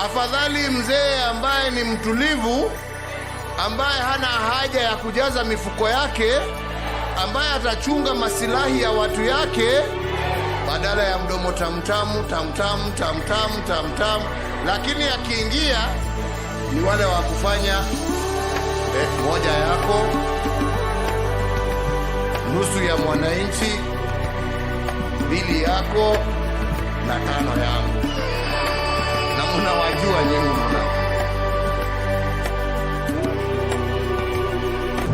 Afadhali mzee ambaye ni mtulivu, ambaye hana haja ya kujaza mifuko yake, ambaye atachunga masilahi ya watu yake, badala ya mdomo tamtamu tamtamu tamtamu tamtamu. Lakini akiingia ni wale wa kufanya moja yako, nusu ya mwananchi, mbili yako na tano yangu. Na mnawajua nyinyi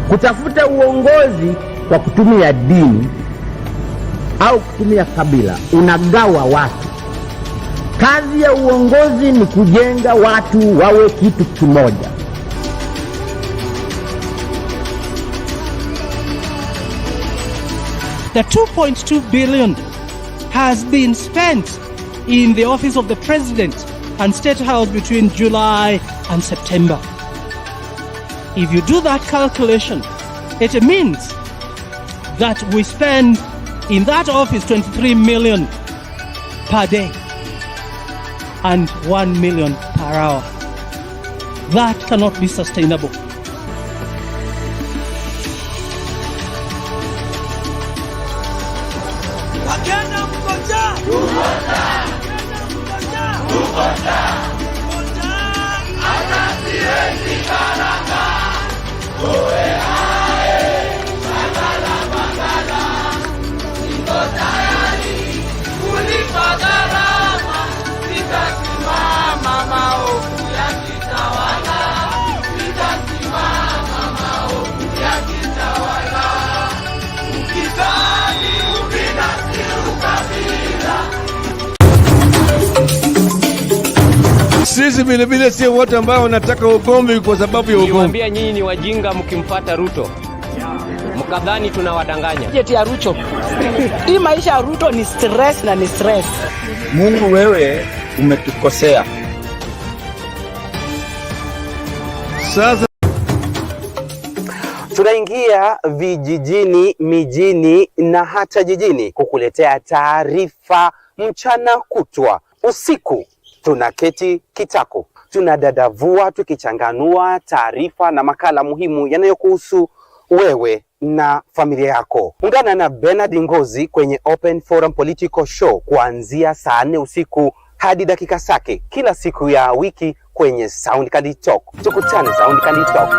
kutafuta uongozi kwa kutumia dini au kutumia kabila, unagawa watu. Kazi ya uongozi ni kujenga watu wawe kitu kimoja. The 2.2 billion has been spent in the office of the president and State House between July and September. If you do that calculation, it means that we spend in that office 23 million per day and 1 million per hour. That cannot be sustainable. Sisi vile vile sio wote ambao wanataka ugomvi kwa sababu ya ugomvi. Niwaambia nyinyi ni wajinga mkimfuata Ruto. Mkadhani tunawadanganya. Jeti ya Ruto. Hii maisha ya Ruto ni stress na ni stress. Mungu, wewe umetukosea. Sasa tunaingia vijijini, mijini na hata jijini kukuletea taarifa mchana kutwa. Usiku tunaketi kitako, tunadadavua tukichanganua taarifa na makala muhimu yanayokuhusu wewe na familia yako. Ungana na Bernard Ngozi kwenye Open Forum Political Show kuanzia saa 4 usiku hadi dakika zake kila siku ya wiki kwenye Sound Candy Talk. Tukutane Sound Candy Talk.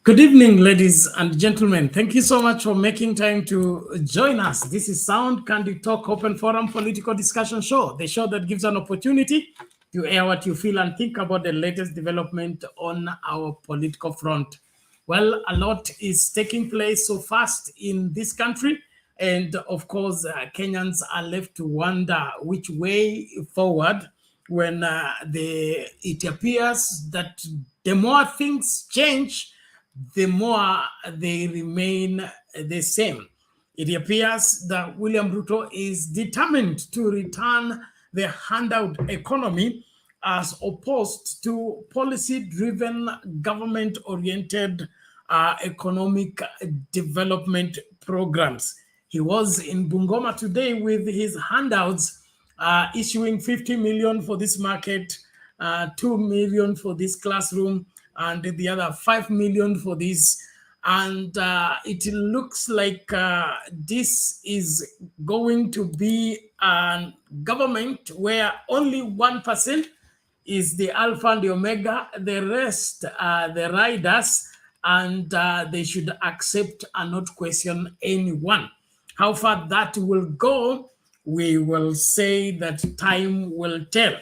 Good evening, ladies and gentlemen. Thank you so much for making time to join us. This is Sound Candy Talk Open Forum Political Discussion Show, the show that gives an opportunity to air what you feel and think about the latest development on our political front. Well, a lot is taking place so fast in this country. And of course, Kenyans are left to wonder which way forward when it appears that the more things change, the more they remain the same. It appears that William Ruto is determined to return the handout economy as opposed to policy-driven, government-oriented economic development programs. He was in Bungoma today with his handouts, issuing 50 million for this market, 2 million for this classroom, and the other 5 million for this. And it looks like this is going to be a government where only 1% is the alpha and the omega. The rest are the riders, and they should accept and not question anyone. How far that will go, we will say that time will tell.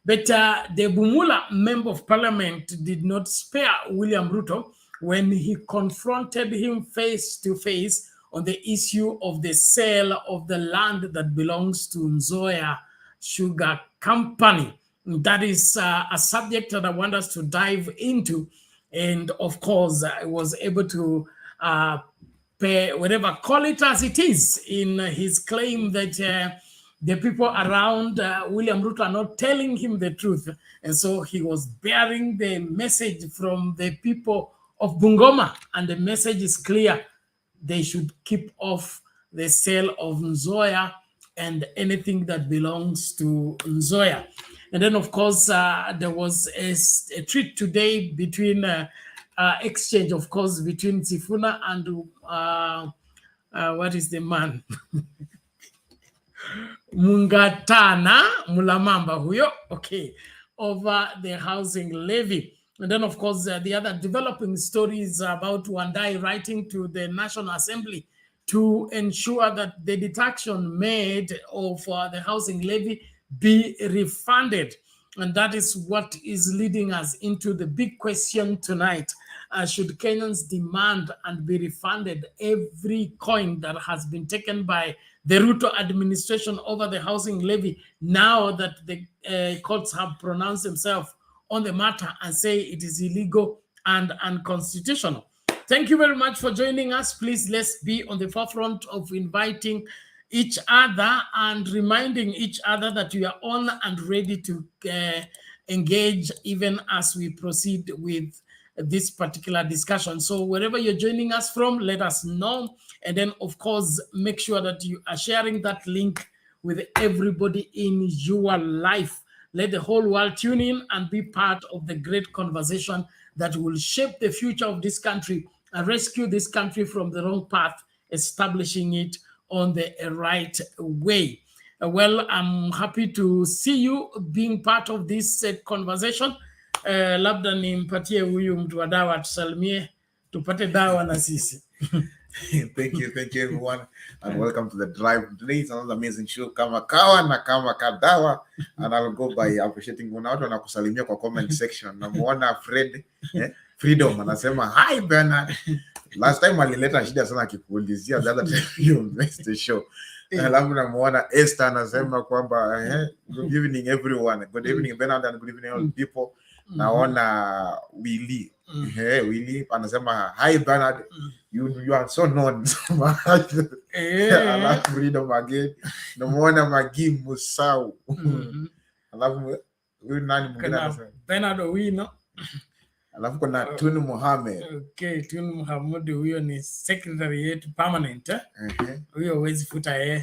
But the Bumula Member of Parliament did not spare William Ruto when he confronted him face to face on the issue of the sale of the land that belongs to Nzioa Sugar Company. That is a subject that I want us to dive into. And of course, I was able to pay whatever, call it as it is, in his claim that the people around William Ruto are not telling him the truth. And so he was bearing the message from the people of Bungoma. And the message is clear. They should keep off the sale of Nzioa and anything that belongs to Nzioa. And then, of course, there was a treat today between exchange, of course, between Sifuna and what is the man? Mungatana, Mulamamba huyo, okay, over the housing levy. And then, of course, the other developing stories about Wandayi writing to the National Assembly to ensure that the deduction made of the housing levy be refunded. And that is what is leading us into the big question tonight. Should Kenyans demand and be refunded every coin that has been taken by the Ruto administration over the housing levy, now that the courts have pronounced themselves on the matter and say it is illegal and unconstitutional? Thank you very much for joining us. Please, let's be on the forefront of inviting each other and reminding each other that we are on and ready to engage even as we proceed with this particular discussion. So wherever you're joining us from, let us know. And then, of course, make sure that you are sharing that link with everybody in your life. Let the whole world tune in and be part of the great conversation that will shape the future of this country and rescue this country from the wrong path, establishing it on the right way. Well, I'm happy to see you being part of this conversation. Labda nimpatie huyu mtu wa dawa tusalimie tupate dawa na sisi. Thank you everyone, and welcome to the drive. Today is another amazing show, kama kawa na kama kadawa, and I'll go by appreciating kuna watu wanakusalimia kwa comment section. Namuona Fred Freedom anasema hi Bernard. Last time alileta shida sana akikuulizia, the other time you missed the show. Alafu namuona Esther anasema kwamba good evening everyone, good evening Bernard, and good evening all people. Naona Willie Willie anasema hi Bernard, you are so known so much. Alafu Freedom again. Namuona Magi Musau. Alafu huyu nani mwingine anasema Bernard Owino. Alafu kuna Tunu Mohamed. Okay, Tunu Mohamed huyo ni secretary yetu permanent. Huyo huwezi futa yeye.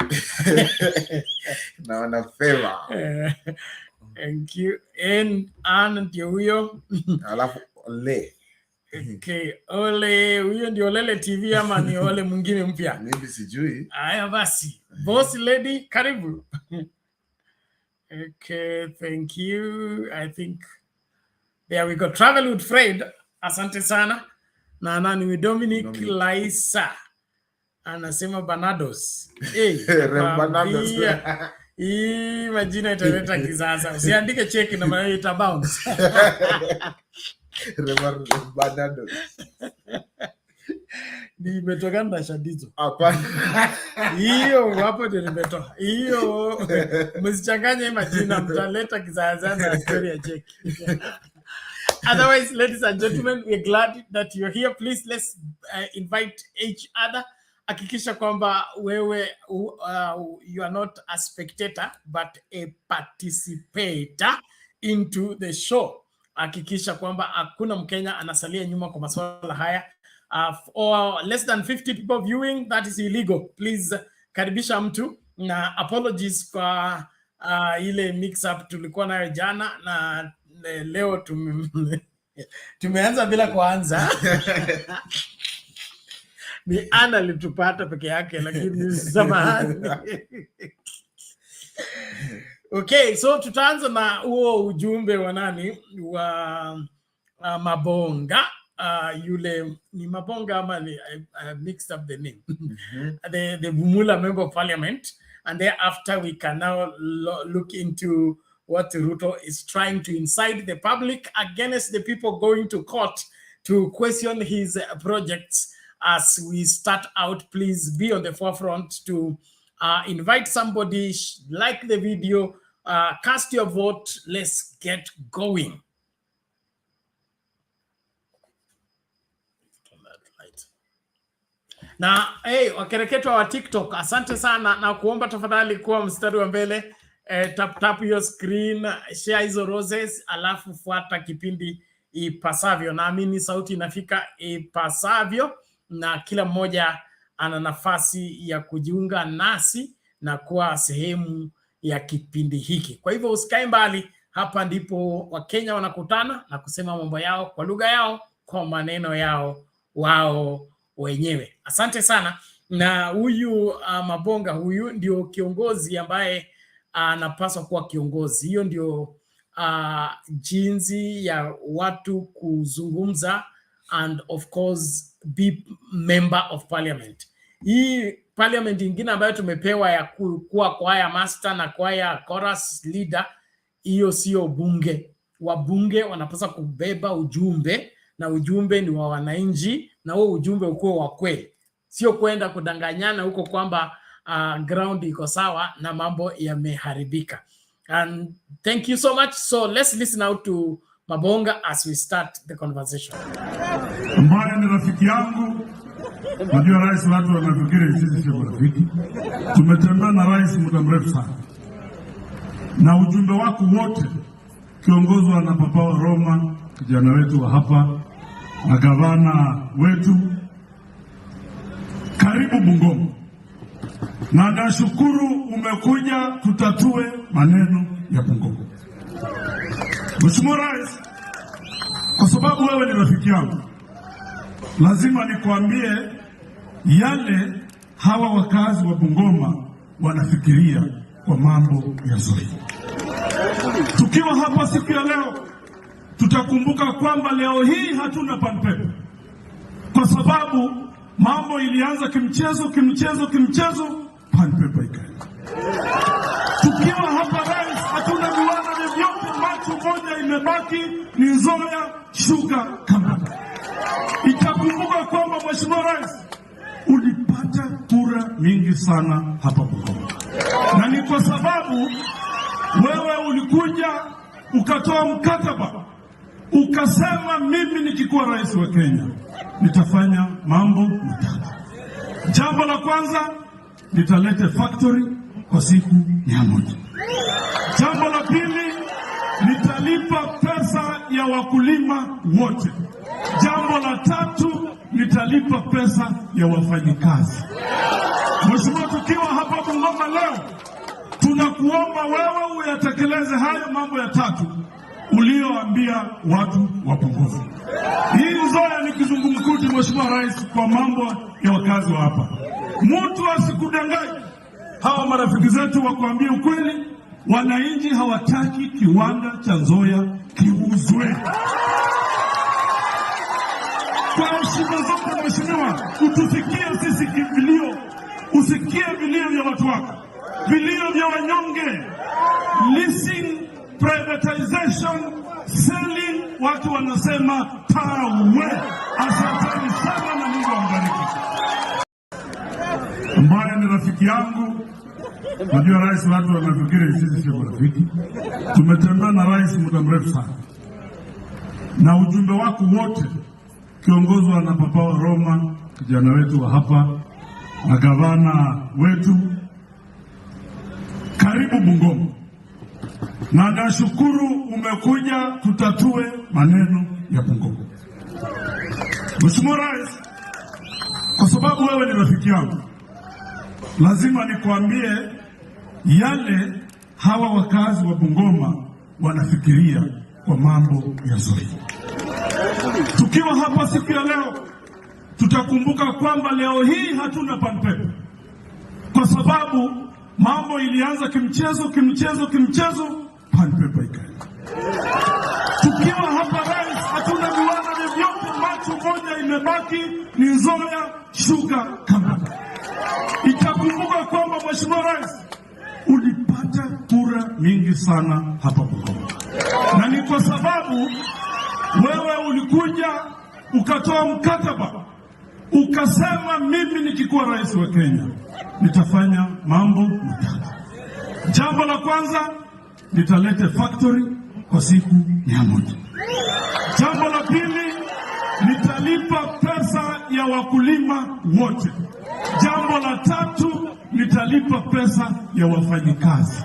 Naona Feva. Thank you. And ndio huyo. Alafu Ole. Okay, Ole huyo ndio Lele TV ama ni Ole mwingine mpya? Mimi sijui. Haya basi. Boss lady, karibu. Okay, thank you. I think there we go. Travel with Fred. Asante sana. Na nani with Dominic Laisa. Anasema Banados. Banados. Hii majina italeta kisasa. Usiandike cheki na maana ita bounce. Banados. Nimetokana na Shadizo. Hapana. Hiyo hapo ndio nimetoka. Hiyo msichanganye majina, mtaleta kizaazaa na story ya Jake. Otherwise, ladies and gentlemen, we're glad that you're here. Please, let's invite each other. Hakikisha kwamba wewe you are not a spectator but a participator into the show. Hakikisha kwamba hakuna Mkenya anasalia nyuma kwa masuala haya. Or less than 50 people viewing, that is illegal. Please karibisha mtu, na apologies kwa ile mix up tulikuwa nayo jana na leo tumeanza bila kuanza. Ni Ana litupata peke yake, lakini samahani. Okay, so tutaanza na huo ujumbe wa nani wa Mabonga. Yule ni Mabonga ama I mixed up the name. The Bumula member of parliament, and thereafter we can now look into what Ruto is trying to incite the public against the people going to court to question his projects. As we start out, please be on the forefront to invite somebody, like the video, cast your vote. Let's get going. Na wakereketwa wa TikTok, asante sana, na kuomba tafadhali kuwa mstari wa mbele. Tap your screen, share hizo roses, alafu fuata kipindi ipasavyo. Naamini sauti inafika ipasavyo, na kila mmoja ana nafasi ya kujiunga nasi na kuwa sehemu ya kipindi hiki. Kwa hivyo usikae mbali, hapa ndipo Wakenya wanakutana na kusema mambo yao kwa lugha yao, kwa maneno yao wao wenyewe. Asante sana. Na huyu Mabonga, huyu ndio kiongozi ambaye anapaswa kuwa kiongozi. Hiyo ndio jinsi ya watu kuzungumza, and of course be member of parliament. Hii parliament ingine ambayo tumepewa ya kuwa choir master na choir chorus leader, hiyo sio bunge. Wabunge wanapaswa kubeba ujumbe, na ujumbe ni wa wananchi, na huo ujumbe uko wa kweli, sio kwenda kudanganyana huko kwamba ground iko sawa na mambo yameharibika. And thank you so much. So let's listen out to Mabonga as we start the conversation. Mbaya ni rafiki yangu. Najua rais, watu wanafikiri sisi sio rafiki. Tumetembea na rais muda mrefu sana. Na ujumbe wako wote kiongozwa na Papa wa Roma, kijana wetu wa hapa, na gavana wetu. Karibu Bungoma. Na nashukuru umekuja tutatue maneno ya Bungoma. Mheshimiwa Rais, kwa sababu wewe ni rafiki yangu, lazima nikwambie yale hawa wakazi wa Bungoma wanafikiria kwa mambo ya Zoe. Tukiwa hapa siku ya leo, tutakumbuka kwamba leo hii hatuna panpepe, kwa sababu mambo ilianza kimchezo, panpepe ikaenda. Tukiwa hapa Rais, hatuna viwanda vyovyote, macho moja imebaki ni Nzioa Sugar Company. Itakumbuka kwamba Mheshimiwa Rais, ulipata kura mingi sana hapa Bungoma, na ni kwa sababu wewe ulikuja ukatoa mkataba, ukasema mimi nikikuwa rais wa Kenya nitafanya mambo matatu. Jambo la kwanza, nitalete factory kwa siku 100. Jambo la pili, nitalipa pesa ya wakulima wote. Jambo la tatu, nitalipa pesa ya wafanyikazi. Mheshimiwa, tukiwa hapa Bungoma leo, tunakuomba wewe uyatekeleze hayo mambo ya tatu ulioambia watu wa Bungoma. Hii Nzioa ni kizungumkuti, Mheshimiwa Rais, kwa mambo ya wakazi wa hapa. Mtu asikudanganye. Hawa marafiki zetu wakuambia ukweli, wananchi hawataki kiwanda cha Nzioa kiuzwe. Kwa heshima zote Mheshimiwa, utusikie sisi vilio, usikie vilio vya watu wako, vilio vya wanyonge. Leasing, privatization, selling, watu wanasema tawe. Asanteni sana na Mungu awabariki. rafiki yangu. Najua rais, watu wanafikiri sisi sio rafiki. Tumetembea na rais muda mrefu sana, na ujumbe wako wote kiongozwa na Papa wa Roma, kijana wetu wa hapa, na gavana wetu. Karibu Bungoma, na nashukuru umekuja tutatue maneno ya Bungoma. Mheshimiwa Rais, kwa sababu wewe ni rafiki yangu, lazima nikwambie yale hawa wakazi wa Bungoma wanafikiria kwa mambo ya Nzoia. Tukiwa hapa siku ya leo, tutakumbuka kwamba leo hii hatuna panpepe, kwa sababu mambo ilianza kimchezo, panpepe ikaenda. Tukiwa hapa Rais, hatuna viwanda vyovyote, macho moja imebaki ni Nzioa Sugar Company. Itakumbuka kwamba Mheshimiwa Rais, ulipata kura mingi sana hapa Bungoma, na ni kwa sababu wewe ulikuja ukatoa mkataba ukasema, mimi nikikuwa rais wa Kenya nitafanya mambo matatu. Jambo la kwanza, nitalete factory kwa siku 100. Jambo la pili, nitalipa pesa ya wakulima wote. Jambo la tatu, nitalipa pesa ya wafanyikazi.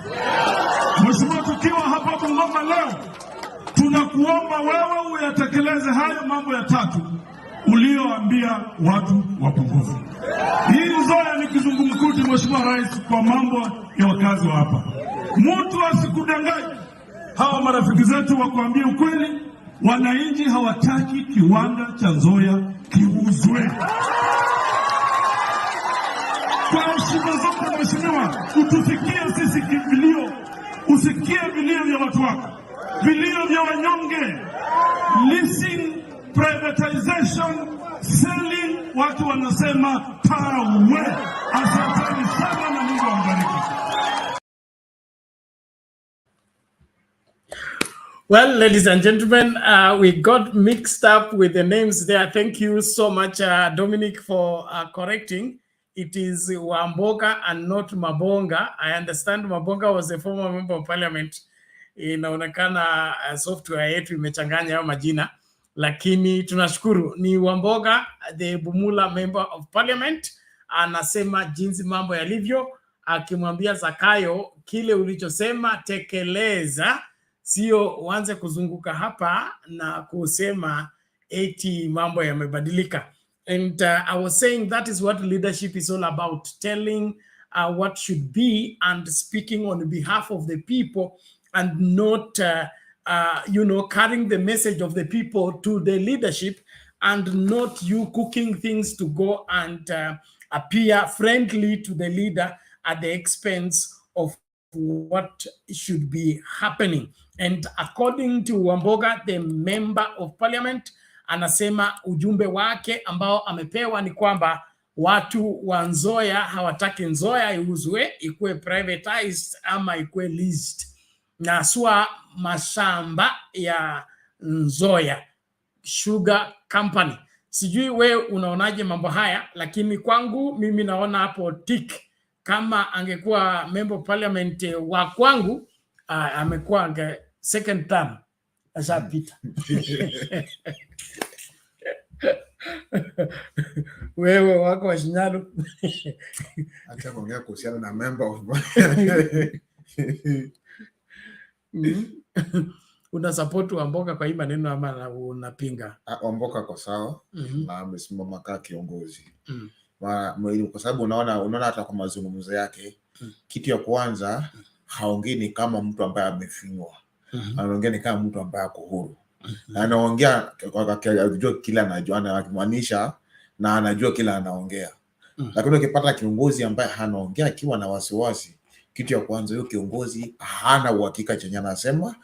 Mheshimiwa, tukiwa hapa Bungoma leo, tunakuomba wewe uyatekeleze hayo mambo ya tatu ulioambia watu wa Bungoma. Hii Nzioa ni kizungumkuti, Mheshimiwa Rais, kwa mambo ya wakazi wa hapa. Mtu asikudanganye. Hawa marafiki zetu wakuambia ukweli, wananchi hawataki kiwanda cha Nzioa kiuzwe. Kwa heshima zote Mheshimiwa, utufikie sisi vilio, usikie vilio vya watu wako, vilio vya wanyonge. Leasing, privatization, selling, watu wanasema tawe. Asanteni sana na Mungu awabariki. Well, ladies and gentlemen, we got mixed up with the names there. Thank you so much, Dominic, for correcting. It is Wamboka and not Mabonga. I understand Mabonga was a former member of parliament. Inaonekana software yetu imechanganya hayo majina, lakini tunashukuru ni Wamboga, the Bumula member of parliament, anasema jinsi mambo yalivyo, akimwambia Zakayo, kile ulichosema tekeleza, sio uanze kuzunguka hapa na kusema eti mambo yamebadilika. And I was saying that is what leadership is all about, telling what should be and speaking on behalf of the people, and not, carrying the message of the people to the leadership, and not you cooking things to go and appear friendly to the leader at the expense of what should be happening. And according to Wamboga, the member of parliament, anasema ujumbe wake ambao amepewa ni kwamba watu wa Nzioa hawataki Nzioa iuzwe, ikuwe privatized ama ikuwe leased, na sua mashamba ya Nzioa Sugar Company. Sijui we unaonaje mambo haya, lakini kwangu mimi naona hapo tick. Kama angekuwa member of parliament wa kwangu, amekuwa second term ashapita. Wewe wako wa Shinyalo. Acha kuongea kuhusiana na member of una support Wamboka kwa hii maneno ama unapinga? Wamboka kwa sawa, na amesimama kama kiongozi. Kwa sababu unaona hata kwa mazungumzo yake, kitu ya kwanza haongei ni kama mtu ambaye amefinywa. Anaongea ni kama mtu ambaye ako huru. Anaongea anajua kila anajua, anamaanisha na anajua kila anaongea. Lakini ukipata kiongozi ambaye anaongea akiwa na wasiwasi, kitu ya kwanza huyo kiongozi hana uhakika chenye anasema.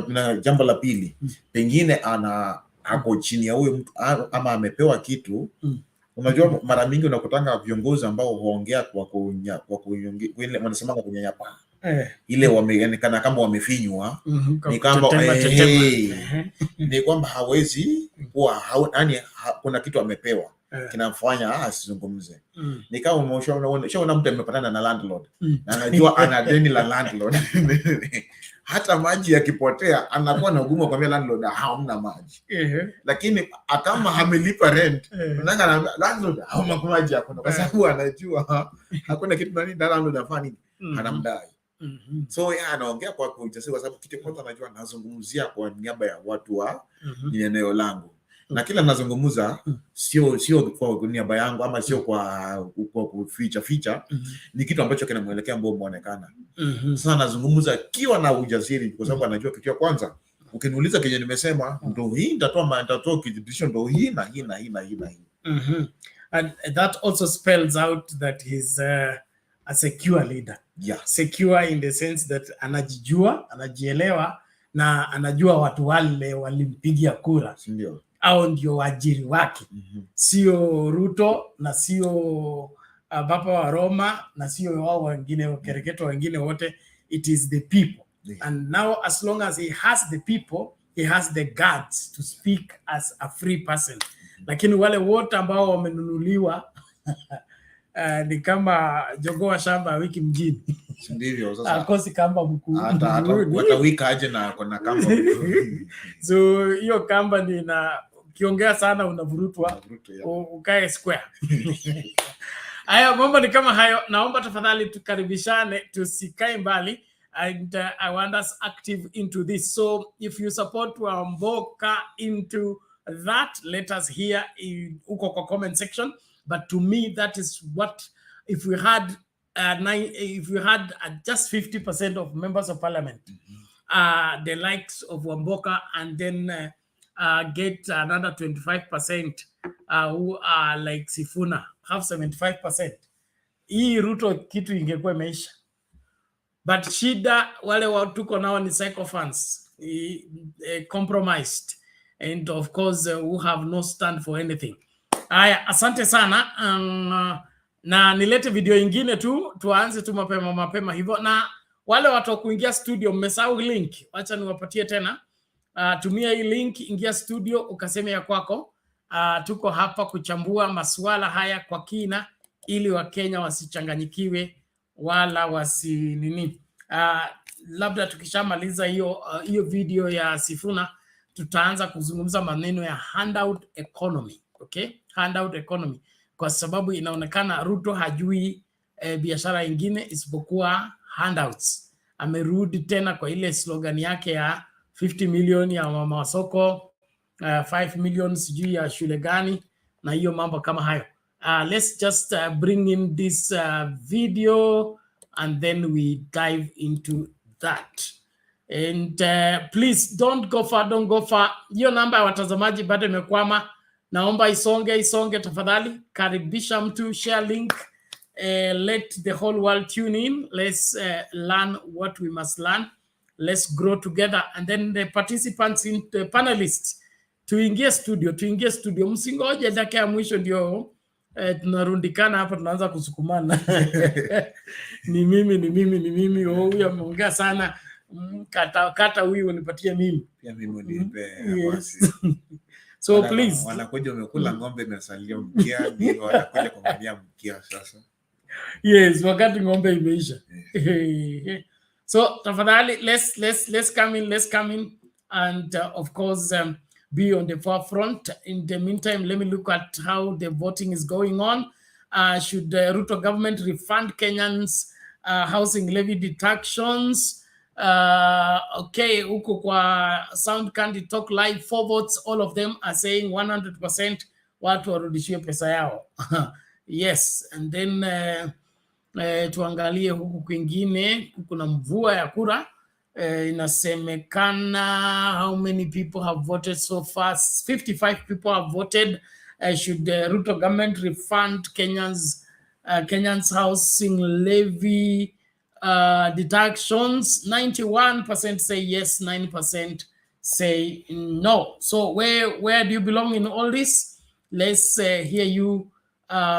Na jambo la pili, pengine ako chini ya huyo mtu ama amepewa kitu. Unajua mara mingi unakutanga viongozi ambao huongea kwa wanasema kunyanyapaa. Ile wameonekana kama wamefinywa, ni kama ni kwamba hawezi kuwa, yani kuna kitu amepewa kinamfanya asizungumze. Ni kama umeshaona mtu amepatana na landlord na anajua ana deni la landlord. Hata maji yakipotea anakuwa na ugumu kwa landlord hamna maji. Lakini kama amelipa rent, unataka landlord hauna maji hakuna, kwa sababu anajua hakuna kitu nani landlord afanye anamdai. So anaongea kwa ujasiri kwa sababu kitu kwanza anajua anazungumzia kwa niaba ya watu wa eneo langu. Na kila nazungumza sio kwa niaba yangu ama sio kwa kuficha ni kitu ambacho kinamuelekea mbona muonekana. Sasa nazungumza kiwa na ujasiri kwa sababu anajua kitu kwanza ukiniuliza kenye nimesema ndio hii nitatoa kidhibitisho ndio hii na hii na hii na hii na hii. And that also spells out that he's a secure leader. Yeah. Secure in the sense that anajijua, anajielewa na anajua watu wale walimpigia kura. Ndio. Au ndio waajiri wake. Sio Ruto na sio Papa wa Roma na sio wao wengine kereketo wengine wote. It is the people. And now as long as he has the people, he has the guts to speak as a free person. Lakini wale wote ambao wamenunuliwa ni kama jogoo wa shamba wiki mjini. Ndivyo sasa. Akosi kamba mkuu. Hata wika aje na kuna kamba mkuu. So hiyo kamba ni na kiongea sana unavurutwa ukae square. Haya mambo ni kama hayo. Naomba tafadhali tukaribishane, tusikae mbali, and I want us active into this. So if you support Wamboka into that, let us hear uko kwa comment section. But to me, that is what, if we had just 50% of members of parliament, the likes of Wamboka, and then get another 25% who are like Sifuna, have 75%. Hii Ruto kitu ingekuwa imeisha. But shida wale watuko nao ni sycophants, compromised, and of course who have no stand for anything. Aya, asante sana. Na nilete video ingine tu, tuanze tu mapema hivyo. Na wale watu kuingia studio mmesahau link, acha niwapatie tena. Tumia hii link, ingia studio ukaseme ya kwako. Tuko hapa kuchambua masuala haya kwa kina ili Wakenya wasichanganyikiwe wala wasinini. Labda tukishamaliza hiyo video ya Sifuna, tutaanza kuzungumza maneno ya handout economy. Okay? Handout economy. Kwa sababu inaonekana Ruto hajui biashara ingine isipokuwa handouts. Amerudi tena kwa ile slogan yake ya 50 million ya mama soko, 5 million sijui ya shule gani na hiyo mambo kama hayo. Let's just bring in this video and then we dive into that. And please don't go far. Hiyo namba ya watazamaji bado imekwama. Naomba isonge tafadhali. Karibisha mtu, share link. Let the whole world tune in. Let's learn what we must learn. Let's grow together. And then the participants, the panelists, tuingie studio. Msingoje dakika ya mwisho ndio tunarundikana hapa tunaanza kusukumana. Ni mimi. Huyu ameongea sana. Kata huyu unipatie mimi. Pia mimi unipe. So please. Wanakuja umekula ng'ombe imesalia mkia, ndio wanakuja kuangalia mkia sasa. Yes, wakati ng'ombe imeisha. So tafadhali let's come in and of course be on the forefront. In the meantime, let me look at how the voting is going on. Should the Ruto government refund Kenyans housing levy deductions? Okay, huko kwa Sound Candy Talk Live, 4 votes, all of them are saying 100% watu warudishiwe pesa yao. Yes, and then tuangalie huku kwingine, kuna mvua ya kura. Inasemekana how many people have voted so far? 55 people have voted. Should the Ruto government refund Kenyans housing levy deductions? 91% say yes, 9% say no. So where do you belong in all this? Let's hear you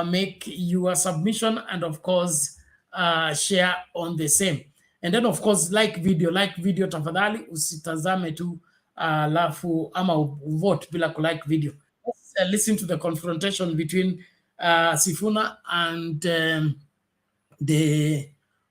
make your submission, and of course share on the same. And then of course like video tafadhali, usitazame tu alafu ama vote bila ku like video. listen to the confrontation between Sifuna and the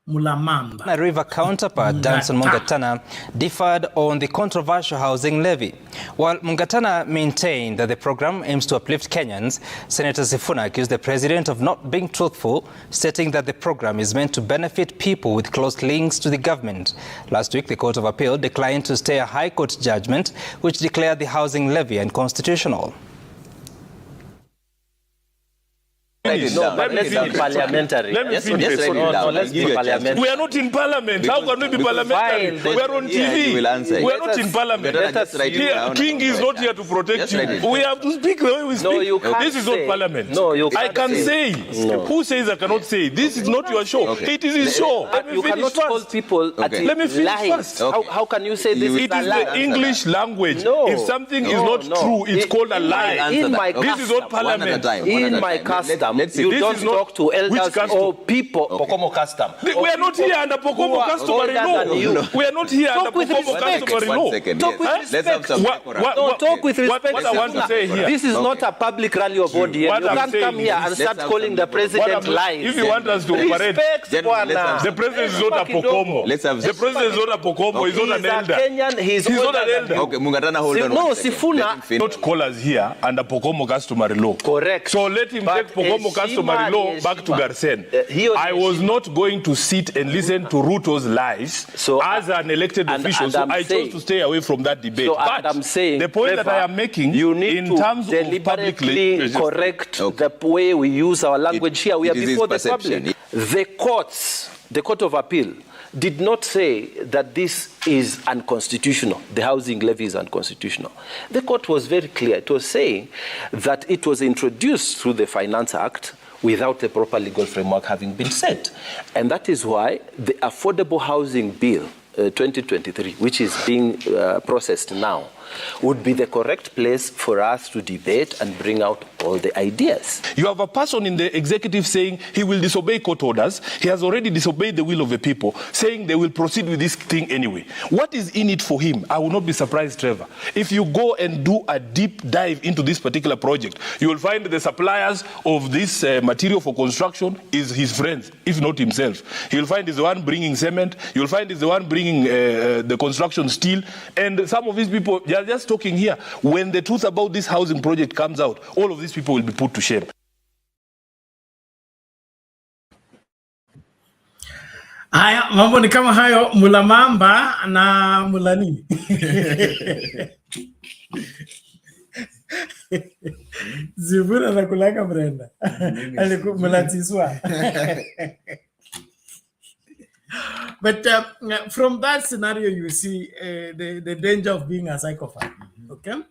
Mulamamba. A river counterpart, Danson Mungatana, differed on the controversial housing levy. While Mungatana maintained that the program aims to uplift Kenyans, Senator Sifuna accused the president of not being truthful, stating that the program is meant to benefit people with close links to the government. Last week, the Court of Appeal declined to stay a High Court judgment which declared the housing levy unconstitutional. Let's be parliamentary. Let's be parliamentary. We are not in parliament. How can we be parliamentary? We are on TV. We are not in parliament. King is not here to protect you. We have to speak the way we speak. This is not parliament. No, you can't. I can say. Who says I cannot say? This is not your show. It is his show. You cannot call people let me finish first. How can you say this is a lie? It is the English language. If something is not true, it's called a lie. This is not parliament. In my custom, you don't talk to elders or people. Pokomo custom. We are not here under Pokomo customary law. We are not here under Pokomo customary law. Talk with respect. Talk with respect. What I want to say here. This is not a public rally of audience. You can't come here and start calling the president lies. If you want us to operate, the president is not a Pokomo. The president is not a Pokomo. He's not an elder. He's not an elder. Okay, Mungatana, hold on. No, Sifuna. Not call us here under Pokomo customary law. Correct. So let him take Pokomo customary law back to Garsen. I was not going to sit and listen to Ruto's lies as an elected official, so I chose to stay away from that debate. But I'm saying, the point that I am making, you need in terms of publicly correct the way we use our language here. We are before the public. The courts, the Court of Appeal, did not say that this is unconstitutional. The housing levy is unconstitutional. The court was very clear. It was saying that it was introduced through the Finance Act without a proper legal framework having been set. And that is why the Affordable Housing Bill 2023, which is being processed now, would be the correct place for us to debate and bring out all the ideas. You have a person in the executive saying he will disobey court orders. He has already disobeyed the will of the people, saying they will proceed with this thing anyway. What is in it for him? I will not be surprised, Trevor. If you go and do a deep dive into this particular project, you will find the suppliers of this material for construction is his friends, if not himself. You'll find he's the one bringing cement. You'll find he's the one bringing the construction steel. And some of these people, they are just talking here. When the truth about this housing project comes out, all of these people will be put to shame. Haya, mambo ni kama hayo, Mulamamba na Mulanini. Zibura na kulaka Brenda. Mulatiswa. But from that scenario, you see the danger of being a psychopath. Okay,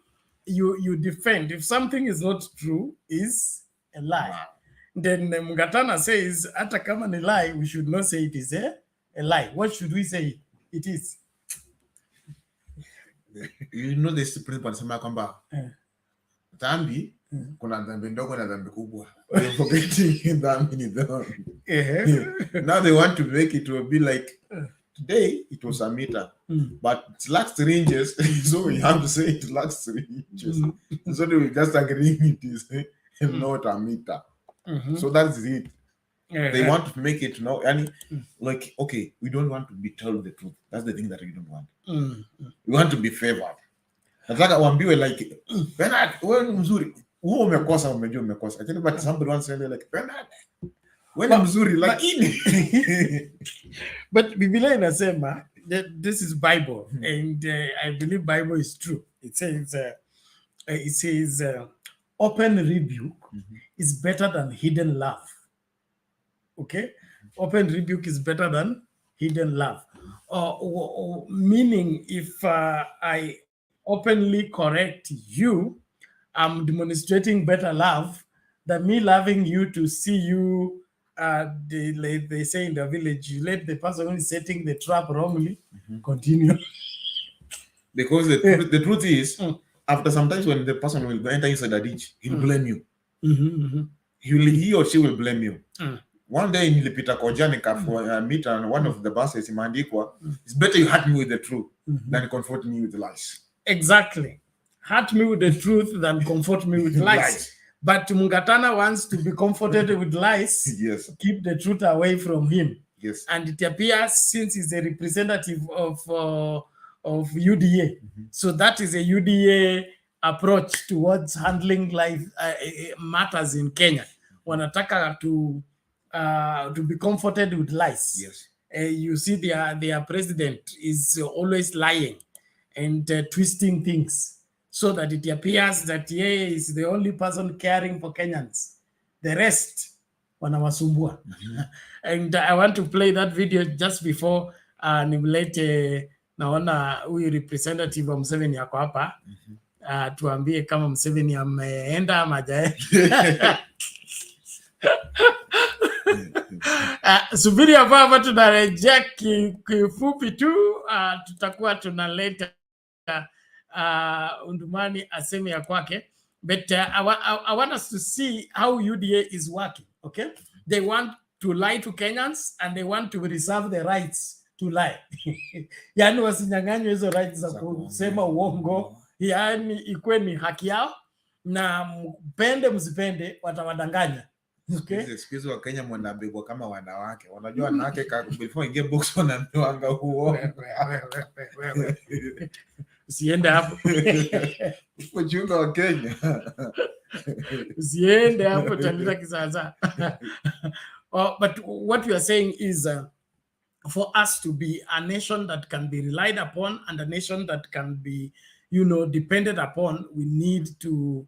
you defend if something is not true, is a lie. Then Mungatana says, "Ata kama ni lie, we should not say it is a lie. What should we say it is?" You know this principle anasema kwamba dhambi kuna dhambi ndogo na dhambi kubwa. They're forgetting dhambi ni dhambi. Now they want to make it to be like today it was a meter, but it lacks 3 inches, so we have to say it lacks 3 inches. So we just agree it is not a meter. So that's it. They want to make it now, and like, okay, we don't want to be told the truth. That's the thing that we don't want. We want to be favored. Nataka uambiwe like, Bernard, wewe ni mzuri. Wewe umekosa, umejua umekosa. Actually, but somebody once said like, Bernard, wewe ni mzuri lakini. But Biblia inasema that this is Bible, and I believe Bible is true. It says open rebuke is better than hidden love. Okay, open rebuke is better than hidden love. Meaning, if I openly correct you, I'm demonstrating better love than me loving you to see you. They say in the village, you let the person who is setting the trap wrongly continue. Because the truth is, after sometimes when the person will enter inside a ditch, he'll blame you. He or she will blame you. One day nilipita Kojani for meet and one of the buses imeandikwa, it's better you hurt me with the truth than comfort me with lies. Exactly. hurt me with the truth than comfort me with lies. But Mungatana wants to be comforted with lies. Yes. Keep the truth away from him. Yes. And it appears, since he's a representative of UDA, so that is a UDA approach towards handling life matters in Kenya. Wanataka to be comforted with lies. Yes. You see, their president is always lying and twisting things, so that it appears that he is the only person caring for Kenyans. The rest wanawasumbua. And I want to play that video just before nimlete naona huyu representative wa Museveni yako hapa. Tuambie kama Museveni ameenda ama hajaenda. Subiri hapa tunarejea kifupi tu, tutakuwa tunaleta Undumani aseme ya kwake. But I want us to see how UDA is working, okay? They want to lie to Kenyans and they want to reserve the rights to lie. Yani wasinyang'anywe hizo rights za kusema uongo. Yani ikuwe ni haki yao, na mpende msipende watawadanganya. Okay? Siku wa Kenya mwanabebwa kama wanawake. Wanajua wanawake before ingie box wanaambiwanga huo. Usiende hapo. Ujunga wa Kenya. Usiende hapo talita kisasa. But what we are saying is for us to be a nation that can be relied upon and a nation that can be, depended upon, we need to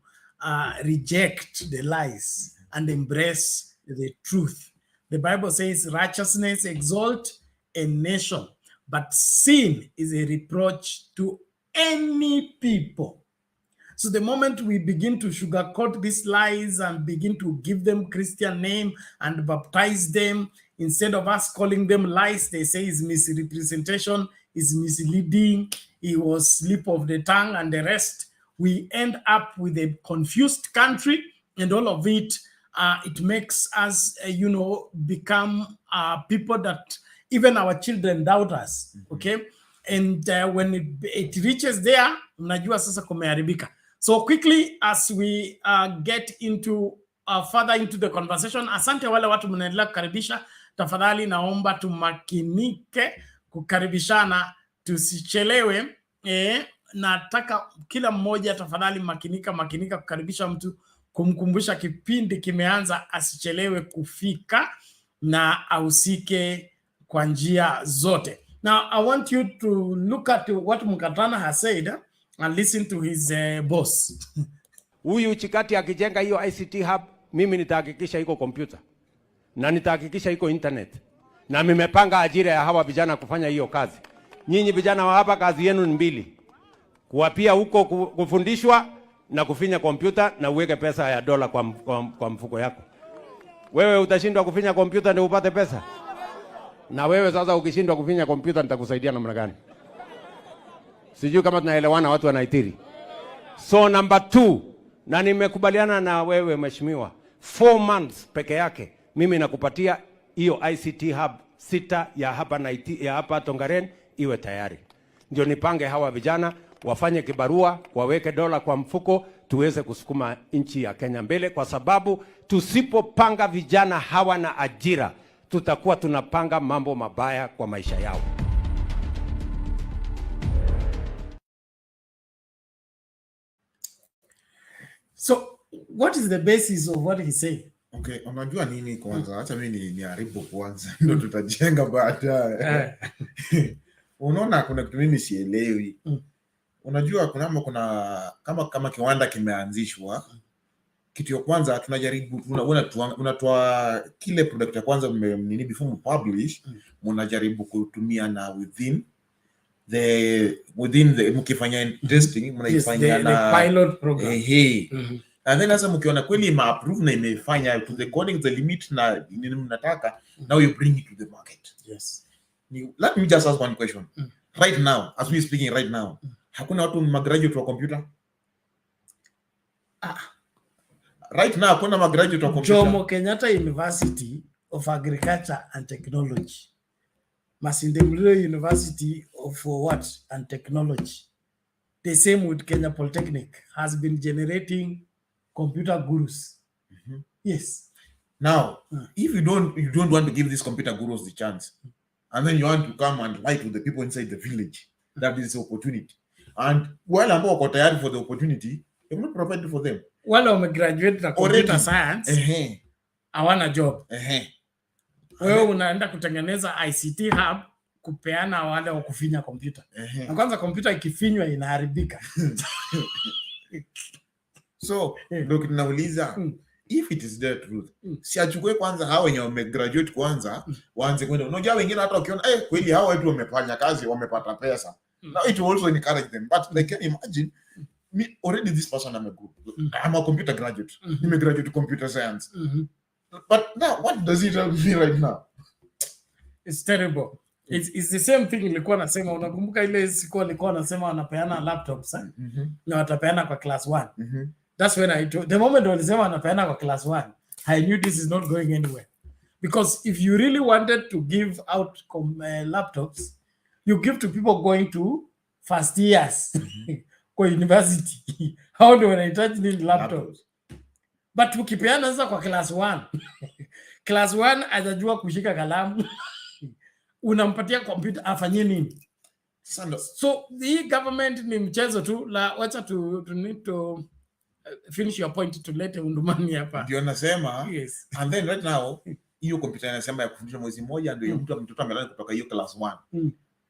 reject the lies and embrace the truth. The Bible says righteousness exalts a nation, but sin is a reproach to any people. So the moment we begin to sugarcoat these lies and begin to give them Christian name and baptize them, instead of us calling them lies, they say is misrepresentation, is misleading, it was slip of the tongue and the rest. We end up with a confused country, and all of it, it makes us, become people that even our children doubt us, okay? And when it reaches there, mnajua sasa kumeharibika. So quickly, as we get into further into the conversation, asante wale watu mnaendelea kukaribisha. Tafadhali naomba tumakinike kukaribishana, tusichelewe. Nataka kila mmoja tafadhali makinika kukaribisha mtu, kumkumbusha kipindi kimeanza, asichelewe kufika na ahusike kwa njia zote. Now, I want you to look at what Mungatana has said and listen to his boss. Huyu Chikati akijenga hiyo ICT hub, mimi nitahakikisha iko computer na nitahakikisha iko internet, na nimepanga ajira ya hawa vijana kufanya hiyo kazi. Nyinyi vijana wa hapa, kazi yenu ni mbili: kuwapia huko kufundishwa na kufinya computer na uweke pesa ya dola kwa mfuko yako. Wewe utashindwa kufinya computer ndio upate pesa? Na wewe sasa ukishindwa kufinya computer nitakusaidia namna gani? Sijui kama tunaelewana watu wanaitiri. So number 2, na nimekubaliana na wewe mheshimiwa, 4 months peke yake mimi nakupatia hiyo ICT hub 6 ya hapa Tongaren iwe tayari. Ndio nipange hawa vijana wafanye kibarua, waweke dola kwa mfuko, tuweze kusukuma nchi ya Kenya mbele, kwa sababu tusipopanga vijana hawa na ajira, tutakuwa tunapanga mambo mabaya kwa maisha yao. So, what is the basis of what he said? Okay, unajua nini kwanza? Acha mimi niharibu kwanza ndio tutajenga baadaye. Unaona kuna kitu mimi sielewi. Unajua kuna kama kiwanda kimeanzishwa, kitu ya kwanza tunajaribu unatoa kile product ya kwanza before publish, mnajaribu kutumia na within the mkifanya testing, mnaifanya na pilot program. And then asa mkiona kweli ima-approve na imefanya to the according the limit na nini mnataka, now you bring it to the market. Yes. Let me just ask one question. Right now, as we speaking right now, hakuna watu graduate wa computer? Right now, hakuna graduate wa computer. Jomo Kenyatta University of Agriculture and the same with Kenya Polytechnic, has been generating computer gurus. Yes. Now, if you don't want to give these computer gurus the chance, and then you want to come and lie to the people inside the village, that is the opportunity. And while I'm not tayari for the opportunity, you're not provided for them. While I'm a graduate in computer science, I want a job. Wewe unaenda kutengeneza ICT hub kupeana wale wa kufinya computer. Na kwanza computer ikifinywa inaharibika. So, ndio tunauliza, if it is the truth, si achukue kwanza hao wenye wamegraduate kwanza, waanze kwenda. Unajua wengine hata ukiona kweli hao watu wamefanya kazi, wamepata pesa. Now it will also encourage them. But they can imagine, me already this person I'm a computer graduate. I'm a graduate computer science. But now what does it tell me right now? It's terrible. It's the same thing ilikuwa nasema, unakumbuka ile siku alikuwa anasema wanapeana laptops na watapeana kwa class 1. That's when I told, the moment walisema wanapeana kwa class 1, I knew this is not going anywhere. Because if you really wanted to give out laptops, you give to people going to first years kwa university. How do wanahitaji nini laptops? But ukipeana sasa kwa class 1, class 1 ajajua kushika kalamu, unampatia computer afanye nini? So the government ni mchezo tu la wacha to need to finish your point to let undumani hapa. Ndio nasema, yes. And then right now hiyo computer inasema ya kufundisha mwezi mmoja ndio mtoto amelala kutoka hiyo class 1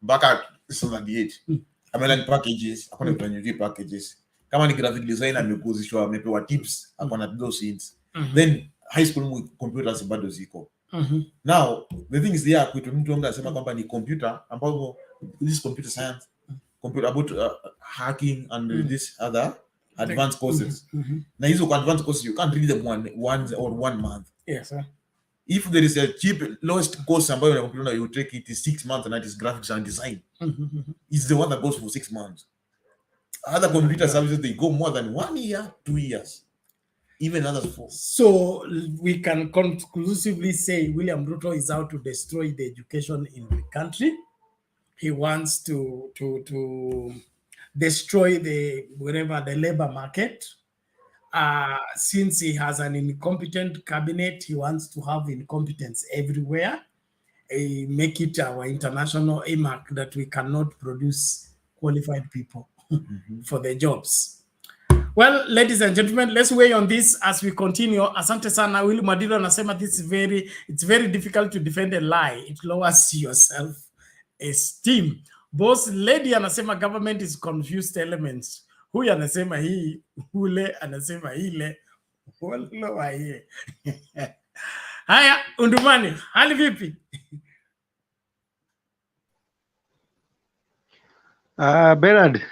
mpaka 78. Amelala packages, akona kutanyuji packages. Kama ni graphic designer amekuzishwa, amepewa tips, akona those things. Then high school computers bado ziko. Now the thing is there kwetu mtu anasema kwamba ni computer ambapo this computer science, computer about hacking and this other advanced courses. Na hizo advanced courses you can't read them one month. Yes, sir. If there is a cheap lowest course ambayo ya computer you take it is 6 months and that is graphics and design. It's the one that goes for 6 months. Other computer services they go more than 1 year, 2 years. Even others 4. So we can conclusively say William Ruto is out to destroy the education in the country. He wants to destroy the labor market. Since he has an incompetent cabinet, he wants to have incompetence everywhere. Make it our international earmark that we cannot produce qualified people for the jobs. Well, ladies and gentlemen, let's weigh on this as we continue. Asante sana. Willy Madiro anasema it's very difficult to defend a lie. It lowers your self-esteem. Boss Lady anasema government is confused elements. Huyu anasema hii, ule anasema ile. Wala hii. Haya, Undumani, hali vipi? Bernard.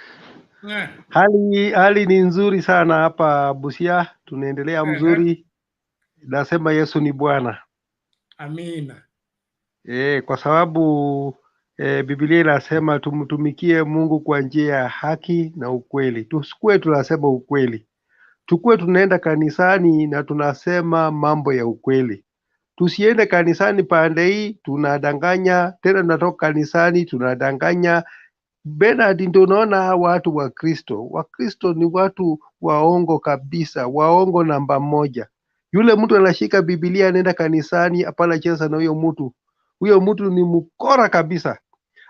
Hali ni nzuri sana hapa Busia, tunaendelea mzuri. Nasema Yesu ni Bwana. Amina. Kwa sababu Biblia inasema tumtumikie Mungu kwa njia ya haki na ukweli. Tusikue tunasema ukweli. Tukue tunaenda kanisani na tunasema mambo ya ukweli. Tusiende kanisani pande hii tunadanganya, tena tunatoka kanisani tunadanganya. Bernard, ndio unaona watu wa Kristo ni watu waongo kabisa, waongo namba 1. Yule mtu anashika Biblia anaenda kanisani, hapana cheza na huyo mtu ni mkora kabisa.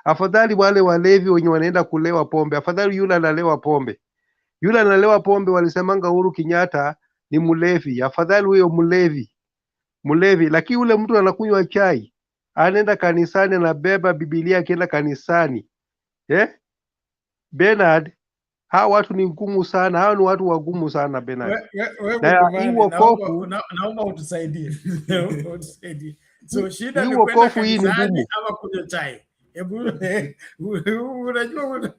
Afadhali wale walevi wenye wanaenda kulewa pombe, afadhali yule analewa pombe. Yule analewa pombe walisemanga Uhuru Kenyatta ni mlevi, afadhali huyo mlevi. Lakini yule mtu anakunywa chai, anaenda kanisani, anabeba Biblia akienda kanisani. Bernard, hawa watu ni ngumu sana, hawa ni watu wagumu sana Bernard. Naomba utusaidie. So shida ni kwenda kanisani ama kunywa chai. Unajua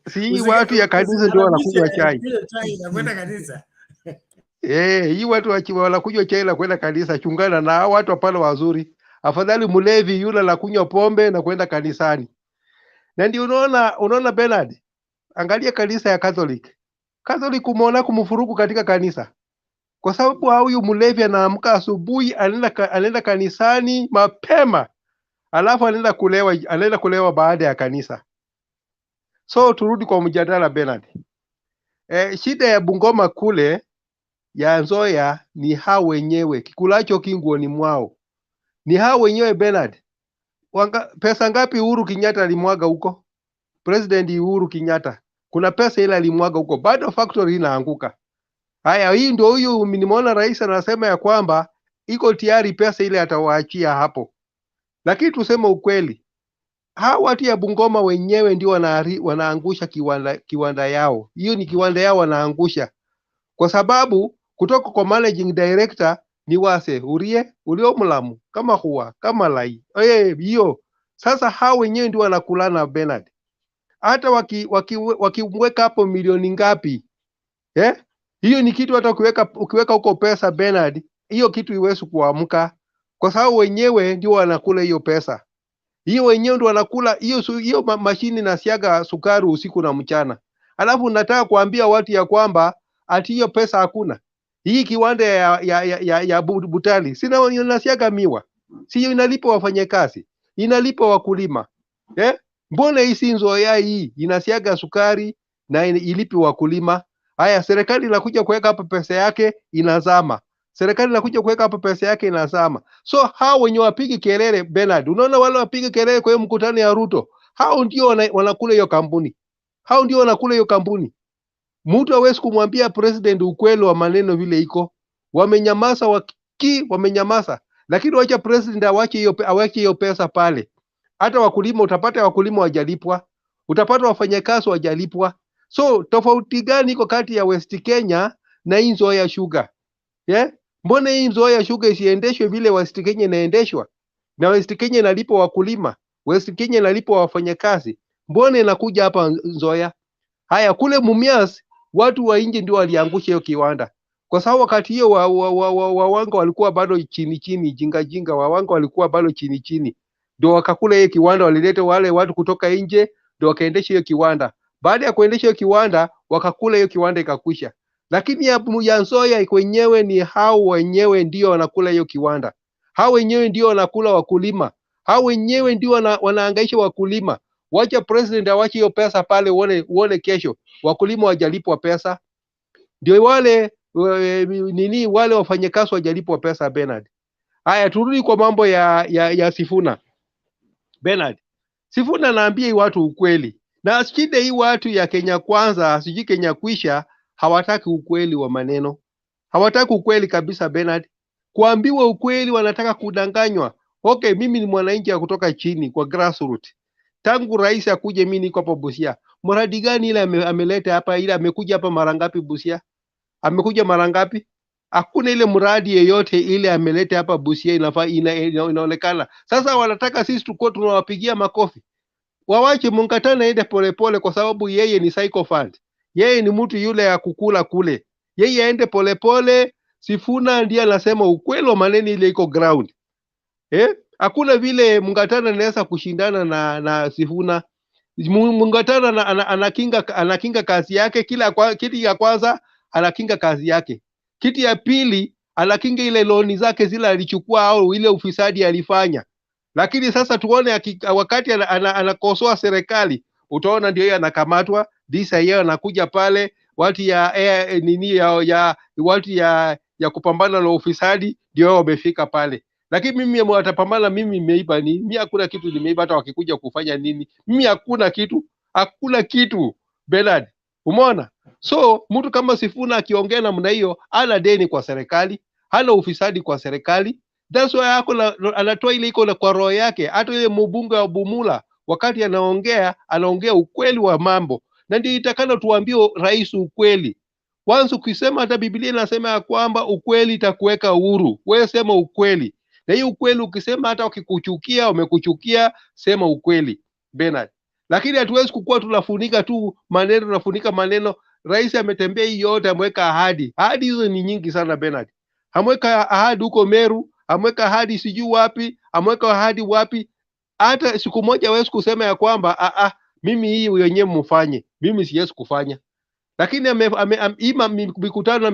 si watu ya kanisa ndio wanakunywa chai. Chai na kwenda kanisa. Hii watu wanakunywa chai na kwenda kanisa, chungana na hao watu hapana wazuri. Afadhali mlevi yule la kunywa pombe na kwenda kanisani. Na ndio unaona Bernard, angalia kanisa ya Catholic umeona kumfuruku katika kanisa. Kwa sababu huyu mlevi anaamka asubuhi anaenda kanisani mapema. Alafu anaenda kulewa baada ya kanisa. So turudi kwa mjadala Bernard. Shida ya Bungoma kule ya Nzioa ni hao wenyewe, kikulacho kinguoni mwao. Ni hao wenyewe Bernard. Pesa ngapi Uhuru Kenyatta alimwaga huko? President Uhuru Kenyatta. Kuna pesa ile alimwaga huko, bado factory inaanguka. Haya, hii ndio huyu nimeona rais anasema ya kwamba iko tayari pesa ile atawaachia hapo. Lakini tuseme ukweli, hawa watu ya Bungoma wenyewe ndio wanaangusha kiwanda yao. Hiyo ni kiwanda yao wanaangusha. Kwa sababu kutoka kwa managing director ni wase ulio mlamu kama huwa kama lai. Hiyo sasa hao wenyewe ndio wanakulana Bernard. Hata wakiweka hapo milioni ngapi? Hiyo ni kitu hata ukiweka huko pesa Bernard, hiyo kitu iwezi kuamka kwa sababu wenyewe ndio wanakula hiyo pesa. Hiyo wenyewe ndio wanakula hiyo mashini na siaga sukari usiku na mchana. Alafu nataka kuambia watu ya kwamba ati hiyo pesa hakuna. Hii kiwanda ya Butali sina inasiaga miwa. Sio inalipa wafanyakazi, inalipa wakulima. Mbona hii si Nzioa hii inasiaga sukari na ilipi wakulima? Haya, serikali inakuja kuweka hapa pesa yake inazama. Serikali inakuja kuweka hapa pesa yake inazama. So hao wenye wapigi kelele Bernard, unaona wale wapigi kelele kwa hiyo mkutano ya Ruto, hao ndio wanakula hiyo kampuni. Hao ndio wanakula hiyo kampuni. Mtu hawezi kumwambia president ukweli wa maneno vile iko. Wamenyamaza wamenyamaza. Lakini wacha president awache hiyo pesa pale. Hata wakulima utapata wakulima wajalipwa. Utapata wafanyakazi wajalipwa. So tofauti gani iko kati ya West Kenya na hii Nzioa Sugar? Mbona hii Nzioa Sugar isiendeshwe vile West Kenya inaendeshwa? Na West Kenya inalipa wakulima, West Kenya inalipa wafanyakazi. Mbona inakuja hapa Nzioa? Haya, kule Mumias watu wa nje ndio waliangusha hiyo kiwanda. Kwa sababu wakati hiyo wawanga walikuwa bado chini, jinga wawanga walikuwa bado chini. Ndio wakakula hiyo kiwanda, walileta wale watu kutoka nje ndio wakaendesha hiyo kiwanda. Baada ya kuendesha hiyo kiwanda, wakakula hiyo kiwanda ikakwisha. Lakini ya Nzioa wenyewe ni hao wenyewe ndio wanakula hiyo kiwanda. Hao wenyewe ndio wanakula wakulima. Hao wenyewe ndio wanaangaisha wakulima. Wacha president awache hiyo pesa pale uone kesho. Wakulima wajalipwa pesa. Ndio wale wale wafanyakazi wajalipwa pesa Bernard. Haya, turudi kwa mambo ya Sifuna. Bernard. Sifuna naambia watu ukweli. Na shida hii watu ya Kenya kwanza, sijui Kenya kwisha, hawataki ukweli wa maneno. Hawataki ukweli kabisa Bernard. Kuambiwa ukweli wanataka kudanganywa. Okay, mimi ni mwananchi ya kutoka chini kwa grassroots. Tangu rais akuje mimi niko hapa Busia. Mradi gani ile ameleta hapa, ile amekuja hapa mara ngapi Busia? Amekuja mara ngapi? Hakuna ile mradi yeyote ile ameleta hapa Busia inaonekana. Sasa wanataka sisi tuko tunawapigia makofi. Wawache Mungatana aende polepole kwa sababu yeye ni psychopath. Yeye ni mtu yule ya kukula kule. Yeye aende polepole. Sifuna ndiye anasema ukweli wa maneno ile iko ground. Hakuna vile Mungatana anaweza kushindana na Sifuna. Mungatana anakinga kazi yake, kiti ya kwanza anakinga kazi yake. Kiti ya pili anakinga ile loni zake zile alichukua au ile ufisadi alifanya. Lakini sasa tuone wakati anakosoa serikali, utaona ndio yeye anakamatwa, disa yeye anakuja pale, watu watu ya kupambana na ufisadi ndio wamefika pale. Lakini mimi watapambana mimi nimeiba nini? Mimi hakuna kitu nimeiba, hata wakikuja kufanya nini? Mimi hakuna kitu Bernard. Umeona? So mtu kama Sifuna akiongea namna hiyo, ana deni kwa serikali, hana ufisadi kwa serikali. That's why anatoa ile iko kwa roho yake. Hata ile mbunge wa Bumula wakati anaongea ukweli wa mambo. Na ndio itakana tuambie rais ukweli. Once ukisema, hata Biblia inasema ya kwamba ukweli itakuweka huru. Wewe sema ukweli. Na hii ukweli ukisema, hata ukikuchukia umekuchukia, sema ukweli Bernard. Lakini hatuwezi kukua tunafunika tu maneno. Rais ametembea hii yote, ameweka ahadi. Ahadi hizo ni nyingi sana Bernard. Ameweka ahadi huko Meru, ameweka ahadi sijui wapi, ameweka ahadi wapi. Hata siku moja hawezi kusema ya kwamba mimi hii wenyewe mfanye. Mimi siwezi kufanya. Lakini mikutano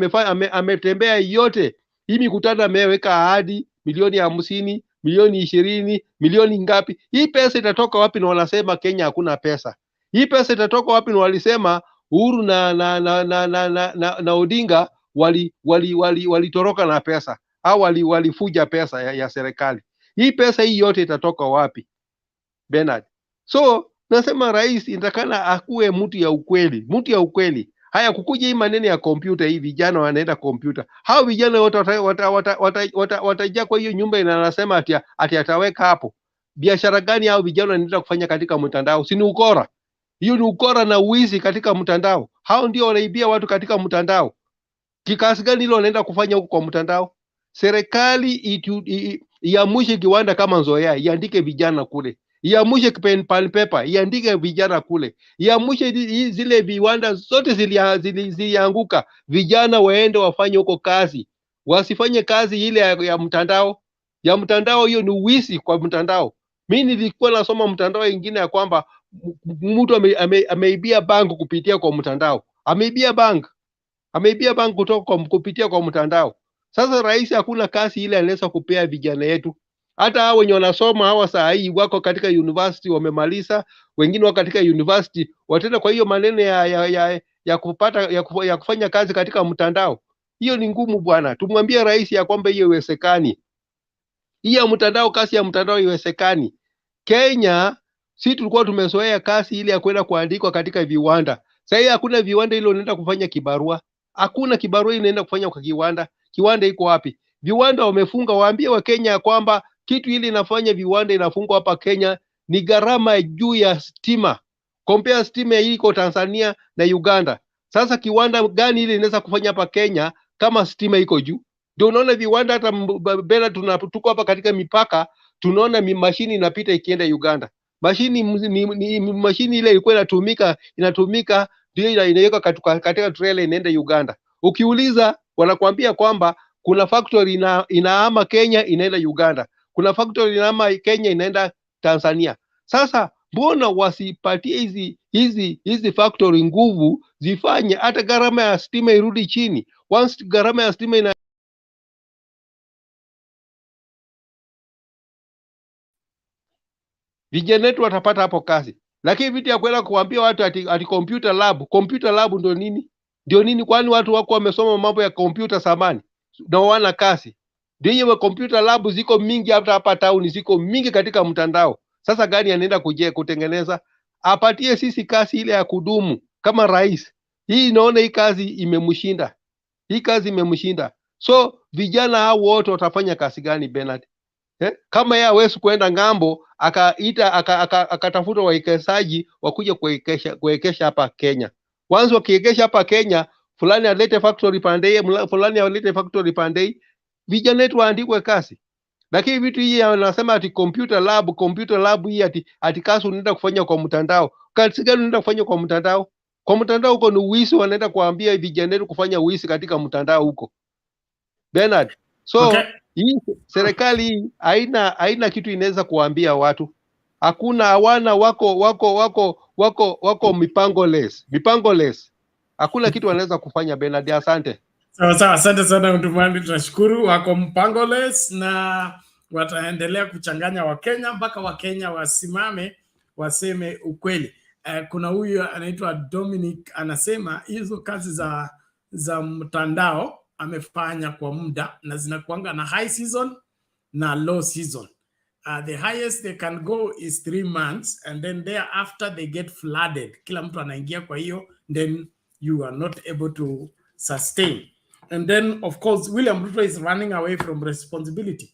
ametembea yote. Hii mikutano ameweka ahadi milioni 50, milioni 20, milioni ngapi? Hii pesa itatoka wapi? Na wanasema Kenya hakuna pesa. Hii pesa itatoka wapi? Walisema Uhuru na Odinga walitoroka na pesa au walifuja pesa ya serikali. Hii pesa hii yote itatoka wapi, Bernard? So nasema rais inatakana akuwe mtu ya ukweli. Haya, kukuja hii maneno ya kompyuta, hii vijana wanaenda kompyuta, hao vijana wote watajaa kwa hiyo nyumba inasema ati ataweka hapo. Biashara gani hao vijana wanaenda kufanya katika mtandao? Si ni ukora? Hiyo ni ukora na uizi katika mtandao. Hao ndio wanaibia watu katika mtandao. Kikasi gani hilo wanaenda kufanya huko kwa mtandao? Serikali iamushe kiwanda kama Nzioa, iandike vijana kule. Iamushe pen paper, iandike vijana kule. Iamushe zile viwanda zote zilianguka, vijana waende wafanye huko kazi. Wasifanye kazi ile ya mtandao. Ya mtandao hiyo ni uwizi kwa mtandao. Mimi nilikuwa nasoma mtandao ingine ya kwamba mtu ameibia bank kupitia kwa mtandao. Ameibia bank kutoka kupitia kwa mtandao. Sasa rais hakuna kazi ile anaweza kupea vijana yetu. Hata hao wenye wanasoma hawa saa hii wako katika university wamemaliza, wengine wako katika university watenda kwa hiyo maneno ya kufanya kazi katika mtandao. Hiyo ni ngumu bwana. Tumwambie rais ya kwamba hiyo iwezekani. Hii ya mtandao, kazi ya mtandao iwezekani. Kenya si tulikuwa tumezoea kazi ile ya kwenda kuandikwa katika viwanda. Sasa hakuna viwanda ile unaenda kufanya kibarua. Hakuna kibarua inaenda kufanya kwa kiwanda. Kiwanda iko wapi? Viwanda wamefunga. Waambie wa Kenya kwamba kitu ile inafanya viwanda inafungwa hapa Kenya ni gharama juu ya stima. Compare stima hii iko Tanzania na Uganda. Sasa kiwanda gani ile inaweza kufanya hapa Kenya kama stima iko juu? Ndio unaona viwanda hata bela tuko hapa katika mipaka, tunaona mashini inapita ikienda Uganda. Mashini ile ilikuwa inatumika ndio inaweka katika trailer inaenda Uganda. Ukiuliza wanakuambia kwamba kuna factory inahama Kenya inaenda Uganda. Kuna factory inahama Kenya inaenda Tanzania. Sasa mbona wasipatie hizi factory nguvu zifanye hata gharama ya stima irudi chini? Once gharama ya stima vijana wetu watapata hapo kazi. Lakini vitu ya kwenda kuambia watu ati computer lab ndio nini? Ndio nini? Kwani watu wako wamesoma mambo ya computer samani na wana kazi? Ndio hiyo computer lab ziko mingi hapa town, ziko mingi katika mtandao. Sasa gani anaenda kutengeneza? Apatie sisi kazi ile ya kudumu kama rais. Hii naona hii kazi imemshinda. So vijana hao wote watafanya kazi gani, Bernard? Kama yeye hawezi kuenda ngambo akatafuta wawekezaji wakuja kuwekesha hapa Kenya. Wanzo wakiwekesha hapa Kenya, fulani alete factory pande, fulani alete factory pande, vijana wetu waandikwe kazi. Lakini vitu hii wanasema ati computer lab hii ati kazi unaenda kufanya kwa mtandao. Kazi gani unaenda kufanya kwa mtandao? Kwa mtandao huko ni uwizi, wanaenda kuambia vijana wetu kufanya uwizi katika mtandao huko, Bernard. So hii serikali haina kitu inaweza kuambia watu. Hakuna, hawana, wako mipango-less. Hakuna kitu wanaweza kufanya, Bernard. Asante. Sawa, asante sana mtumani, tunashukuru. Wako mipango-less na wataendelea kuchanganya Wakenya mpaka Wakenya wasimame waseme ukweli. Kuna huyu anaitwa Dominic anasema hizo kazi za mtandao amefanya kwa muda na zinakuanga na high season na low season. The highest they can go is 3 months and then thereafter they get flooded. Kila mtu anaingia kwa hiyo, then you are not able to sustain. And then of course William Ruto is running away from responsibility.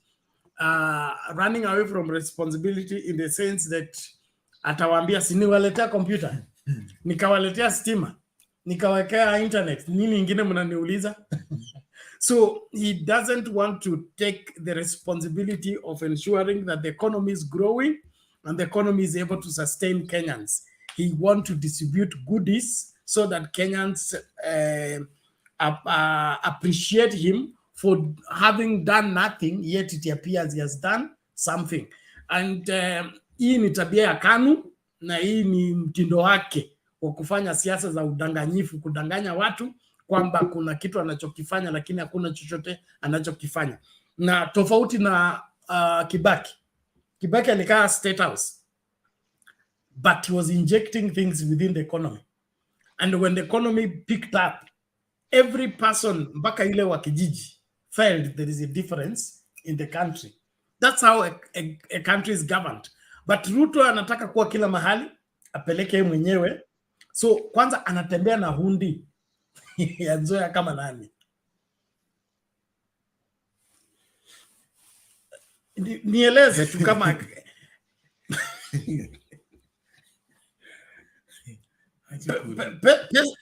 Running away from responsibility in the sense that atawaambia siniwaletea computer, nikawaletea stima, nikawekea internet, nini ingine mnaniuliza? So he doesn't want to take the responsibility of ensuring that the economy is growing and the economy is able to sustain Kenyans. He wants to distribute goodies so that Kenyans appreciate him for having done nothing, yet it appears he has done something. And hii ni tabia ya KANU na hii ni mtindo wake wa kufanya siasa za udanganyifu, kudanganya watu kwamba kuna kitu anachokifanya lakini hakuna chochote anachokifanya. Na tofauti na Kibaki alikaa State House. but he was injecting things within the economy. And when the economy picked up, every person, mpaka ile wa kijiji, felt there is a difference in the country. That's how a country is governed. But Ruto anataka kuwa kila mahali, apeleke mwenyewe. So kwanza anatembea na hundi ya Nzioa kama nani. Nieleze tu kama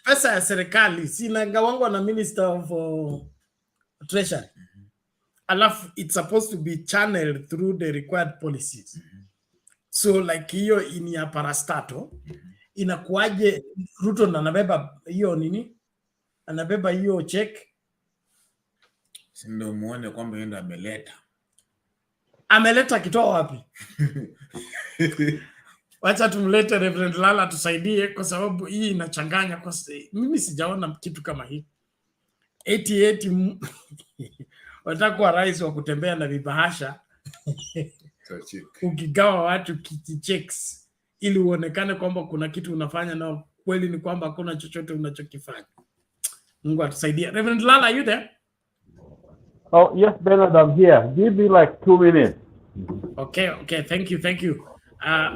pesa ya serikali sinagawangwa na Minister of Treasury. Alafu it's supposed to be channeled through the required policies. So like hiyo ini ya parastato inakuaje Ruto na anabeba hiyo nini? Anabeba hiyo check. Ndio muone kwamba yeye ameleta. Ameleta kitoa wapi? Wacha tumlete Reverend Lala tusaidie kwa sababu hii inachanganya kwa mimi sijaona kitu kama hii. 88 watakuwa rais wa kutembea na vibahasha. Ukigawa watu checks ili uonekane kwamba kuna kitu unafanya na kweli ni kwamba hakuna chochote unachokifanya. Mungu atusaidie. Reverend Lala, are you there? Oh, yes, Bernard, I'm here. Give me like 2 minutes. Okay. Thank you.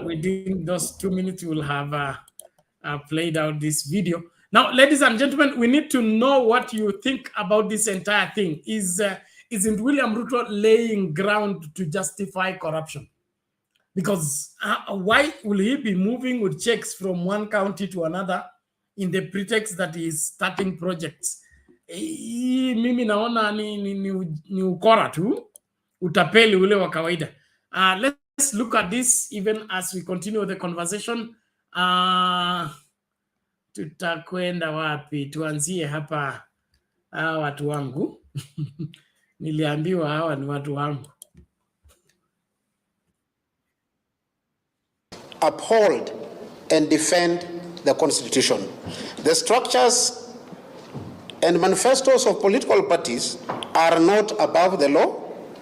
Within those 2 minutes, we'll have played out this video. Now, ladies and gentlemen, we need to know what you think about this entire thing. Isn't William Ruto laying ground to justify corruption? Because why will he be moving with checks from one county to another in the pretext that he is starting projects? Mimi naona ni ukora tu, utapeli ule wa kawaida. Let's look at this even as we continue the conversation. Tutakwenda wapi? Tuanzie hapa watu wangu. Niliambiwa hawa ni watu wangu. Uphold and defend the Constitution. The structures and manifestos of political parties are not above the law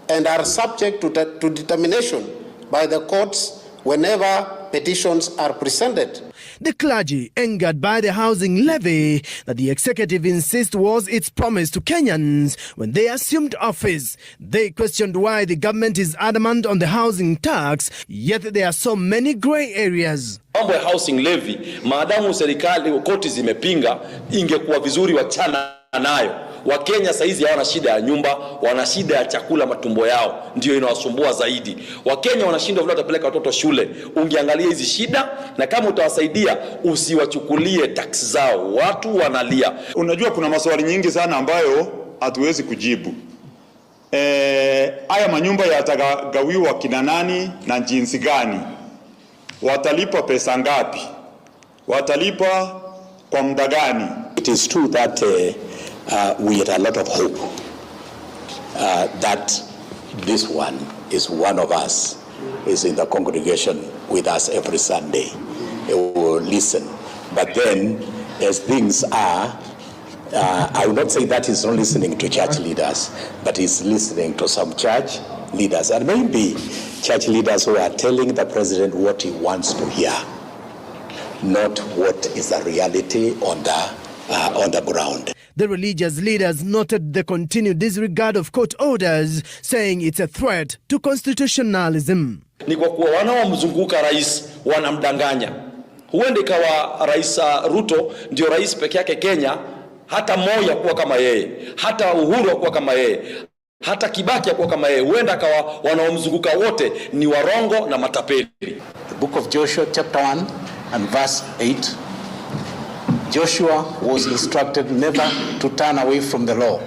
and are subject to determination by the courts whenever petitions are presented. The clergy, angered by the housing levy that the executive insists was its promise to Kenyans when they assumed office. They questioned why the government is adamant on the housing tax, yet there are so many grey areas. Mambo ya housing levy, maadamu serikali koti zimepinga, ingekuwa vizuri wachana nayo. Wakenya saizi hawana shida ya nyumba, wana shida ya chakula matumbo yao, ndio inawasumbua zaidi. Wakenya wanashindwa vile watapeleka watoto shule. Ungeangalia hizi shida na kama utawasaidia usiwachukulie tax zao. Watu wanalia. Unajua kuna maswali nyingi sana ambayo hatuwezi kujibu. Haya manyumba yatagawiwa kina nani na jinsi gani? Watalipa pesa ngapi? Watalipa kwa muda gani? It is true that we had a lot of hope that this one is one of us, is in the congregation with us every Sunday. He will listen. But then, as things are, I will not say that he's not listening to church leaders, but he's listening to some church leaders, and maybe church leaders who are telling the president what he wants to hear, not what is the reality on the ground. The religious leaders noted the continued disregard of court orders, saying it's a threat to constitutionalism. Ni kwa kuwa wanaomzunguka rais wanamdanganya. Huende kawa rais Ruto ndio rais peke yake Kenya, hata Moi kuwa kama yeye, hata Uhuru kuwa kama yeye, hata Kibaki kuwa kama yeye. Huenda kawa wanaomzunguka wote ni warongo na matapeli. The book of Joshua chapter 1 and verse 8. Joshua was instructed never to turn away from the law,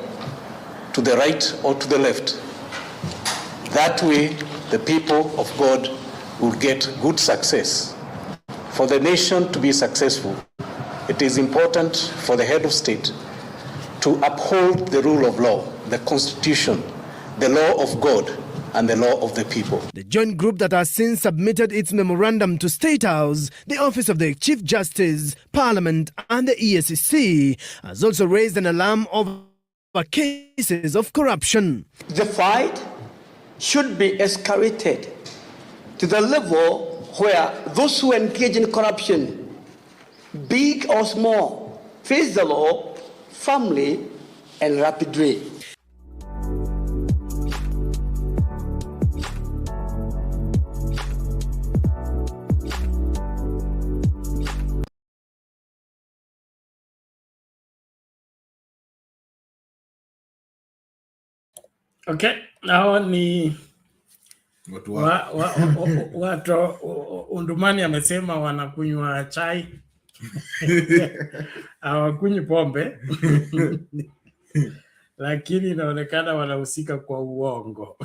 to the right or to the left. That way, the people of God will get good success. For the nation to be successful, it is important for the head of state to uphold the rule of law, the Constitution, the law of God, and the law of the people. The joint group that has since submitted its memorandum to State House, the Office of the Chief Justice, Parliament, and the EACC has also raised an alarm over cases of corruption. The fight should be escalated to the level where those who engage in corruption, big or small, face the law firmly and rapidly. Okay, hao ni watu Undumani amesema wanakunywa chai hawakunywi pombe lakini inaonekana wanahusika kwa uongo.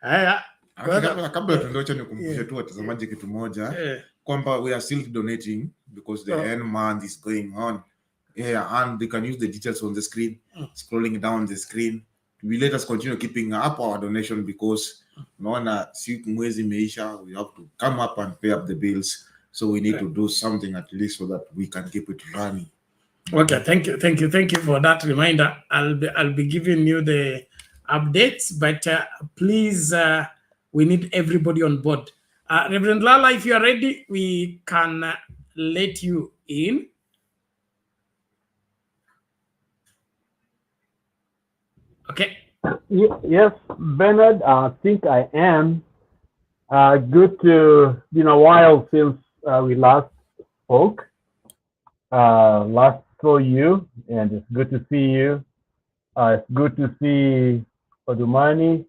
Haya, kabla tuondoke nikumbushe tu watazamaji kitu moja kwamba we are still donating because the end month is going on. Yeah, and they can use the details on the screen, scrolling down the screen. We let us continue keeping up our donation because naona siku mwezi imeisha, we have to come up and pay up the bills. So we need to do something at least so that we can keep it running. Okay, thank you for that reminder. I'll be giving you the updates, but please, we need everybody on board. Reverend Lala, if you are ready, we can let you in. Okay. Yes, Bernard, I think I am. Good to, been a while since we last spoke. Last saw you, and it's good to see you. It's good to see Odumani,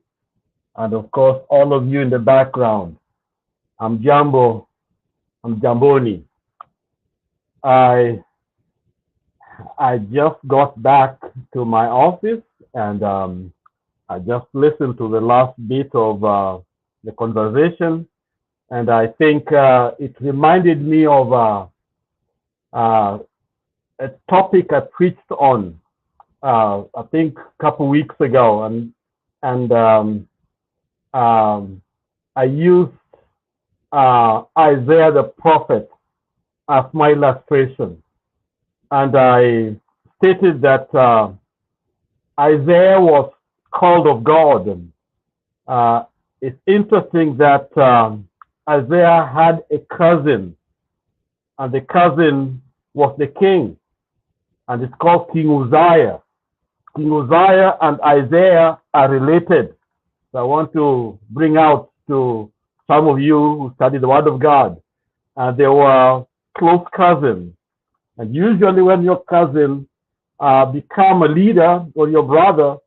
and of course, all of you in the background. I'm Jamboni. I just got back to my office, and I just listened to the last bit of the conversation, and I think it reminded me of a topic I preached on, I think a couple weeks ago, and I used Isaiah the prophet as my illustration, and I stated that Isaiah was called of God. It's interesting that Isaiah had a cousin, and the cousin was the king, and it's called King Uzziah. King Uzziah and Isaiah are related. So I want to bring out to some of you who study the Word of God. They were close cousins. And usually when your cousin become a leader, or your brother,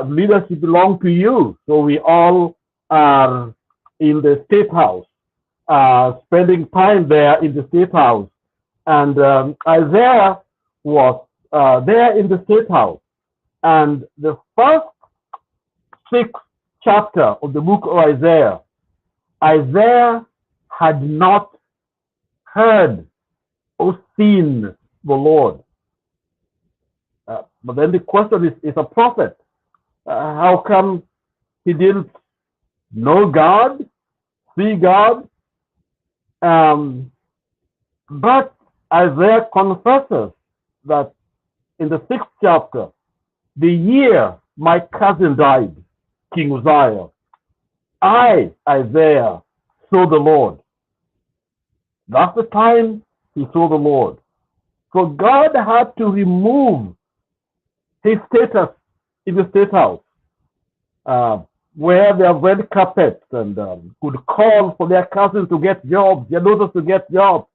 leadership belongs to you. So we all are in the State House, spending time there in the State House. And Isaiah was there in the State House. And the first 6 chapters of the book of Isaiah, Isaiah had not heard or seen the Lord. But then the question is a prophet. How come he didn't know God, see God? But Isaiah confesses that in the 6th chapter, the year my cousin died, King Uzziah, I, Isaiah, saw the Lord. That's the time he saw the Lord. So God had to remove his status in the State House, where they have red carpets and could call for their cousins to get jobs, their daughters to get jobs,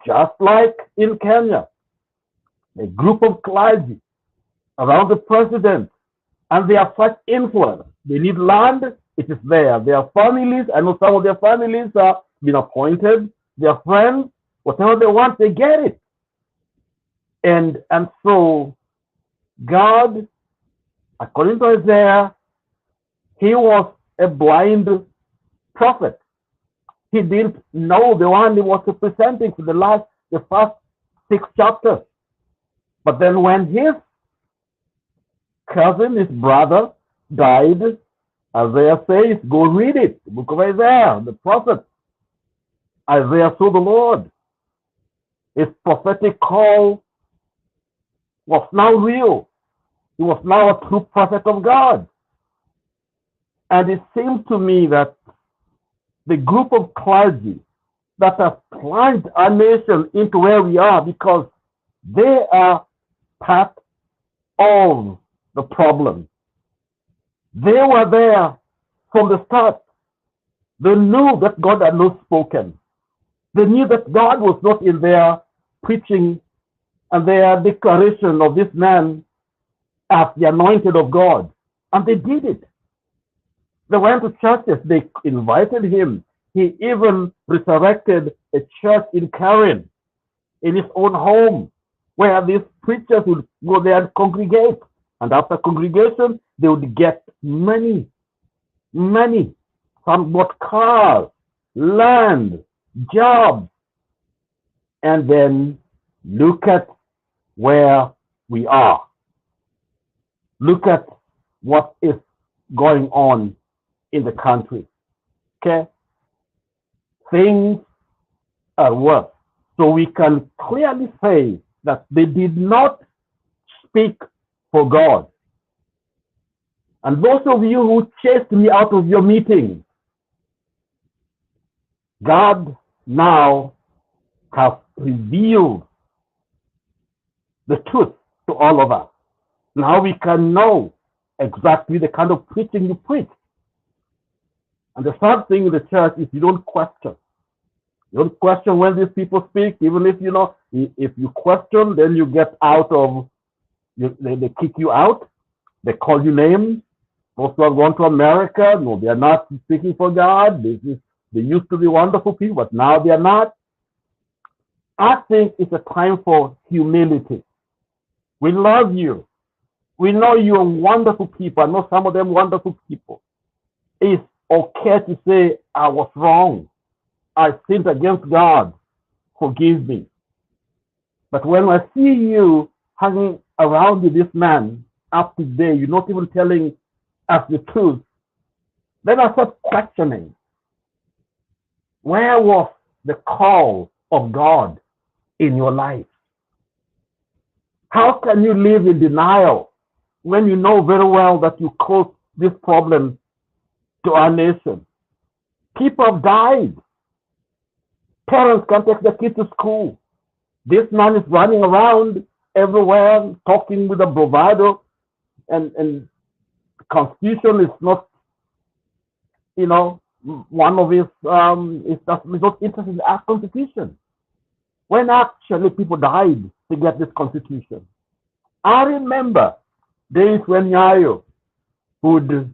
just like in Kenya. A group of clergy around the president, and they have such influence. They need land, it is there. Their families, I know some of their families have been appointed, their friends, whatever they want, they get it. And so God, according to Isaiah, he was a blind prophet. He didn't know the one he was representing for the first 6 chapters. But then when his cousin, his brother, died, Isaiah says, go read it, the book of Isaiah, the prophet. Isaiah saw the Lord. His prophetic call was now real. He was now a true prophet of God. And it seems to me that the group of clergy that have plunged our nation into where we are, because they are part of the problem. They were there from the start. They knew that God had not spoken. They knew that God was not in their preaching and their declaration of this man as the anointed of God. And they did it. They went to churches. They invited him. He even resurrected a church in Karen, in his own home, where these preachers would go there and congregate. And after congregation, they would get money. Some bought cars, land, jobs. And then look at where we are. Look at what is going on in the country. Okay? Things are worse. So we can clearly say that they did not speak for God. And those of you who chased me out of your meetings, God now has revealed the truth to all of us. Now we can know exactly the kind of preaching you preach. And the third thing in the church is you don't question. You don't question when these people speak, even if if you question, then you get out of, they kick you out, they call you names. Those who have gone to America, no, they are not speaking for God. They used to be wonderful people, but now they are not. I think it's a time for humility. We love you. We know you are wonderful people. I know some of them wonderful people. It's okay to say, I was wrong. I sinned against God. Forgive me. But when I see you hanging around with this man up to today, you're not even telling us the truth, then I start questioning. Where was the call of God in your life? How can you live in denial when you know very well that you caused this problem to our nation? People have died. Parents can't take their kids to school. This man is running around everywhere talking with a bravado, and Constitution is not, one of his, is not interested in our Constitution. When actually people died to get this Constitution. I remember days when Nyayo would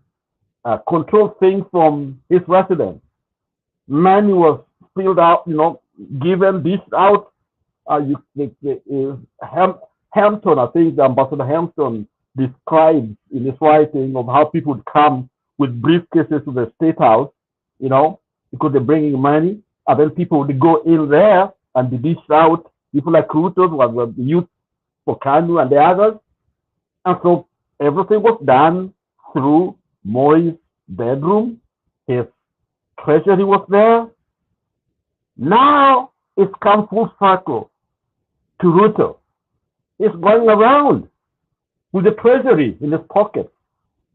control things from his residence. Money was spilled out, given, dished out. Hampton, I think Ambassador Hampton described in his writing of how people would come with briefcases to the State House, because they're bringing money, and then people would go in there and be dished out. People like Ruto, who was the youth for Kanu and the others. And so everything was done through Moi's bedroom. His treasury was there. Now it's come full circle to Ruto. He's going around with the treasury in his pocket.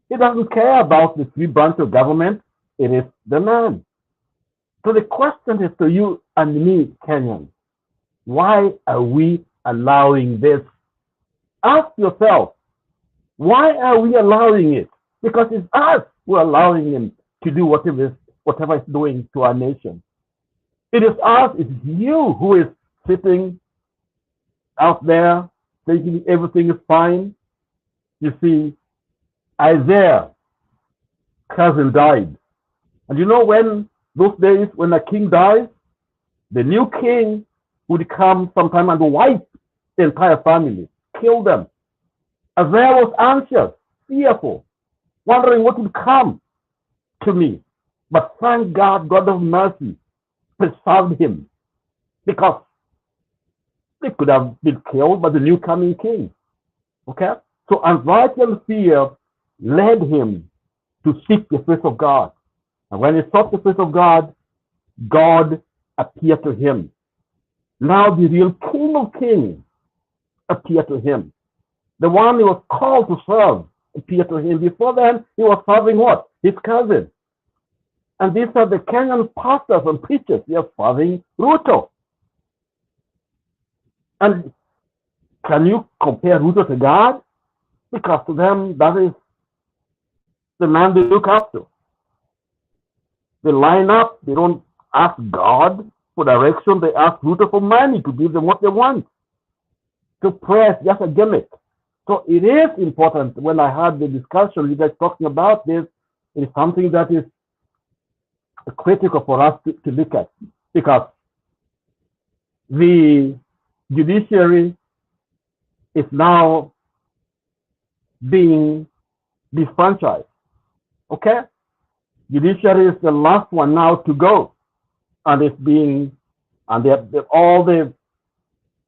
He doesn't care about the three branches of government. It is the man. So the question is to you and me, Kenyans, why are we allowing this? Ask yourself, why are we allowing it? Because it's us who are allowing him to do whatever he's doing to our nation. It is us, it's you who is sitting out there thinking everything is fine. You see, Isaiah's cousin died. And when those days when a king dies, the new king would come sometime and wipe the entire family, kill them. Isaiah was anxious, fearful, wondering what would come to me. But thank God, God of mercy, preserved him, because they could have been killed by the new coming king. Okay? So anxiety and fear led him to seek the face of God. And when he sought the face of God, God appeared to him. Now the real King of Kings appeared to him. The one he was called to serve appear to him. Before then, he was serving what? His cousin. And these are the Kenyan pastors and preachers. They are serving Ruto. And can you compare Ruto to God? Because to them, that is the man they look up to. They line up. They don't ask God for direction. They ask Ruto for money to give them what they want. To pray is just a gimmick. So it is important. When I had the discussion, you guys talking about this, it is something that is critical for us to look at, because the judiciary is now being disfranchised. Okay? Judiciary is the last one now to go, and it's being, and all the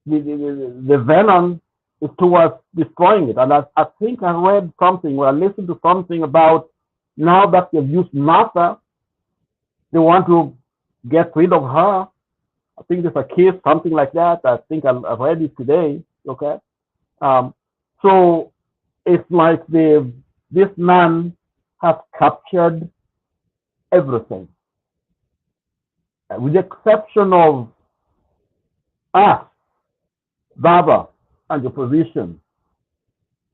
venom is towards destroying it. And I think I read something, or I listened to something about now that they've used Martha, they want to get rid of her. I think there's a case, something like that. I think I read it today. Okay, so it's like this man has captured everything, with the exception of us, Baba, and the opposition.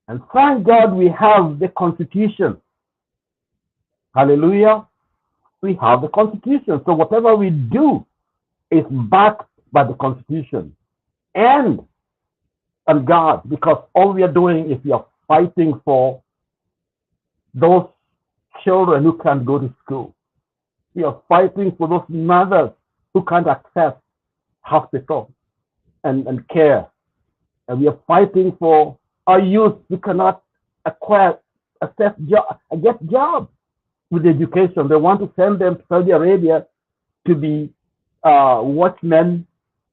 And thank God we have the Constitution. Hallelujah. We have the Constitution. So whatever we do is backed by the Constitution and God, because all we are doing is we are fighting for those children who can't go to school. We are fighting for those mothers who can't access hospital and care. And we are fighting for our youth who cannot get jobs with education. They want to send them to Saudi Arabia to be watchmen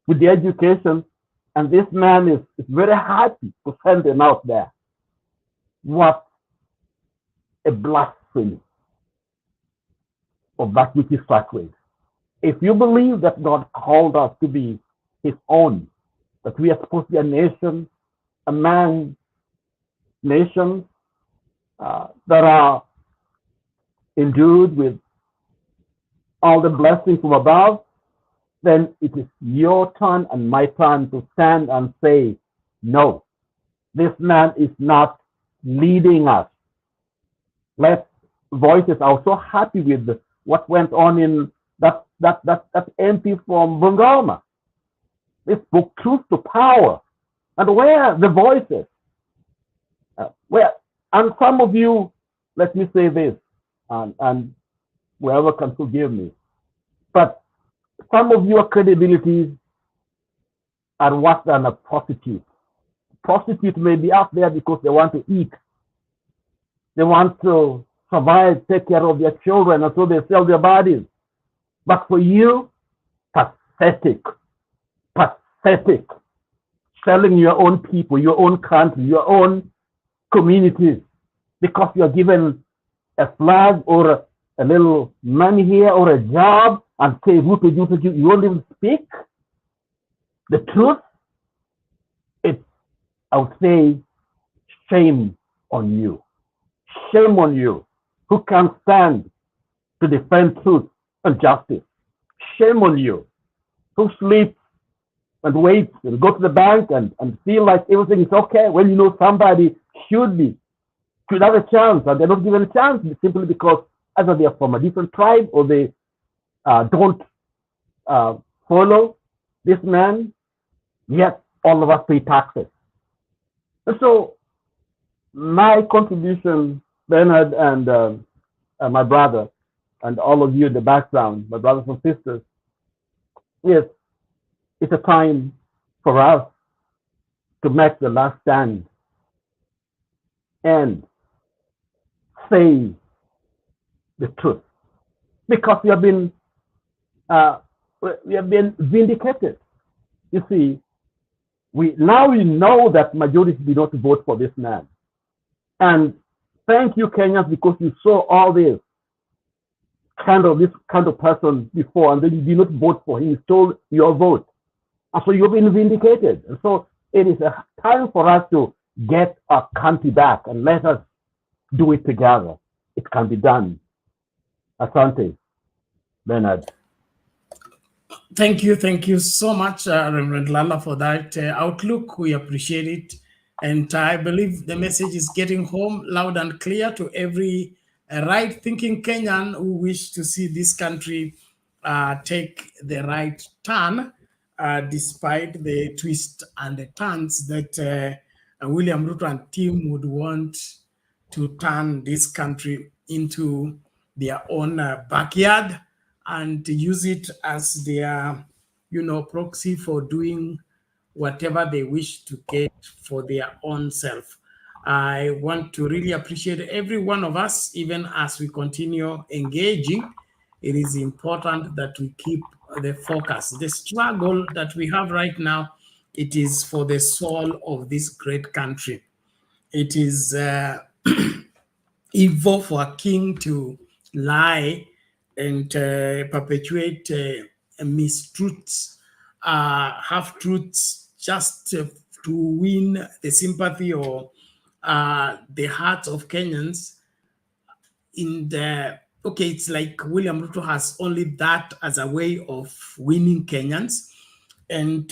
with the education, and this man is very happy to send them out there. What a blasphemy of that which is sacred. If you believe that God called us to be his own, that we are supposed to be a nation among nations that are endued with all the blessings from above, then it is your turn and my turn to stand and say, no, this man is not leading us. Let's voices. I was so happy with what went on in that MP from Bungoma. They spoke truth to power. And where are the voices? And some of you, let me say this, and whoever can forgive me, but some of your credibilities are worse than a prostitute. Prostitute may be out there because they want to eat. They want to survive, take care of their children, and so they sell their bodies. But for you, pathetic, selling your own people, your own country, your own communities, because you are given a flag or a little money here or a job, and say, you won't even speak the truth. It's, I would say, shame on you. Shame on you who can't stand to defend truth and justice. Shame on you who sleeps and waits and go to the bank and feel like everything is okay when you know somebody should have a chance, and they're not given a chance simply because either they are from a different tribe or they don't follow this man, yet all of us pay taxes. And so my contribution, Bernard and my brother, and all of you in the background, my brothers and sisters, is it's a time for us to make the last stand and say the truth, because we have been vindicated. You see, we know that majority did not vote for this man, and thank you, Kenyans, because you saw all this kind of person before, and then you did not vote for him. You stole your vote, and so you've been vindicated. And so it is a time for us to get our country back and let us do it together. It can be done. Asante, Bernard. Thank you so much, Reverend Lala, for that outlook. We appreciate it. And I believe the message is getting home loud and clear to every right-thinking Kenyan who wish to see this country take the right turn, despite the twists and the turns that William Ruto and team would want to turn this country into their own backyard and to use it as their, proxy for doing whatever they wish to get for their own self. I want to really appreciate every one of us, even as we continue engaging. It is important that we keep the focus. The struggle that we have right now, it is for the soul of this great country. It is evil for a king to lie and perpetuate mistruths, half-truths, just to win the sympathy or the hearts of Kenyans. It's like William Ruto has only that as a way of winning Kenyans. And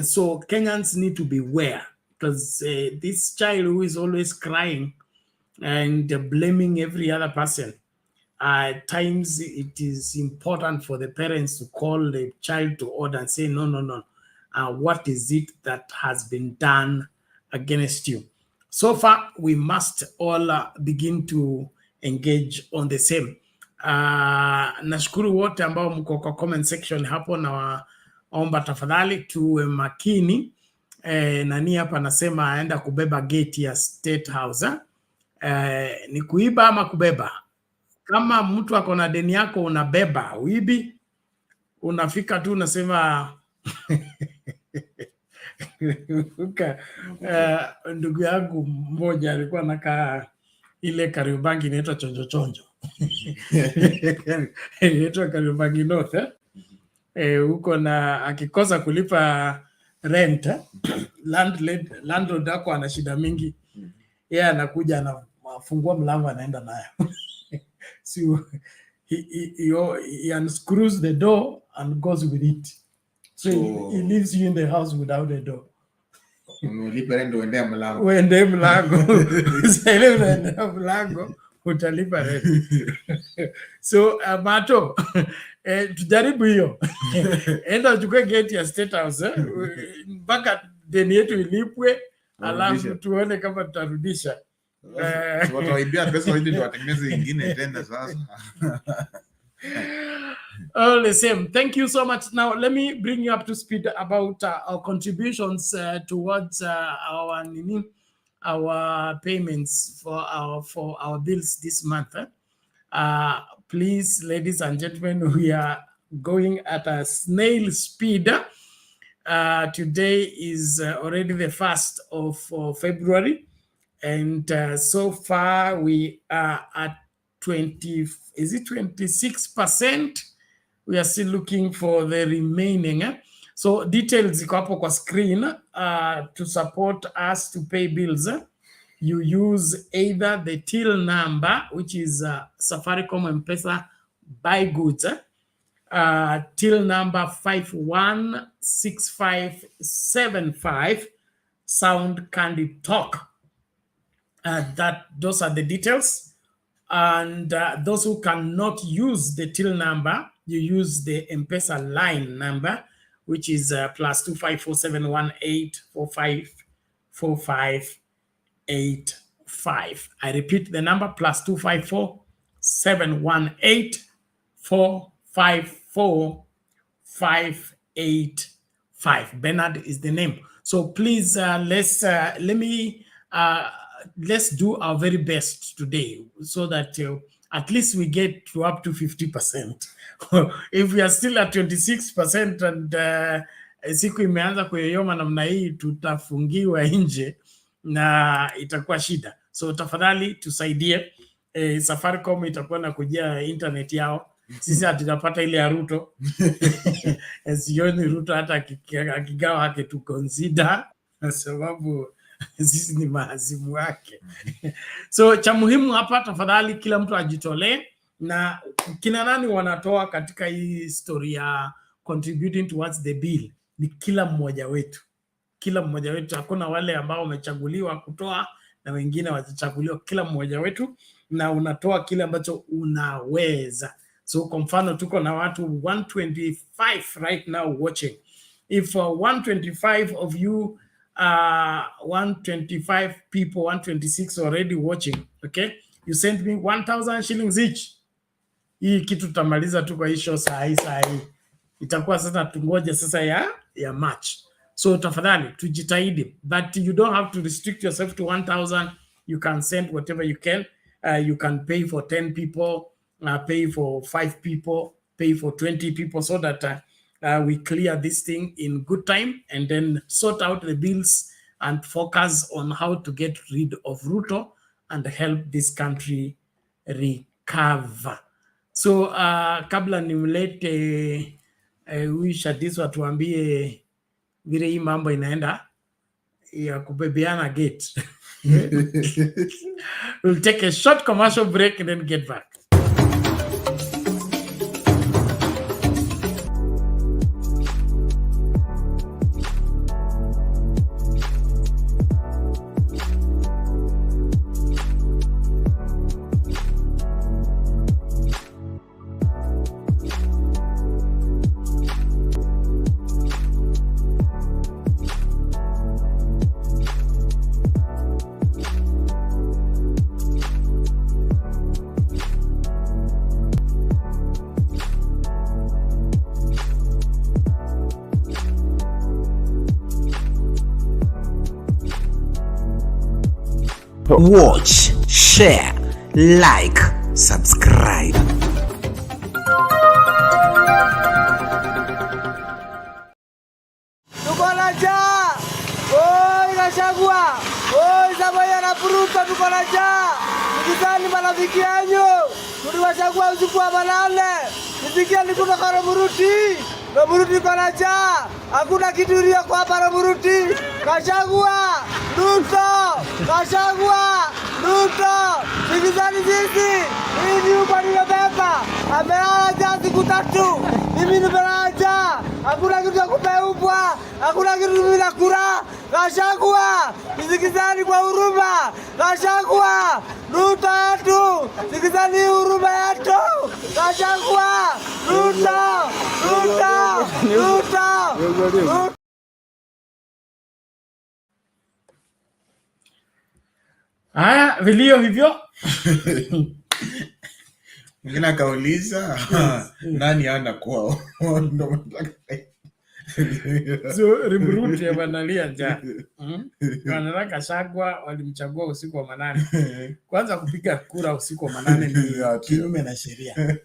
so Kenyans need to beware, because this child who is always crying and blaming every other person, at times it is important for the parents to call the child to order and say, no, what is it that has been done against you? So far, we must all begin to engage on the same. Nashukuru wote ambao mko kwa comment section hapo, na waomba tafadhali tuwe makini. Nani hapa anasema aenda kubeba gate ya State House. Ni kuiba ama kubeba? Kama mtu ako na deni yako unabeba, uibi, unafika tu unasema ndugu yangu mmoja alikuwa anakaa ile Kariobangi inaitwa chonjo inaitwa Kariobangi North, huko, na akikosa kulipa rent, landlord ako ana shida mingi, yeye anakuja anafungua mlango anaenda nayo. So he unscrews the door and goes with it. So he leaves you in the house without a door. Uende mlango utalipa rent. So Mato, tujaribu hiyo. Enda uchukue gate ya State House mpaka deni yetu ilipwe, alafu tuone kama tutarudisha. All the same. Thank you so much. Now let me bring you up to speed about our contributions towards our payments for our bills this month. Please, ladies and gentlemen, we are going at a snail speed. Today is already the 1st of February. And so far we are at 26%. We are still looking for the remaining. So details ziko hapo kwa screen. To support us to pay bills, you use either the till number, which is Safaricom M-Pesa buy goods, till number 516575, Sound Candy Talk. Those are the details. And those who cannot use the till number, you use the M-Pesa line number, which is +254-718-454585. I repeat the number, +254-718-454-585. Bernard is the name. So please, let's do our very best today so that at least we get to up to 50%. If we are still at 26% and siku imeanza kuyoyoma namna hii, tutafungiwa nje na itakuwa shida. So tafadhali tusaidie. Safaricom itakuwa na kujia internet yao. Sisi hatutapata ile ya Ruto. Sioni Ruto hata akigawa hake tu consider, sababu sisi ni mahazimu wake. So cha muhimu hapa, tafadhali kila mtu ajitolee, na kina nani wanatoa katika hii story ya contributing towards the bill ni kila mmoja wetu. Kila mmoja wetu, hakuna wale ambao wamechaguliwa kutoa na wengine wachaguliwa, kila mmoja wetu, na unatoa kile ambacho unaweza. So kwa mfano tuko na watu 125 right now watching. If 125 of you 125 people, 126 already watching, okay, you send me 1,000 shillings each. Hii kitu tutamaliza tu kwa hii show saa hii. Itakuwa sasa tungoje sasa ya match. So tafadhali tujitahidi, but you don't have to restrict yourself to 1,000. You can send whatever you can. You can pay for 10 people, pay for 5 people, pay for 20 people, so that we clear this thing in good time and then sort out the bills and focus on how to get rid of Ruto and help this country recover. So kabla nimlete Shadis watuambie vile hii mambo inaenda ya kubebeana gate. We'll take a short commercial break and then get back. Watch, share, like, subscribe. Tuko na njaa. Oi Gachagua. Oi Sabaya na Ruto, tuko na njaa. Nikizani marafiki yanyu. Tuliwachagua usiku wa manane. Nisikia ni kutoka Romuruti. Romuruti kwa na njaa. Hakuna kitu iliyo kwa hapa Romuruti. Gachagua, Ruto, Gachagua, Ruto. Nikizani sisi. Hii ni upa nimebeba. Amelala njaa siku 3. Mimi nimelala njaa. Hakuna kitu ya kupeupwa. Hakuna kitu mimi nakula. Gachagua, nisikizani kwa huruma. Gachagua, Ruto yetu. Sikizani huruma yetu. Gachagua, Ruto, Ruto, Ruto. Haya, vilio hivyo. Mwingine akauliza nani ana kwao? So Rimuruti wanalia njaa. Wanataka Gachagua walimchagua usiku wa manane. Kwanza kupiga kura usiku wa manane ni kinyume na sheria.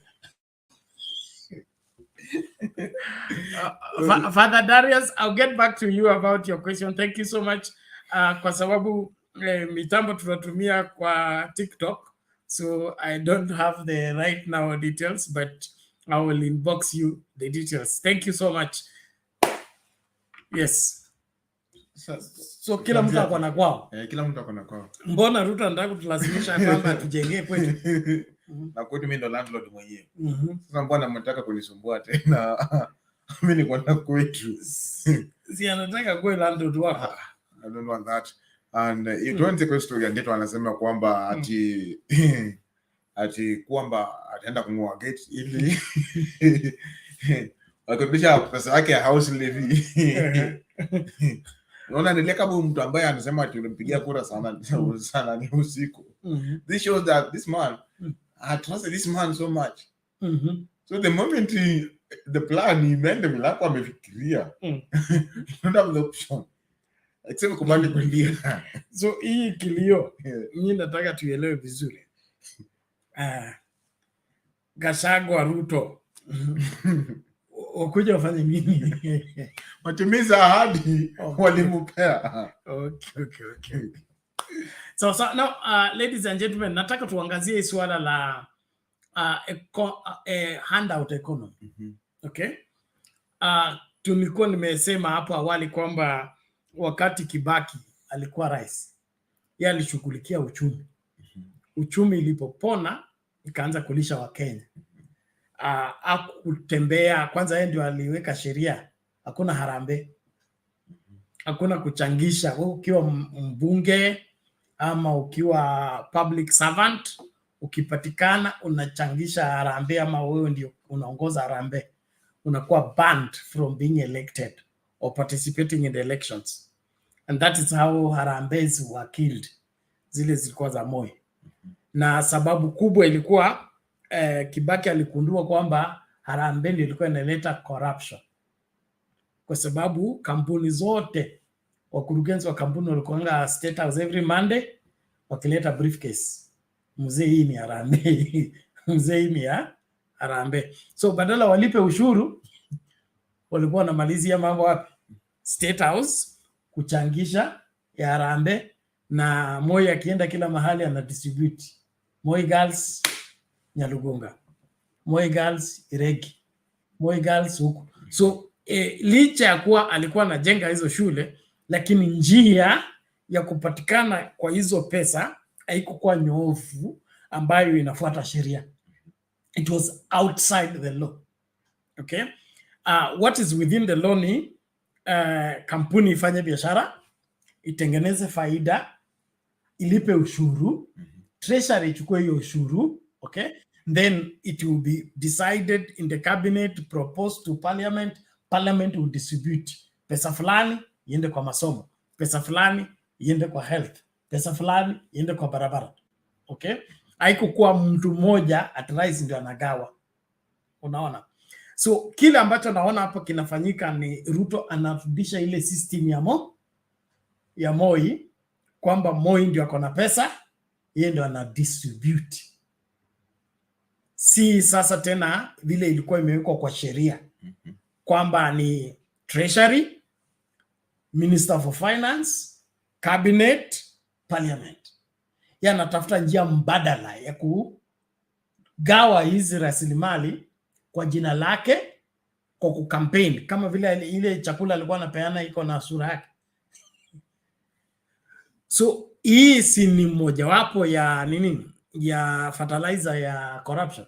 Father Darius, I'll get back to you about your question. Thank you so much. Kwa sababu mitambo tunatumia kwa TikTok, so I don't have the right now details, but I will inbox you the details. Thank you so much. Yes. So kila mtu ako na kwao. Kila mtu ako na kwao. Mbona Ruto anataka kutulazimisha kwamba tujengee kwetu? Na kwetu mimi ndo landlord mwenyewe. Sasa mbona mnataka kunisumbua tena? Mimi niko na kwetu. Si anataka kuwe landlord wako. I don't want that. And you don't take a story and get wanasema kwamba ati kwamba ataenda kununua gate ili wakodisha pesa yake ya housing levy. Unaona nile kama mtu ambaye anasema ati ulimpigia kura sana ni usiku. This shows that this man, I trust this man so much. So the moment the plan imeenda bila kwa amefikiria. You don't have the option. Except kumani kuingia. So hii kilio mimi nataka tuelewe vizuri. Gachagua Ruto. Ukuja wafanye nini? Watimiza ahadi walimpea. Okay. So now ladies and gentlemen, nataka tuangazie swala la handout economy. Okay? Tulikuwa nimesema hapo awali kwamba wakati Kibaki alikuwa rais, yeye alishughulikia uchumi. Uchumi ilipopona ikaanza kulisha Wakenya. Hakutembea, kwanza yeye ndio aliweka sheria, hakuna harambee, hakuna kuchangisha. Wewe ukiwa mbunge ama ukiwa public servant, ukipatikana unachangisha harambee ama wewe ndio unaongoza harambee, unakuwa banned from being elected or participating in the elections. And that is how harambees were killed. Zile zilikuwa za Moi. Na sababu kubwa ilikuwa Kibaki alikundua kwamba harambee ilikuwa inaleta corruption. Kwa sababu kampuni zote, wakurugenzi wa kampuni walikuwa State House every Monday wakileta briefcase. Mzee, hii ni harambee. Mzee, hii ni ya harambee. So badala walipe ushuru, walikuwa wanamalizia mambo wapi? State House kuchangisha ya harambee, na Moi akienda kila mahali ana distribute. Moi Girls Nyalugunga, Moi Girls Iregi, Moi Girls huku. So licha ya kuwa alikuwa anajenga hizo shule, lakini njia ya kupatikana kwa hizo pesa haikuwa nyoofu ambayo inafuata sheria. It was outside the law. Okay? What is within the law ni kampuni ifanye biashara, itengeneze faida, ilipe ushuru, treasury ichukue hiyo ushuru, okay? Then it will be decided in the cabinet, proposed to parliament, parliament will distribute. Pesa fulani iende kwa masomo, pesa fulani iende kwa health, pesa fulani iende kwa barabara. Okay? Haikuwa mtu mmoja at rise ndio anagawa. Unaona? So kile ambacho naona hapo kinafanyika ni Ruto anarudisha ile system ya Moi, kwamba Moi ndio ako na pesa, yeye ndio ana distribute. Si sasa tena vile ilikuwa imewekwa kwa sheria kwamba ni treasury, minister for finance, cabinet, parliament. Yeye anatafuta njia mbadala ya kugawa hizi rasilimali kwa jina lake, kwa kukampeni, kama vile ile chakula alikuwa anapeana iko na sura yake. So hii si ni mojawapo ya nini, ya fertilizer ya corruption.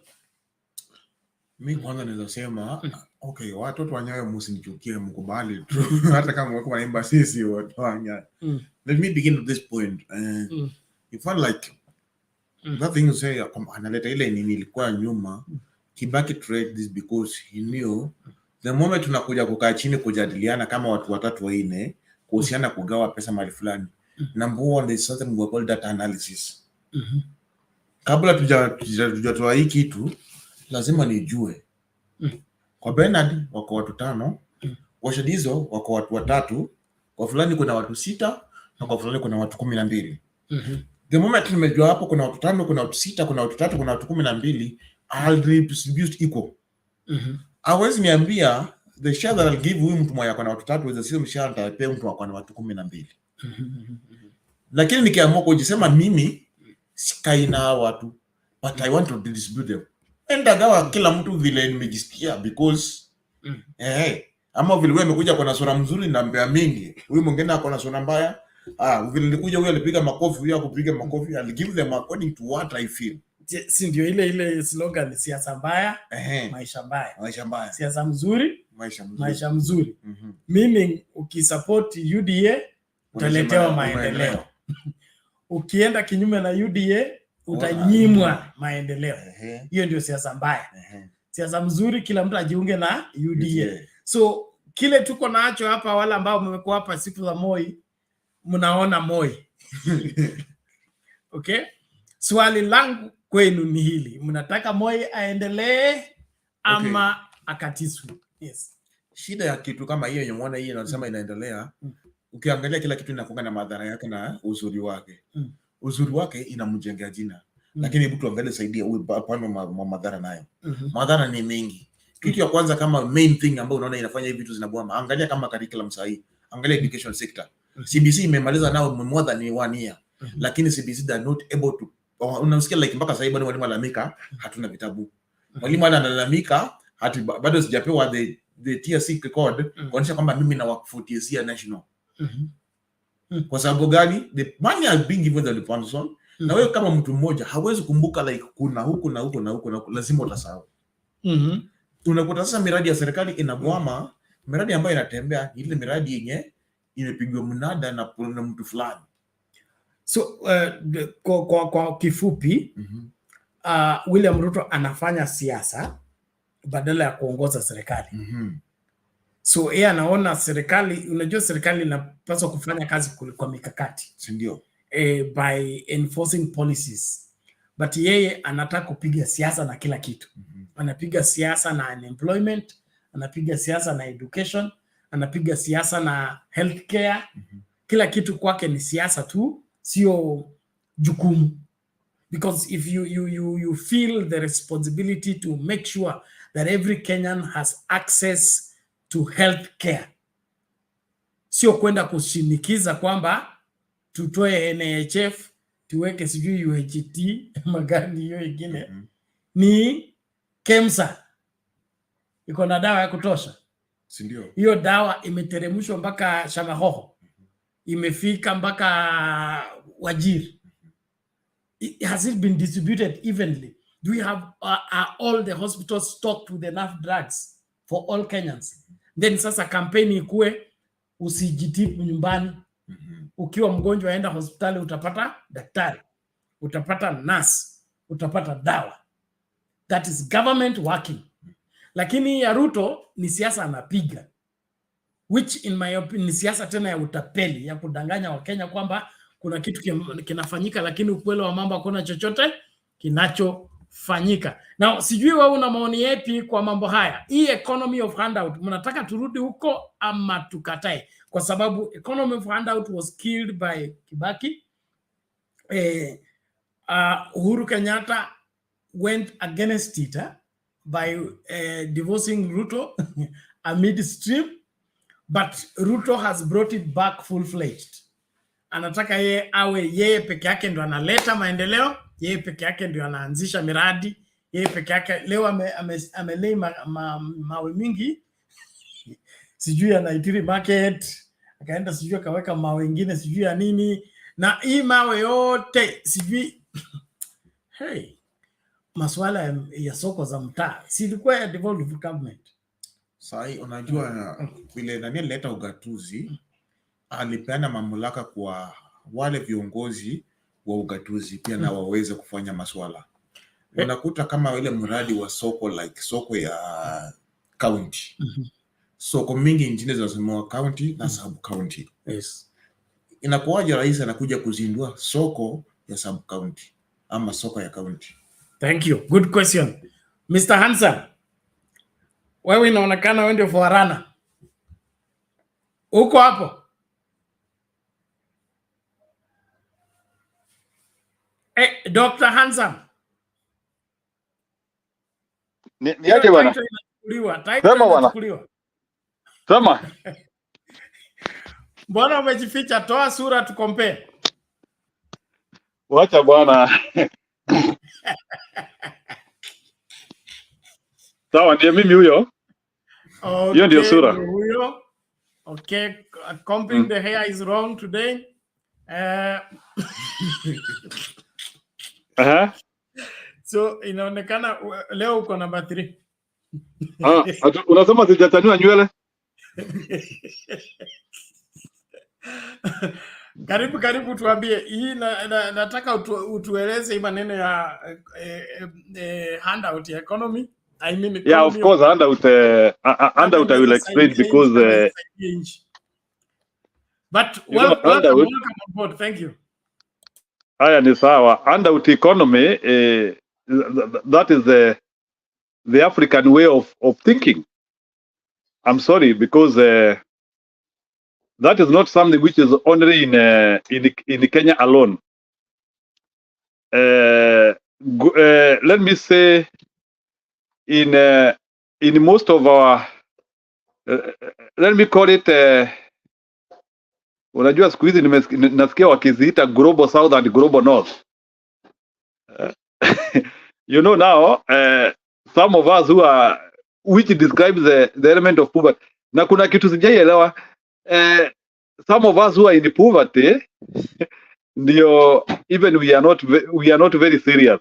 Mimi kwanza naweza sema okay, watoto wa Nyayo msinichukie, mkubali tu hata kama wako wanaimba sisi watu wa Nyayo. Let me begin with this point. You feel like nothing you say analeta ile nini ilikuwa nyuma. Kibaki tried this because he knew the moment tunakuja kukaa chini kujadiliana kama watu watatu waine kuhusiana kugawa pesa mali fulani. Number one, there is something we call data analysis. Kabla tujatoa hii kitu, lazima nijue. Kwa Bernard wako watu 5, kwa Shadizo wako watu 3, kwa fulani kuna watu 6, na kwa fulani kuna watu 12. The moment nimejua hapo kuna watu 5, kuna watu 6, kuna watu 3, kuna watu 12, I'll distribute equal. Hawezi niambia the share that I'll give huyu mtu mmoja kwa watu 3 is the same share nitapea mtu kwa watu 12. Lakini nikiamua kujisema mimi sikai na watu, but I want to distribute them, endagawa kila mtu vile nimejisikia, because ama vile wewe umekuja kwa sura mzuri na mbea mingi, huyu mwingine ako na sura mbaya, vile nilikuja huyu alipiga makofi, huyu akupiga makofi, I'll give them according to what I feel. Si ndio ile slogan, siasa mbaya, maisha mbaya. Maisha mbaya. Siasa mzuri, maisha mzuri. Meaning ukisupport UDA utaletewa maendeleo. Ukienda kinyume na UDA utanyimwa maendeleo. Hiyo ndio siasa mbaya. Siasa mzuri kila mtu ajiunge na UDA. So kile tuko nacho hapa, wala ambao mmekuwa hapa siku za Moi, mnaona Moi. Okay? Swali langu kwenu ni hili, mnataka Moi aendelee ama akatiswe? Yes. Shida ya kitu kama hiyo yenyewe hii inasema inaendelea. Ukiangalia kila kitu inakuwa na madhara yake na uzuri wake. Uzuri wake inamjengea jina. Lakini hebu tuangalie saidia upande wa madhara nayo. Madhara ni mengi. Kitu ya kwanza kama main thing ambayo unaona inafanya hivi vitu zinabwama, angalia kama curriculum sahihi. Angalia education sector. CBC imemaliza nao more than 1 year. Lakini CBC they are not able to, unasikia like mpaka sasa hivi bado mwalimu analalamika hatuna vitabu. Mwalimu analalamika bado sijapewa the tier 6 code kuonyesha kwamba mimi na work for TSC national. Kwa sababu gani? The money has been given to the person. Na wewe kama mtu mmoja hawezi kumbuka like kuna huku na huku na huku na huku, lazima utasahau. Unakuta sasa miradi ya serikali inagwama, miradi ambayo inatembea ile miradi yenye imepigwa mnada na mtu fulani. So kwa kifupi William Ruto anafanya siasa badala ya kuongoza serikali. So yeye anaona serikali, unajua serikali inapaswa kufanya kazi kwa mikakati, si ndio? By enforcing policies, but yeye anataka kupiga siasa na kila kitu. Anapiga siasa na unemployment, anapiga siasa na education, anapiga siasa na healthcare. Kila kitu kwake ni siasa tu, sio jukumu. Because if you feel the responsibility to make sure that every Kenyan has access to healthcare, sio kwenda kushinikiza kwamba tutoe NHF tuweke sijui UHT magani hiyo ingine. Ni KEMSA iko na dawa ya kutosha, si ndio? Hiyo dawa imeteremshwa mpaka Shamahoho, imefika mpaka Wajir. Has it been distributed evenly? Do we have are all the hospitals stocked with enough drugs for all Kenyans? Then sasa kampeni ikue usijitibu nyumbani. Ukiwa mgonjwa aenda hospitali, utapata daktari, utapata nurse, utapata dawa. That is government working. Lakini ya Ruto ni siasa anapiga, which in my opinion ni siasa tena ya utapeli, ya kudanganya Wakenya kwamba kuna kitu kinafanyika, lakini ukweli wa mambo hakuna chochote kinachofanyika. Na sijui wewe una maoni yapi kwa mambo haya. Hii economy of handout, mnataka turudi huko ama tukatae? Kwa sababu economy of handout was killed by Kibaki. Uhuru Kenyatta went against it by divorcing Ruto midstream, but Ruto has brought it back full-fledged. Anataka yeye peke yake ndio analeta maendeleo, yeye peke yake ndio anaanzisha miradi, yeye peke yake. Leo amelei mawe mingi, sijui anaitiri market, akaenda sijui akaweka mawe mengine sijui ya nini, na hii mawe yote sijui masuala ya soko za mtaa si ilikuwa ya devolved government. Sasa unajua vile nani alileta ugatuzi, alipeana mamlaka kwa wale viongozi wa ugatuzi pia na waweze kufanya masuala. Unakuta kama ile mradi wa soko, like soko ya county. Soko mingi nchini zinasimamiwa county na sub county. Yes. Inakuwaje rais anakuja kuzindua soko ya sub county ama soko ya county? Thank you. Good question. Mr. Hansen, wewe inaonekana wewe ndio forana. Uko hapo? Dr. Hansen. Niaje bwana? Sema bwana. Sema. Mbona umejificha? Toa sura tu compare. Wacha bwana. Sawa, ndio mimi huyo. Hiyo ndio sura. Huyo. Okay, combing the hair is wrong today. So inaonekana leo uko namba 3. Unasema sijachanua nywele? Karibu tuambie hii nataka utueleze hii maneno ya handout ya economy. I mean economy. Yeah, of course, handout I will explain because but welcome on board. Thank you. Haya ni sawa. Handout economy, that is the African way of thinking. I'm sorry, because that is not something which is only in Kenya alone. Let me say, in most of our, let me call it, unajua siku hizi nasikia wakiziita global south and global north. You know now, some of us which describes the element of poverty. Na kuna kitu sijaielewa, some of us who are in poverty, even we are not very serious.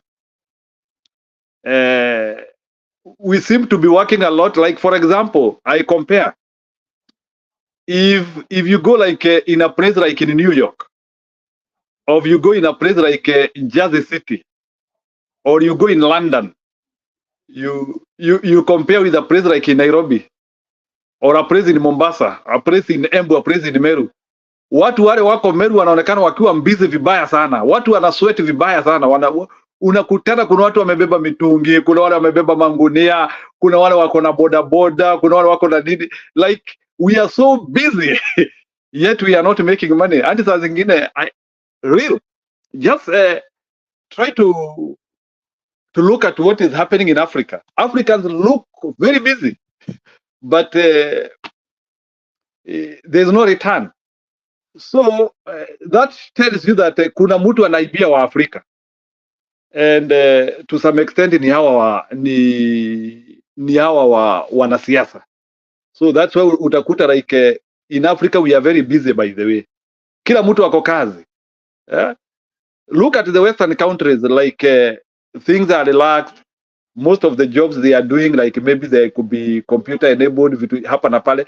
We seem to be working a lot. Like, for example, I compare. If you go like in a place like in New York, or if you go in a place like in Jersey City, or you go in London, you compare with a place like in Nairobi, or a place in Mombasa, a place in Embu, a place in Meru. Watu wale wako Meru wanaonekana wakiwa mbizi vibaya sana. Watu wana sweat vibaya sana. Unakutana kuna watu wamebeba mitungi, kuna wale wamebeba mangunia, kuna wale wako na boda boda, kuna wale wako na nini. Like, we are so busy yet we are not making money. And saa zingine just try to look at what is happening in Africa. Africans look very busy, but there's no return. So that tells you that kuna mtu anaibia wa Afrika, and to some extent ni hawa wanasiasa. So that's why utakuta like in Africa we are very busy, by the way. Kila mtu ako kazi. Look at the Western countries, like things are relaxed. Most of the jobs they are doing, like maybe they could be computer enabled, vitu hapa na pale.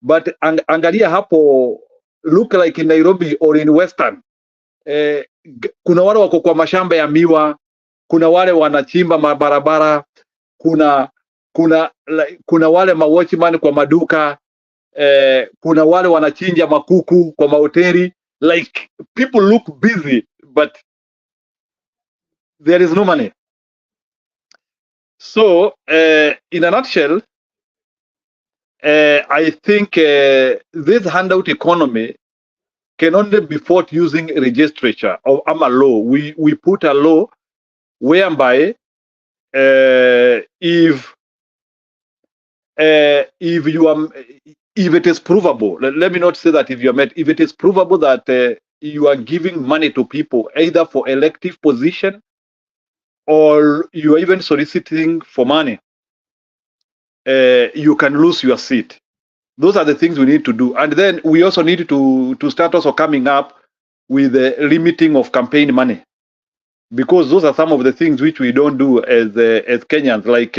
But angalia hapo, look like in Nairobi or in Western. Kuna wale wako kwa mashamba ya miwa, kuna wale wanachimba mabarabara, kuna wale watchman kwa maduka, kuna wale wanachinja makuku kwa mahoteli. Like, people look busy, but there is no money. So in a nutshell, I think this handout economy can only be fought using legislature or a law. We put a law whereby if it is provable, let me not say that if it is provable that you are giving money to people either for elective position or you are even soliciting for money, you can lose your seat. Those are the things we need to do. And then we also need to start also coming up with the limiting of campaign money, because those are some of the things which we don't do as Kenyans. Like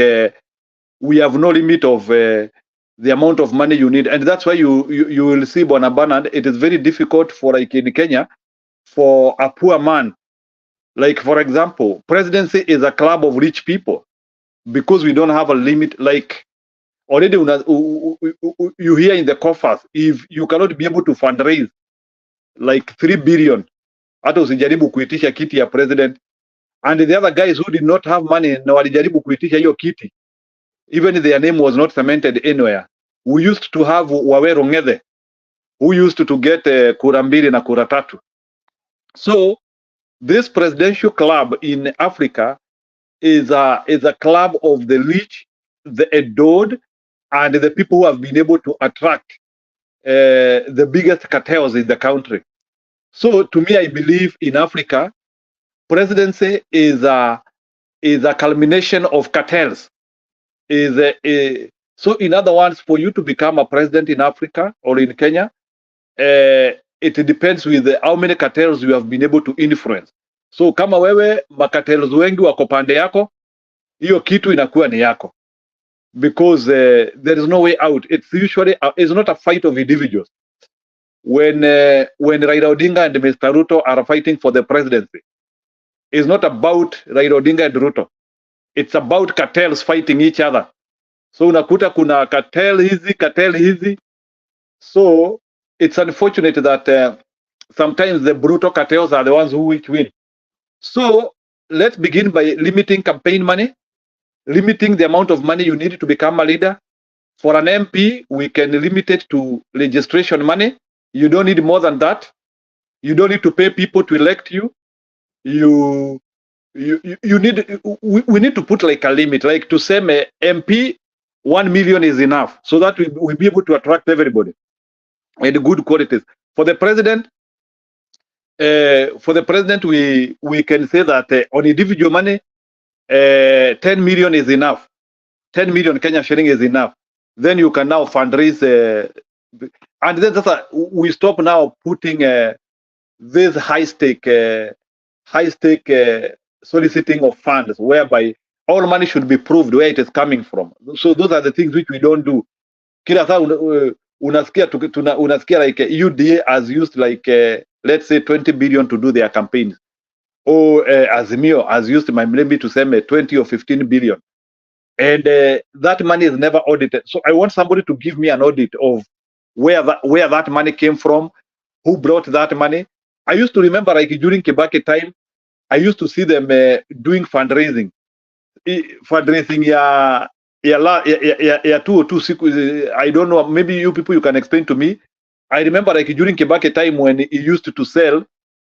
we have no limit of the amount of money you need, and that's why you will see, Bwana Bernard, it is very difficult for, like in Kenya, for a poor man. Like, for example, presidency is a club of rich people, because we don't have a limit. Like, already you hear in the coffers, if you cannot be able to fundraise like 3 billion, hata usijaribu kuitisha kiti ya president. And the other guys who did not have money na walijaribu kuitisha hiyo kiti, even their name was not cemented anywhere. We used to have Waweru Ng'ethe, who used to get kura mbili na kura tatu. So this presidential club in Africa is a club of the rich, the adored, and the people who have been able to attract the biggest cartels in the country. So to me, I believe in Africa, presidency is a culmination of cartels. So in other words, for you to become a president in Africa or in Kenya, it depends with how many cartels you have been able to influence. So kama wewe makartels wengi wako pande yako, hiyo kitu inakuwa ni yako, because there is no way out. It's usually it's not a fight of individuals. When Raila Odinga and Mr. Ruto are fighting for the presidency, it's not about Raila Odinga and Ruto. It's about cartels fighting each other. So unakuta kuna cartel hizi. So it's unfortunate that sometimes the brutal cartels are the ones who win. So let's begin by limiting campaign money, limiting the amount of money you need to become a leader. For an MP, we can limit it to registration money. You don't need more than that. You don't need to pay people to elect you. We need to put like a limit, like to say MP 1 million is enough, so that we'll be able to attract everybody and good qualities. For the president, we can say that on individual money, 10 million is enough. 10 million Kenya shilling is enough. Then you can now fundraise And then we stop now putting this high stake soliciting of funds, whereby all money should be proved where it is coming from. So those are the things which we don't do. Kila saa unasikia like UDA has used like let's say 20 billion to do their campaigns. Or Azimio has used maybe to say 20 or 15 billion. And that money is never audited. So I want somebody to give me an audit of where that money came from, who brought that money. I used to remember like during Kibaki time, I used to see them doing fundraising. Fundraising, yeah, 2 or 2 I don't know, maybe you people you can explain to me. I remember like during Kibaki time when he used to sell,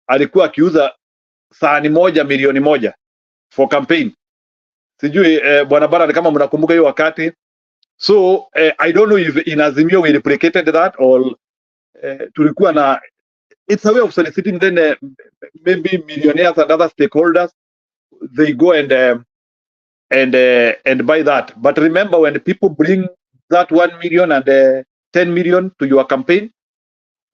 alikuwa akiuza sahani moja milioni moja for campaign. Sijui bwana bara kama mnakumbuka hiyo wakati. So I don't know if in Azimio we replicated that or tulikuwa na, it's a way of soliciting then maybe millionaires and other stakeholders, they go and buy that. But remember, when people bring that 1 million and 10 million to your campaign,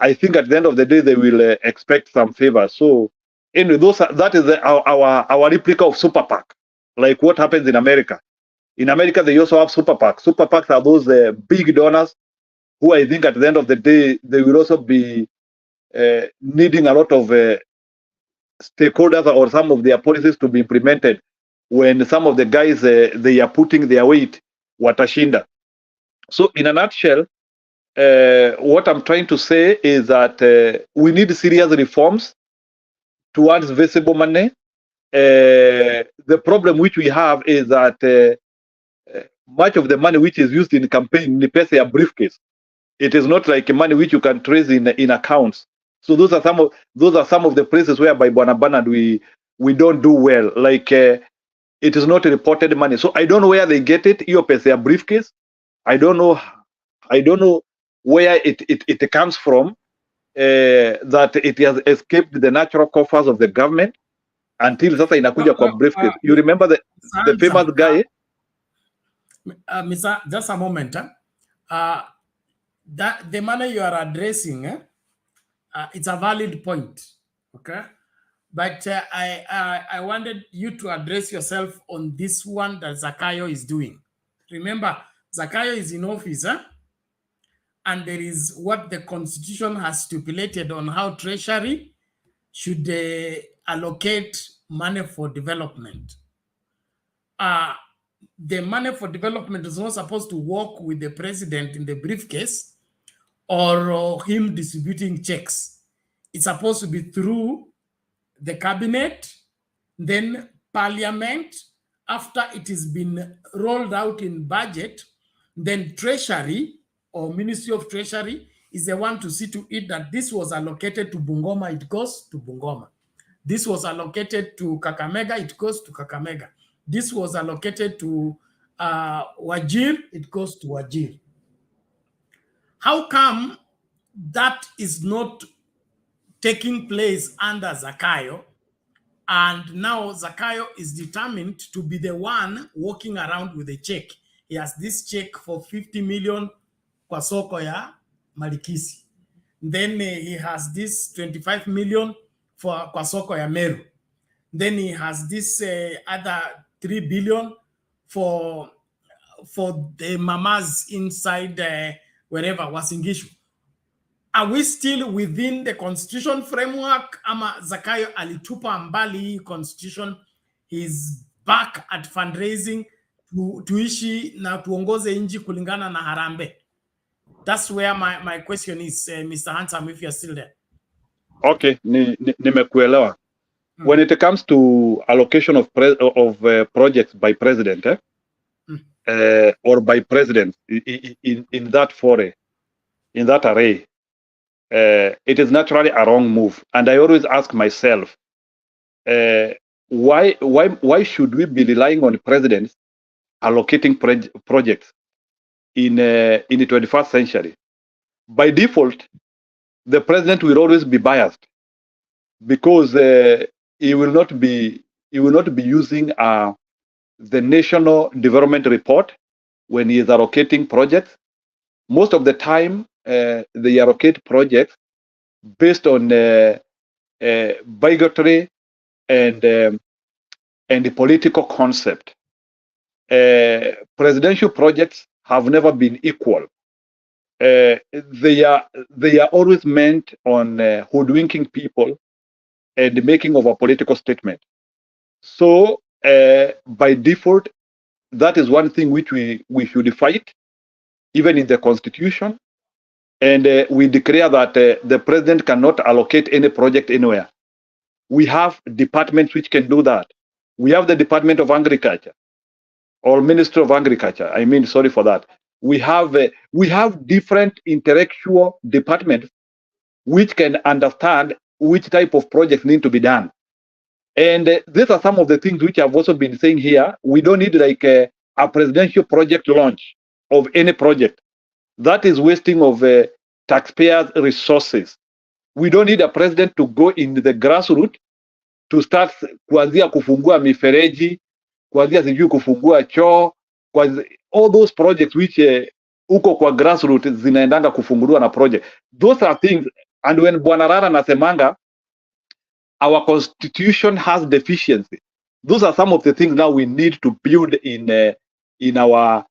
I think at the end of the day they will expect some favor. So anyway, that is our replica of super PAC, like what happens in America. In America, they also have super PACs. Super PACs are those big donors who I think at the end of the day, they will also be needing a lot of stakeholders or some of their policies to be implemented when some of the guys, they are putting their weight, watashinda. So in a nutshell, what I'm trying to say is that we need serious reforms towards visible money. The problem which we have is that much of the money which is used in campaign ni pesa ya briefcase. It is not like money which you can trace in accounts. So those are some of the places whereby Bwana Bernard we don't do well. Like it is not reported money. So I don't know where they get it. Hiyo pesa ya briefcase. I don't know where it comes from. That it has escaped the natural coffers of the government until sasa inakuja kwa briefcase. You remember the famous guy? Mr. Just a moment. That the money you are addressing, it's a valid point, okay? But I wanted you to address yourself on this one that Zakayo is doing. Remember, Zakayo is in office, and there is what the Constitution has stipulated on how Treasury should allocate money for development. The money for development is not supposed to work with the president in the briefcase or him distributing checks. It's supposed to be through the cabinet, then parliament. After it has been rolled out in budget, then Treasury or Ministry of Treasury is the one to see to it that this was allocated to Bungoma, it goes to Bungoma. This was allocated to Kakamega, it goes to Kakamega. This was allocated to Wajir, it goes to Wajir. How come that is not taking place under Zakayo? And now Zakayo is determined to be the one walking around with a check. He has this check for 50 million kwa soko ya Malikisi. Then he has this 25 million for kwa soko ya Meru. Then he has this other 3 billion for the mamas inside wherever Wasingishu. Are we still within the constitution framework? Ama Zakayo alitupa mbali constitution, he's back at fundraising tuishi na tuongoze inji kulingana na Harambe. That's where my question is, Mr. Handsome, if you're still there. Okay, nimekuelewa. When it comes to allocation of projects by president, or by president in that foray, in that array, it is naturally a wrong move. And I always ask myself, why should we be relying on presidents allocating projects in the 21st century? By default, the president will always be biased because he will not be using the National Development Report when he is allocating projects. Most of the time, they allocate projects based on bigotry and the political concept. Presidential projects have never been equal. They are always meant on hoodwinking people and the making of a political statement. So by default, that is one thing which we should fight, even in the constitution. And we declare that the president cannot allocate any project anywhere. We have departments which can do that. We have the Department of Agriculture or Ministry of Agriculture. I mean, sorry for that. We have different intellectual departments which can understand which type of projects need to be done. And these are some of the things which I've also been saying here. We don't need like a presidential project launch of any project. That is wasting of taxpayers' resources. We don't need a president to go in the grassroots to start kuanzia kufungua mifereji, kuanzia sijui kufungua choo, all those projects which uko kwa grassroots zinaendanga kufunguliwa na project. Those are things, and when Bwana Rara nasemanga our constitution has deficiency, those are some of the things now we need to build in our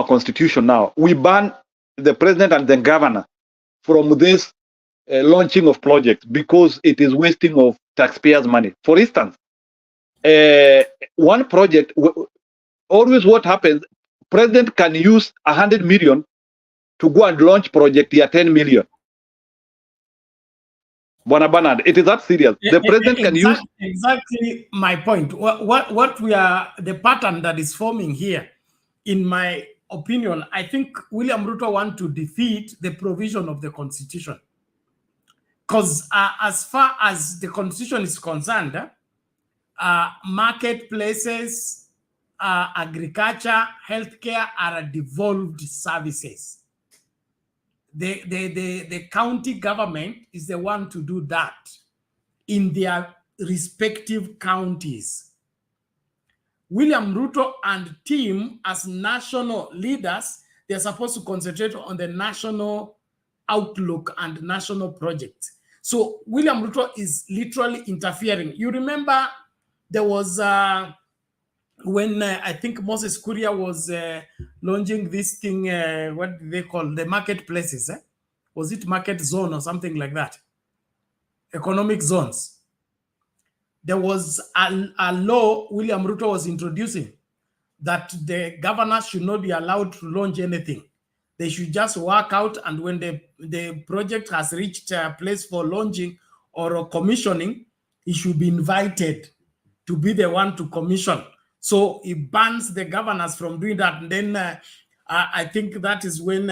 constitution. Now we ban the president and the governor from this launching of projects because it is wasting of taxpayers' money. For instance, one project, always what happens, president can use 100 million to go and launch project here 10 million. Bwana Bernard, it is that serious. The president can use exactly my point. What we are, the pattern that is forming here, in my opinion, I think William Ruto wants to defeat the provision of the constitution. Because as far as the constitution is concerned, marketplaces, agriculture, healthcare are devolved services. The county government is the one to do that in their respective counties. William Ruto and team as national leaders, they're supposed to concentrate on the national outlook and national projects. So William Ruto is literally interfering. You remember there was when I think Moses Kuria was launching this thing, what do they call the marketplaces? Was it market zone or something like that? Economic zones. There was a law William Ruto was introducing that the governors should not be allowed to launch anything. They should just work out, and when the project has reached a place for launching or commissioning, he should be invited to be the one to commission. So it bans the governors from doing that. And then I think that is when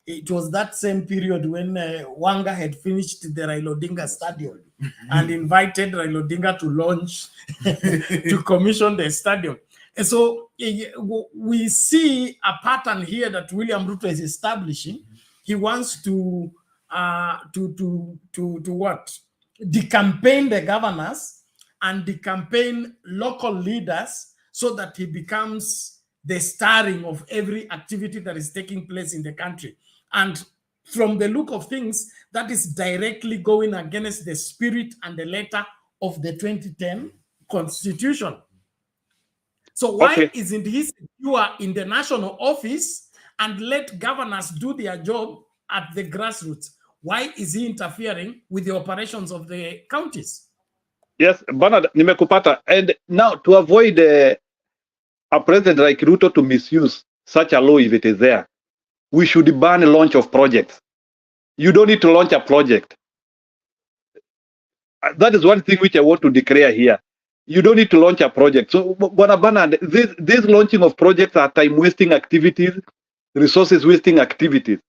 it was that same period when Wanga had finished the Raila Odinga Stadium and invited Raila Odinga to launch, to commission the stadium. And so we see a pattern here that William Ruto is establishing. He wants to what? Decampaign the governors and decampaign local leaders so that he becomes the starring of every activity that is taking place in the country. And from the look of things, that is directly going against the spirit and the letter of the 2010 Constitution. So why isn't he secure in the national office and let governors do their job at the grassroots? Why is he interfering with the operations of the counties? Yes, Bernard, nimekupata. And now to avoid a president like Ruto to misuse such a law if it is there, we should ban the launch of projects. You don't need to launch a project. That is one thing which I want to declare here. You don't need to launch a project. So, Bernard, this launching of projects are time-wasting activities, resources-wasting activities.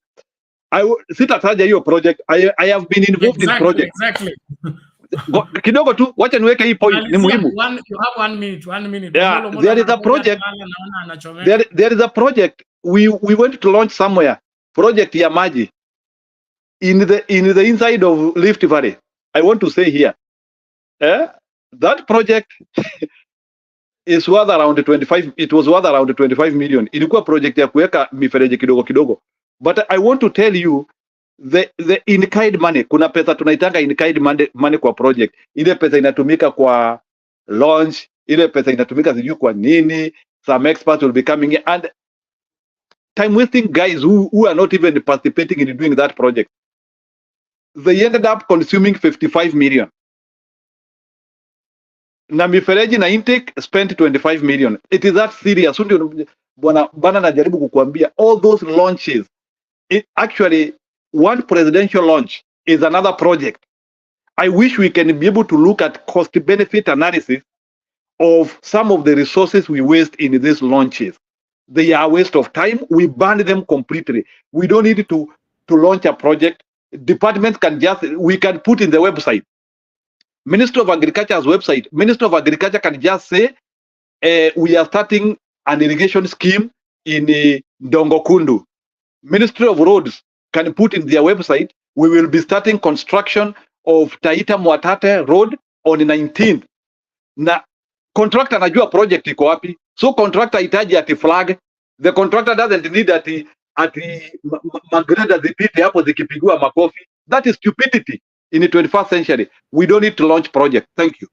Sitataja hiyo project. I have been involved in projects. Exactly. Kidogo tu, wacha niweke hii point, ni muhimu. You have 1 minute, 1 minute. Yeah, there is a project. There is a project. We went to launch somewhere. Project ya maji in the inside of Rift Valley. I want to say here, that project is worth around 25. It was worth around 25 million. Ilikuwa project ya kuweka mifereji kidogo kidogo. But I want to tell you the in-kind money, kuna pesa tunaitanga in-kind money kwa project. Ile pesa inatumika kwa launch, ile pesa inatumika sijui kwa nini. Some experts will be coming in and time wasting guys who are not even participating in doing that project. They ended up consuming 55 million. Na mifereji na intake spent 25 million. It is that serious. Ndio bwana najaribu kukuambia all those launches. Actually, one presidential launch is another project. I wish we can be able to look at cost-benefit analysis of some of the resources we waste in these launches. They are a waste of time. We ban them completely. We don't need to launch a project. Departments can we can put in the website. Ministry of Agriculture's website. Ministry of Agriculture can just say, we are starting an irrigation scheme in Dongokundu. Ministry of Roads can put in their website, we will be starting construction of Taita Mwatate Road on the 19th. Na contractor anajua project iko wapi. So contractor hitaji ati flag. The contractor doesn't need ati magreda zipite hapo zikipigwa makofi. That is stupidity in the 21st century. We don't need to launch project. Thank you.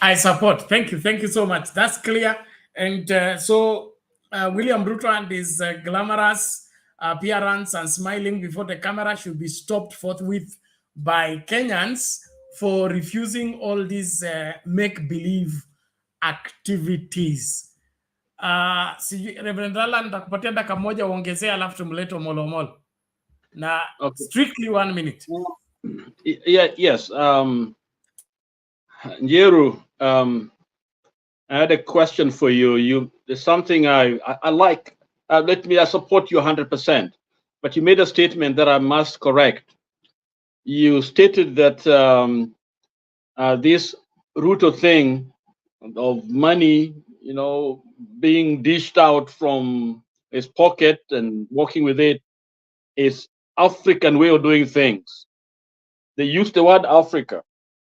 I support. Thank you. Thank you so much. That's clear. And William Ruto and his glamorous appearance and smiling before the camera should be stopped forthwith by Kenyans for refusing all these make-believe activities. Reverend Rala, nitakupatia dakika moja uongezea alafu tumlete Molomolo. Na strictly 1 minute. Yes. Njeru, I had a question for you. There's something I like. I support you 100%. But you made a statement that I must correct. You stated that this Ruto thing of money, being dished out from his pocket and working with it is African way of doing things. They use the word Africa,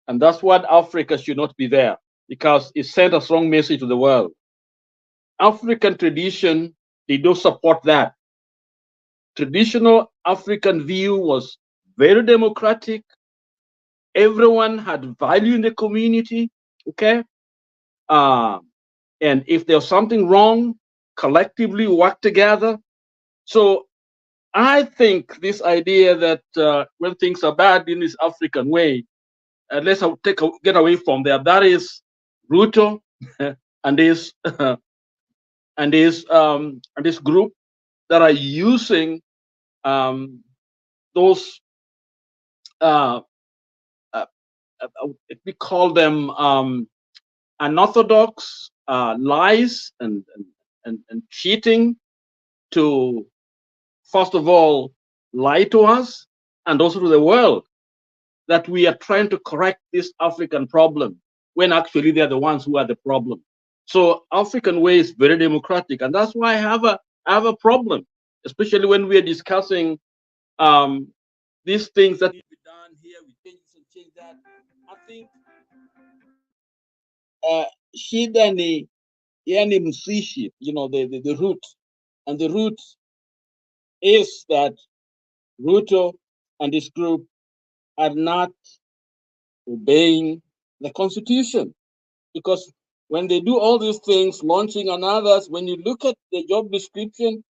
and that's why Africa should not be there because it sent a strong message to the world. African tradition, they don't support that. Traditional African view was very democratic. Everyone had value in the community, okay? And if there's something wrong, collectively work together. So I think this idea that when things are bad in this African way, let's get away from there. That is Ruto and this and this group that are using those we call them unorthodox lies and cheating to, first of all, lie to us and also to the world that we are trying to correct this African problem when actually they're the ones who are the problem. So African way is very democratic, and that's why I have a problem, especially when we are discussing these things that need to be done here, we change this and change that. I think shida ni yani msishi, the root, and the root is that Ruto and this group are not obeying the constitution, because when they do all these things, launching and others, when you look at the job description,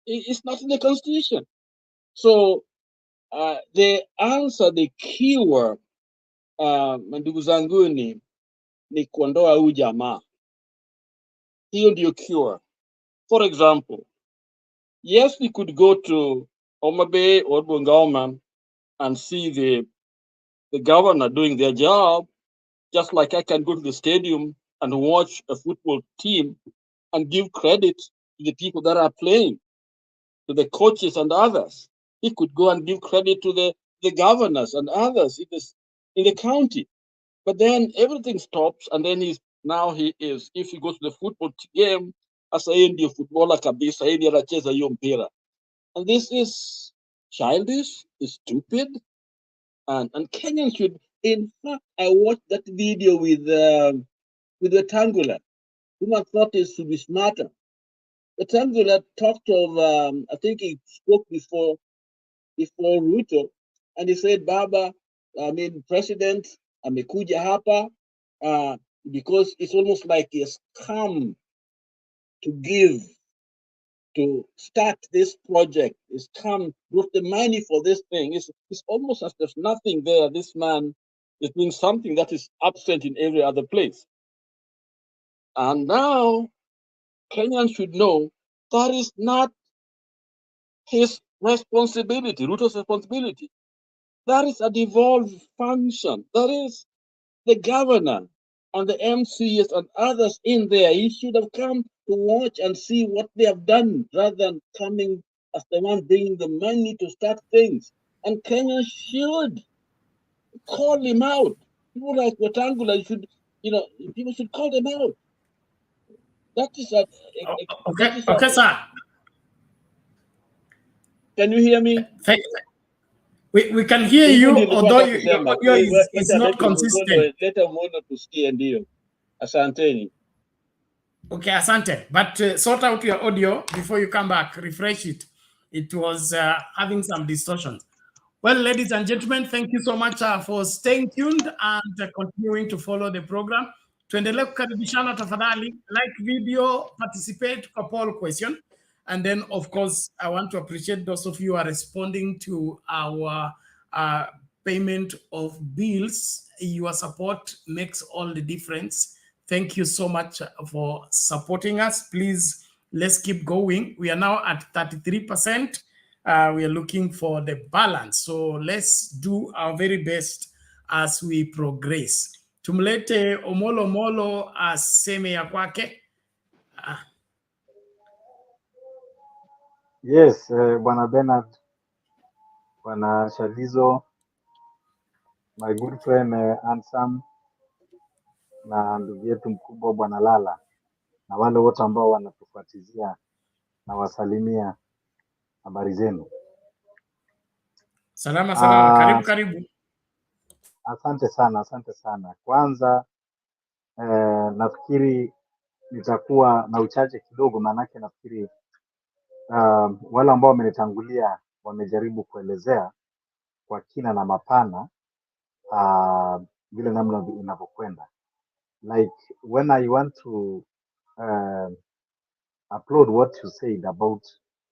it's not in the constitution. So the answer, the keyword, ndugu zanguni, ni kuondoa huyu jamaa. Hiyo ndio cure. For example, yes, we could go to Homa Bay or Bungoma and see the governor doing their job, just like I can go to the stadium and watch a football team and give credit to the people that are playing, to the coaches and others. He could go and give credit to the governors and others in the county. But then everything stops, and then if he goes to the football game, asa yeye ndio footballer kabisa, yeye ndiye anacheza hiyo mpira. And this is childish, is stupid, and Kenyans should, in fact, I watched that video with the Tangula, whom I thought is to be smarter. Wetangula talked of, I think he spoke before Ruto, and he said, Baba, President, amekuja hapa, because it's almost like he has come to start this project. He's come, brought the money for this thing. It's almost as there's nothing there. This man is doing something that is absent in every other place. And now Kenyans should know that is not his responsibility, Ruto's responsibility. That is a devolved function. That is the governor and the MCs and others in there. He should have come to watch and see what they have done rather than coming as the one bringing the money to start things. And Kenya should call him out. People like Wetangula should, people should call them out. That is a... Okay, sir. Can you hear me? We can hear you, although your audio is not consistent. Asanteni. Okay, asante. But sort out your audio before you come back. Refresh it. It was having some distortions. Well, ladies and gentlemen, thank you so much for staying tuned and continuing to follow the program. Tuendelee kukaribishana tafadhali. Like video, participate kwa poll question. And then, of course, I want to appreciate those of you who are responding to our payment of bills. Your support makes all the difference. Thank you so much for supporting us. Please, let's keep going. We are now at 33%. We are looking for the balance. So let's do our very best as we progress. Tumlete Omolo Molo aseme ya kwake. Yes, Bwana Bernard, Bwana Shalizo, my good friend Ansam, na ndugu yetu mkubwa Bwana Lala, na wale wote ambao wanatufuatizia na wasalimia, habari zenu. Salama salama, karibu. Asante sana. Kwanza nafikiri nitakuwa na uchache kidogo, manake nafikiri wale ambao wamenitangulia wamejaribu kuelezea kwa kina na mapana vile namna inavyokwenda. Like when I want to applaud what you said about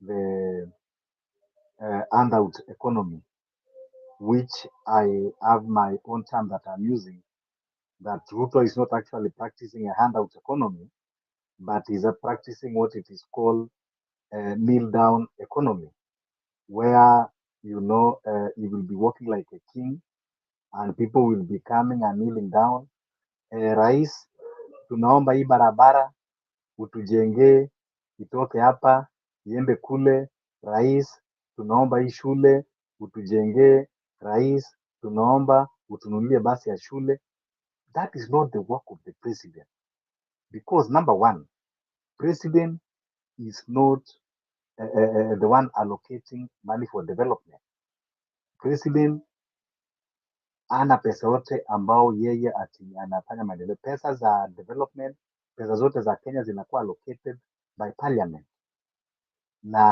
the handout economy, which I have my own term that I'm using, that Ruto is not actually practicing a handout economy, but is practicing what it is called a kneel down economy, where you will be walking like a king and people will be coming and kneeling down. Rais, tunaomba hii barabara utujengee itoke hapa iende kule. Rais, tunaomba hii shule utujengee. Rais, tunaomba utununulie basi ya shule. That is not the work of the president, because number one, president is not the one allocating money for development. President ana pesa yote ambao yeye anafanya maendeleo. Pesa za development, pesa zote za Kenya zinakuwa allocated by parliament, na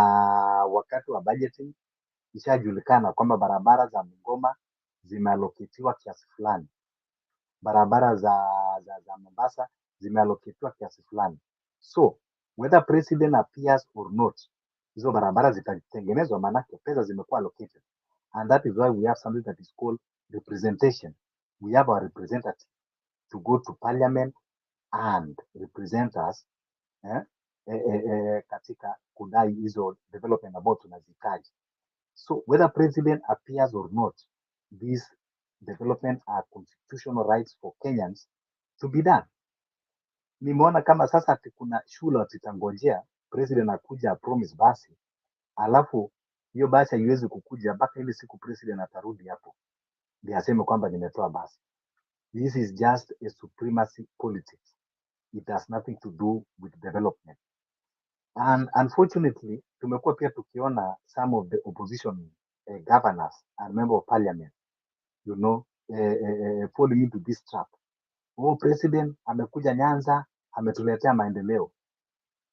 wakati wa budgeting ishajulikana kwamba barabara za Bungoma zimealloketiwa kiasi fulani, barabara za Mombasa zimealloketiwa kiasi fulani. So whether president appears or not, hizo barabara zitatengenezwa, maanake pesa zimekuwa allocated. And that is why we have something that is called representation. We have our representative to go to parliament and represent us katika kudai hizo development ambao tunazihitaji. So whether president appears or not, these development are constitutional rights for Kenyans to be done. Nimeona kama sasa ati kuna shule watitangojea president akuja promise basi, alafu hiyo basi haiwezi kukuja mpaka ile siku president atarudi hapo ndio aseme kwamba nimetoa basi. This is just a supremacy politics. It has nothing to do with development. And unfortunately, tumekuwa pia tukiona some of the opposition governors and member of parliament, falling into this trap. President amekuja Nyanza, ametuletea maendeleo.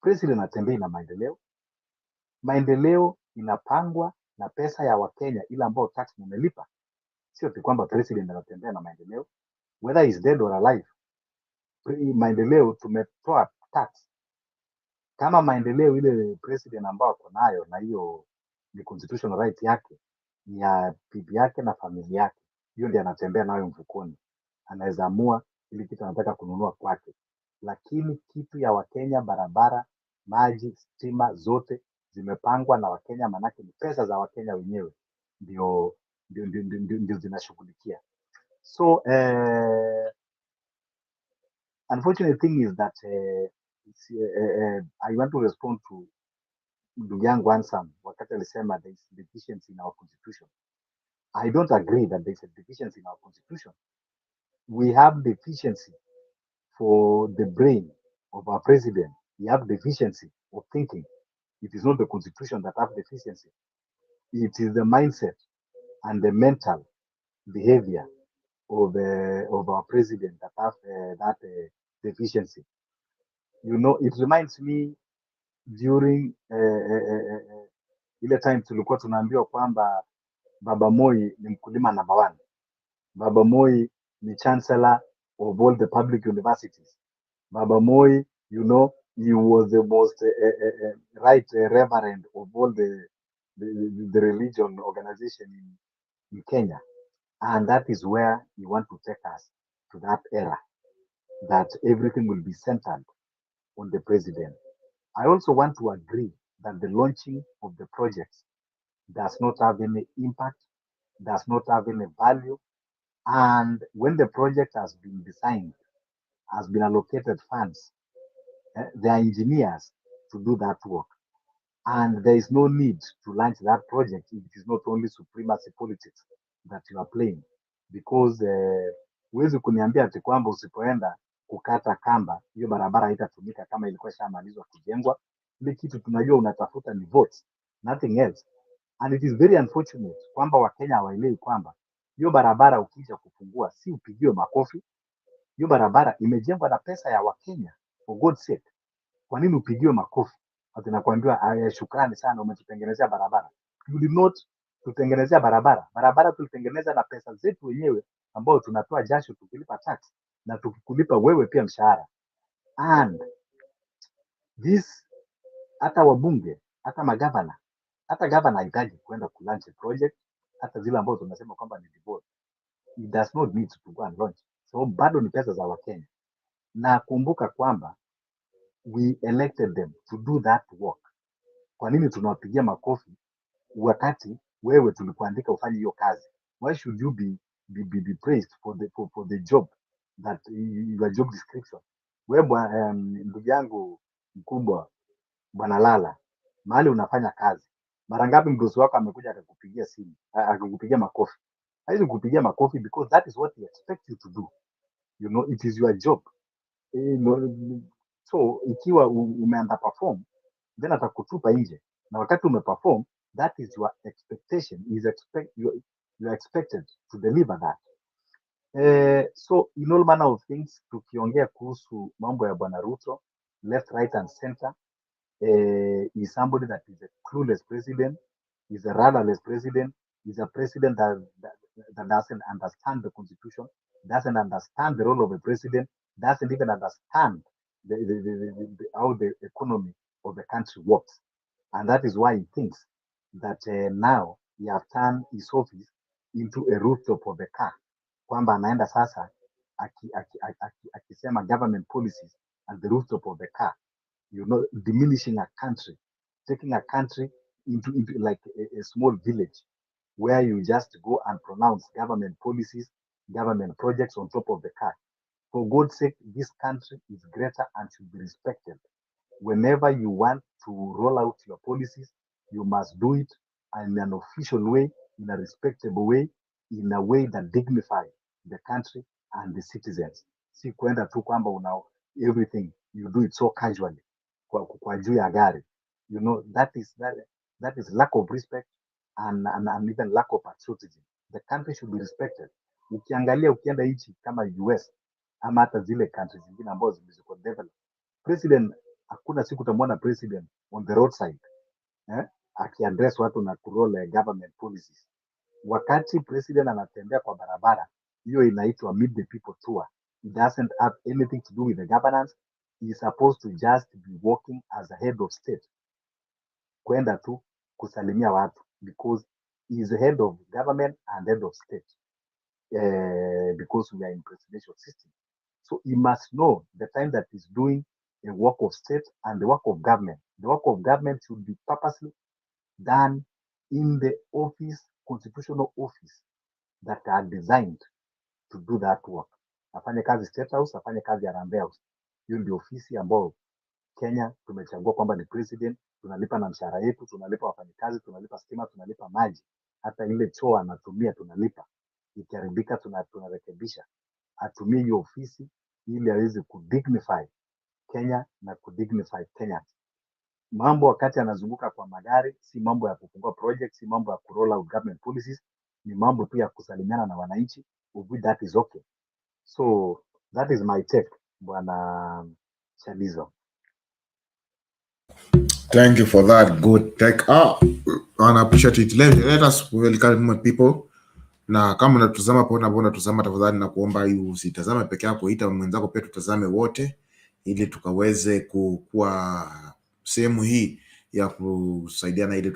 President atembei na maendeleo. Maendeleo inapangwa na pesa ya Wakenya ile ambao tax mumelipa. Sio tu kwamba president anatembea na maendeleo, whether is dead or alive. Maendeleo tumetoa tax. Kama maendeleo ile president ambao ako nayo, na hiyo ni constitutional right yake, ni ya bibi yake na familia yake, hiyo ndiye anatembea nayo mfukoni. Anaweza amua ili kitu anataka kununua kwake, lakini kitu ya Wakenya, barabara, maji, stima, zote zimepangwa na Wakenya, manake ni pesa za Wakenya wenyewe ndio zinashughulikia. So unfortunate thing is that I want to respond to ndugu yangu Ansam wakati alisema there is deficiency in our constitution. I don't agree that there is a deficiency in our constitution. We have deficiency for the brain of our president. We have deficiency of thinking. It is not the constitution that have deficiency. It is the mindset and the mental behavior of our president that have that deficiency. You know, it reminds me during ile time tulikuwa tunaambiwa kwamba Baba Moi ni mkulima number one. Baba Moi ni chancellor of all the public universities. Baba Moi, you know, he was the most right reverend of all the religion organization in Kenya. And that is where you want to take us, to that era, that everything will be centered on the president. I also want to agree that the launching of the projects does not have any impact, does not have any value. And when the project has been designed, has been allocated funds, there are engineers to do that work. And there is no need to launch that project if it is not only supremacy politics that you are playing. Because huwezi kuniambia ati kwamba usipoenda kukata kamba hiyo barabara haitatumika kama ilikuwa shamalizwa kujengwa. Ile kitu tunajua unatafuta ni votes, nothing else. And it is very unfortunate kwamba Wakenya hawaelewi kwamba hiyo barabara ukija kufungua si upigiwe makofi. Hiyo barabara imejengwa na pesa ya Wakenya, for God's sake. Kwa nini upigiwe makofi? Ati nakwambiwa shukrani sana umetutengenezea barabara. You did not tutengenezea barabara. Barabara tulitengeneza na pesa zetu wenyewe ambao tunatoa jasho tukilipa tax na tukikulipa wewe pia mshahara. And this, hata wabunge, hata magavana, hata gavana hahitaji kwenda kulaunch a project, hata zile ambao tunasema kwamba ni devote. It does not need to go and launch. So bado ni pesa za Wakenya. Na kumbuka kwamba we elected them to do that work. Kwa nini tunawapigia makofi wakati wewe tulikuandika ufanye hiyo kazi? Why should you be praised for the job that your job description? Wewe ndugu yangu mkubwa Bwana Lala, mahali unafanya kazi, mara ngapi mdosi wako amekuja akakupigia simu, akakupigia makofi? Haizi kupigia makofi because that is what he expects you to do. You know, it is your job. So ikiwa umeunderperform, then atakutupa nje, na wakati umeperform, that is your expectation, you are expected to deliver that. So in all manner of things, tukiongea kuhusu mambo ya Bwana Ruto, left, right and center, is somebody that is a clueless president, is a rudderless president, is a president that doesn't understand the constitution, doesn't understand the role of a president, doesn't even understand how the economy of the country works. And that is why he thinks that now he have turned his office into a rooftop of a car. Kwamba anaenda sasa akisema government policies at the rooftop of the car, you know, diminishing a country, taking a country into like a small village where you just go and pronounce government policies, government projects on top of the car. For God's sake, this country is greater and should be respected. Whenever you want to roll out your policies, you must do it in an official way, in a respectable way, in a way that dignifies the country and the citizens. Si kwenda tu kwamba everything you do it so casually kwa juu ya gari. You know, that is lack of respect and even lack of patriotism. The country should be respected. Ukiangalia ukienda nchi kama US ama hata zile countries zingine ambazo ziko developed, president hakuna hakuna siku utamwona president on the roadside akiaddress watu na kuroll government policies. Wakati president anatembea kwa barabara, hiyo inaitwa meet the people tour. It doesn't have anything to do with the governance. He is supposed to just be walking as a head of state, kwenda tu kusalimia watu, because he is the head of government and head of state, because we are in presidential system. So he must know the time that he's doing a work of state and the work of government. The work of government should be purposely done in the office, constitutional office that are designed to do that work. Afanye kazi State House, afanye kazi Harambee House. Hiyo ndio ofisi ambayo Kenya tumechagua kwamba ni president, tunalipa na mshahara yetu, tunalipa wafanyikazi, tunalipa stima, tunalipa maji, hata ile choo anatumia tunalipa. Ikiharibika tunarekebisha. Atumie hiyo ofisi ili aweze kudignify Kenya na kudignify Kenyans. Mambo wakati anazunguka kwa magari si mambo ya kufungua project, si mambo ya kuroll out government policies, ni mambo tu ya kusalimiana na wananchi. That is okay. So that is my take, Bwana Chalizo. Thank you for that good take. I appreciate it. Let us welcome more people. Na kama unatuzama hapo na unatuzama, tafadhali na kuomba usitazame peke yako, ita mwenzako pia tutazame wote, ili tukaweze kuwa sehemu hii ya kusaidiana ili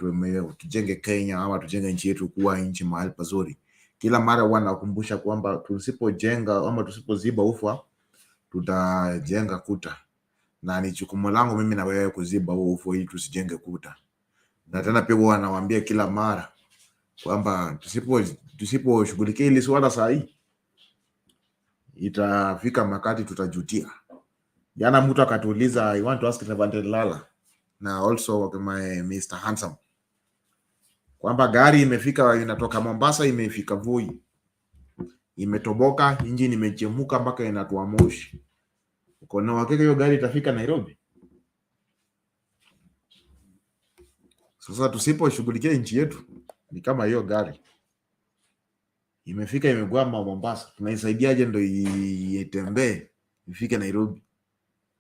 tujenge Kenya ama tujenge nchi yetu kuwa nchi mahali pazuri. Kila mara wanakumbusha kwamba tusipojenga ama tusipoziba ufa tutajenga kuta, na ni jukumu langu mimi na wewe kuziba huo ufa ili tusijenge kuta. Na tena pia wanawaambia kila mara kwamba tusiposhughulikia hili swala saa hii itafika wakati tutajutia. Jana mtu akatuuliza, I want to ask Reverend Lala na also my Mr. Handsome, kwamba gari imefika, inatoka Mombasa imefika Voi, imetoboka, injini imechemuka mpaka inatoa moshi. Uko na hakika hiyo gari itafika Nairobi? Sasa tusiposhughulikia nchi yetu ni kama hiyo gari imefika imegwama Mombasa, tunaisaidiaje ndo itembee ifike Nairobi?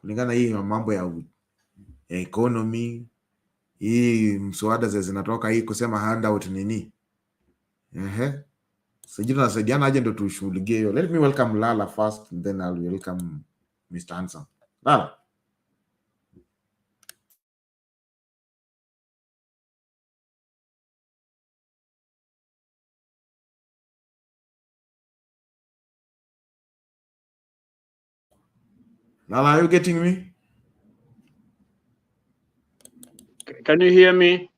Kulingana hii mambo ya economy, hii mswada zinatoka hii kusema handout nini, sijui tunasaidiana aje ndo tushughulikie hiyo. Let me welcome Lala first, then I'll welcome Mr. Hanson. Lala. Lala, are you getting me? Can you hear me?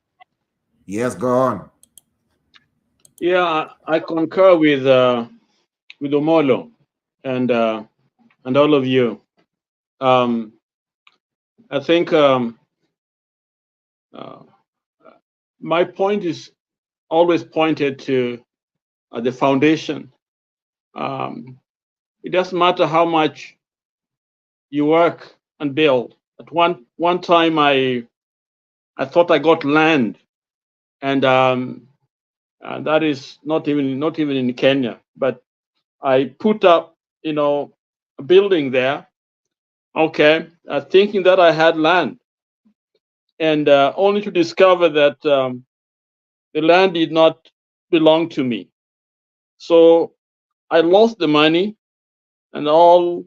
Yes, go on. Yeah, I concur with Omolo and all of you. I think my point is always pointed to the foundation. It doesn't matter how much you work and build. At one time, I thought I got land, and that is not even in Kenya. But I put up, a building there. Okay, thinking that I had land, and only to discover that the land did not belong to me. So I lost the money and all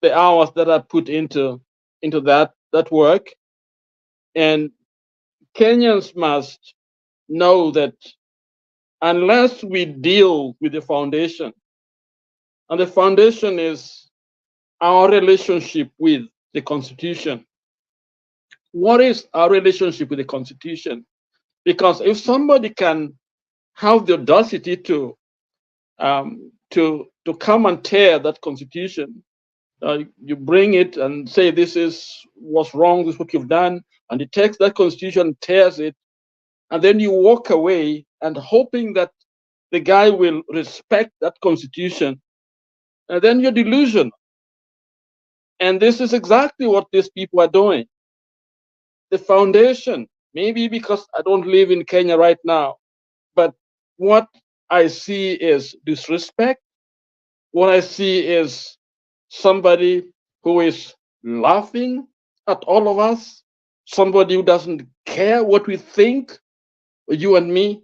the hours that I put into that work. And Kenyans must know that unless we deal with the foundation, and the foundation is our relationship with the Constitution. What is our relationship with the Constitution? Because if somebody can have the audacity to come and tear that Constitution, you bring it and say this is what's wrong, this is what you've done, and he takes that Constitution, tears it, and then you walk away and hoping that the guy will respect that Constitution, and then you're delusional. And this is exactly what these people are doing. The foundation, maybe because I don't live in Kenya right now, but what I see is disrespect. What I see is somebody who is laughing at all of us, somebody who doesn't care what we think, you and me.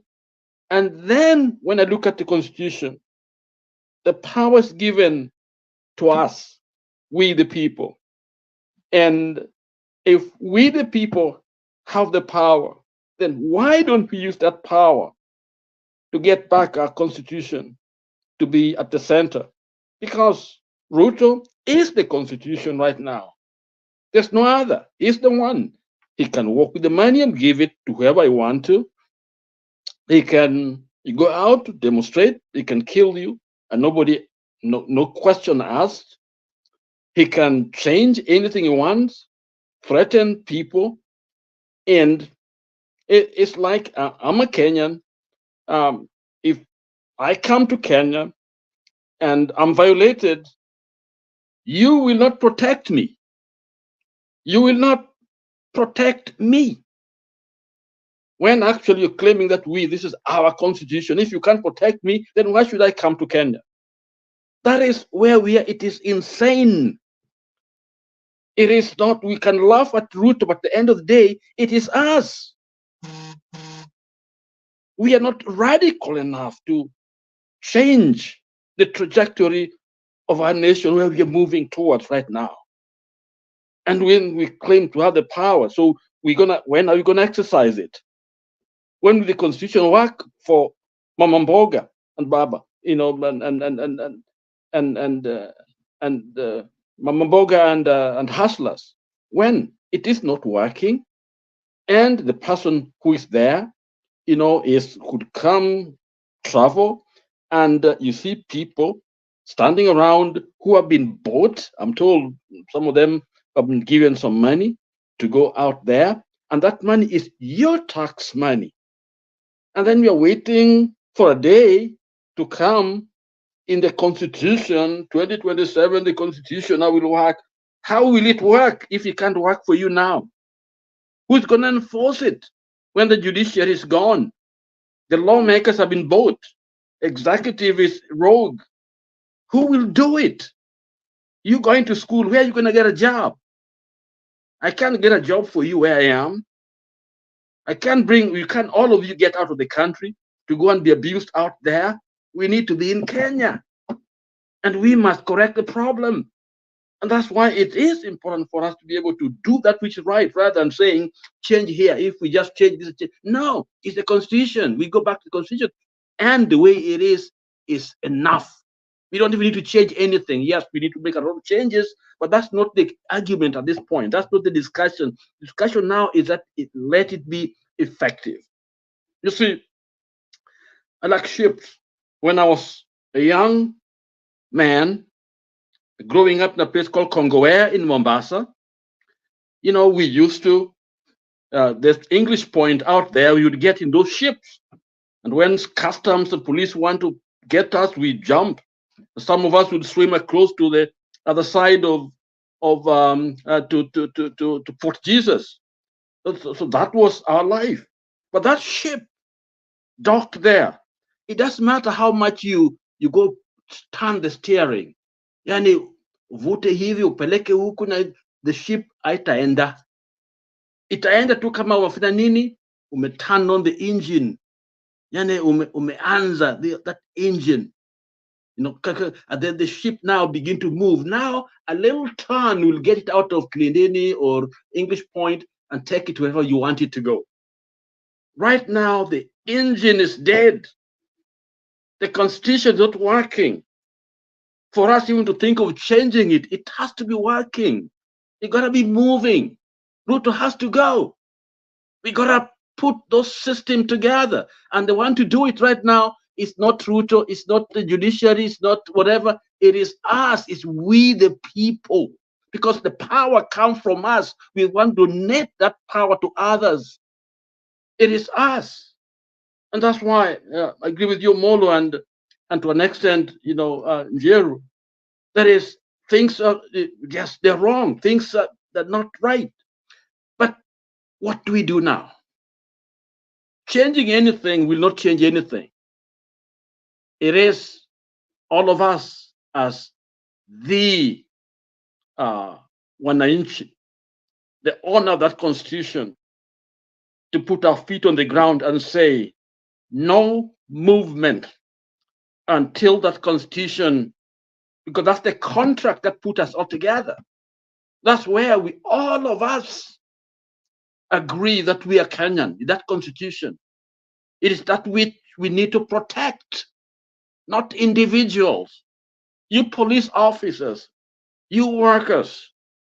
And then when I look at the Constitution, the powers given to us, we the people. And if we the people have the power, then why don't we use that power to get back our Constitution to be at the center? Because Ruto is the Constitution right now. There's no other. He's the one. He can work with the money and give it to whoever he wants to. He can go out to demonstrate. He can kill you, and nobody, no question asked. He can change anything he wants, threaten people, and it's like I'm a Kenyan. If I come to Kenya and I'm violated, you will not protect me. You will not protect me. When actually you're claiming that this is our constitution. If you can't protect me, then why should I come to Kenya? That is where we are. It is insane. It is not, we can laugh at Ruto, but at the end of the day, it is us. We are not radical enough to change the trajectory of our nation where we are moving towards right now. And when we claim to have the power, so when are we gonna exercise it? When will the constitution work for Mabonga and Baba, and Mabonga and hustlers? When it is not working, and the person who is there, could come, travel, and you see people standing around who have been bought. I'm told some of them have been given some money to go out there, and that money is your tax money. And then we are waiting for a day to come in the Constitution, 2027, the Constitution now will work. How will it work if it can't work for you now? Who's going to enforce it when the judiciary is gone? The lawmakers have been bought. Executive is rogue. Who will do it? You going to school, where are you going to get a job? I can't get a job for you where I am. I can't all of you get out of the country to go and be abused out there. We need to be in Kenya. And we must correct the problem. And that's why it is important for us to be able to do that which is right, rather than saying, change here. If we just change this, no, it's the Constitution. We go back to the Constitution. And the way it is enough. We don't even need to change anything. Yes, we need to make a lot of changes, but that's not the argument at this point. That's not the discussion. The discussion now is that let it be effective. You see, I like ships. When I was a young man, growing up in a place called Kongowea in Mombasa, we used to, there's English point out there, we would get in those ships. And when customs and police want to get us, we jump. Some of us would swim across to the other side to Port Jesus. So that was our life. But that ship docked there. It doesn't matter how much you go turn the steering. Yani vute hivi upeleke huku na the ship haitaenda. Itaenda tu kama wafanya nini? Turn on the engine. Yani umeanza that engine. And then the ship now begin to move. Now a little turn will get it out of Kilindini or English Point and take it wherever you want it to go. Right now the engine is dead. The Constitution is not working. For us even to think of changing it, it has to be working. It gotta be moving. Ruto has to go. We gotta put those systems together. And the one to do it right now is not Ruto, it's not the judiciary, it's not whatever. It is us, it's we the people. Because the power comes from us. We want to donate that power to others. It is us. And that's why I agree with you, Molo, and to an extent, Njeru. That is, things are, yes, they're wrong. Things are they're not right. But what do we do now? Changing anything will not change anything. It is all of us as the wananchi the honor of that constitution, to put our feet on the ground and say, no movement until that constitution, because that's the contract that put us all together. That's where we, all of us, agree that we are Kenyan, that constitution. It is that which we need to protect, not individuals. You police officers, you workers,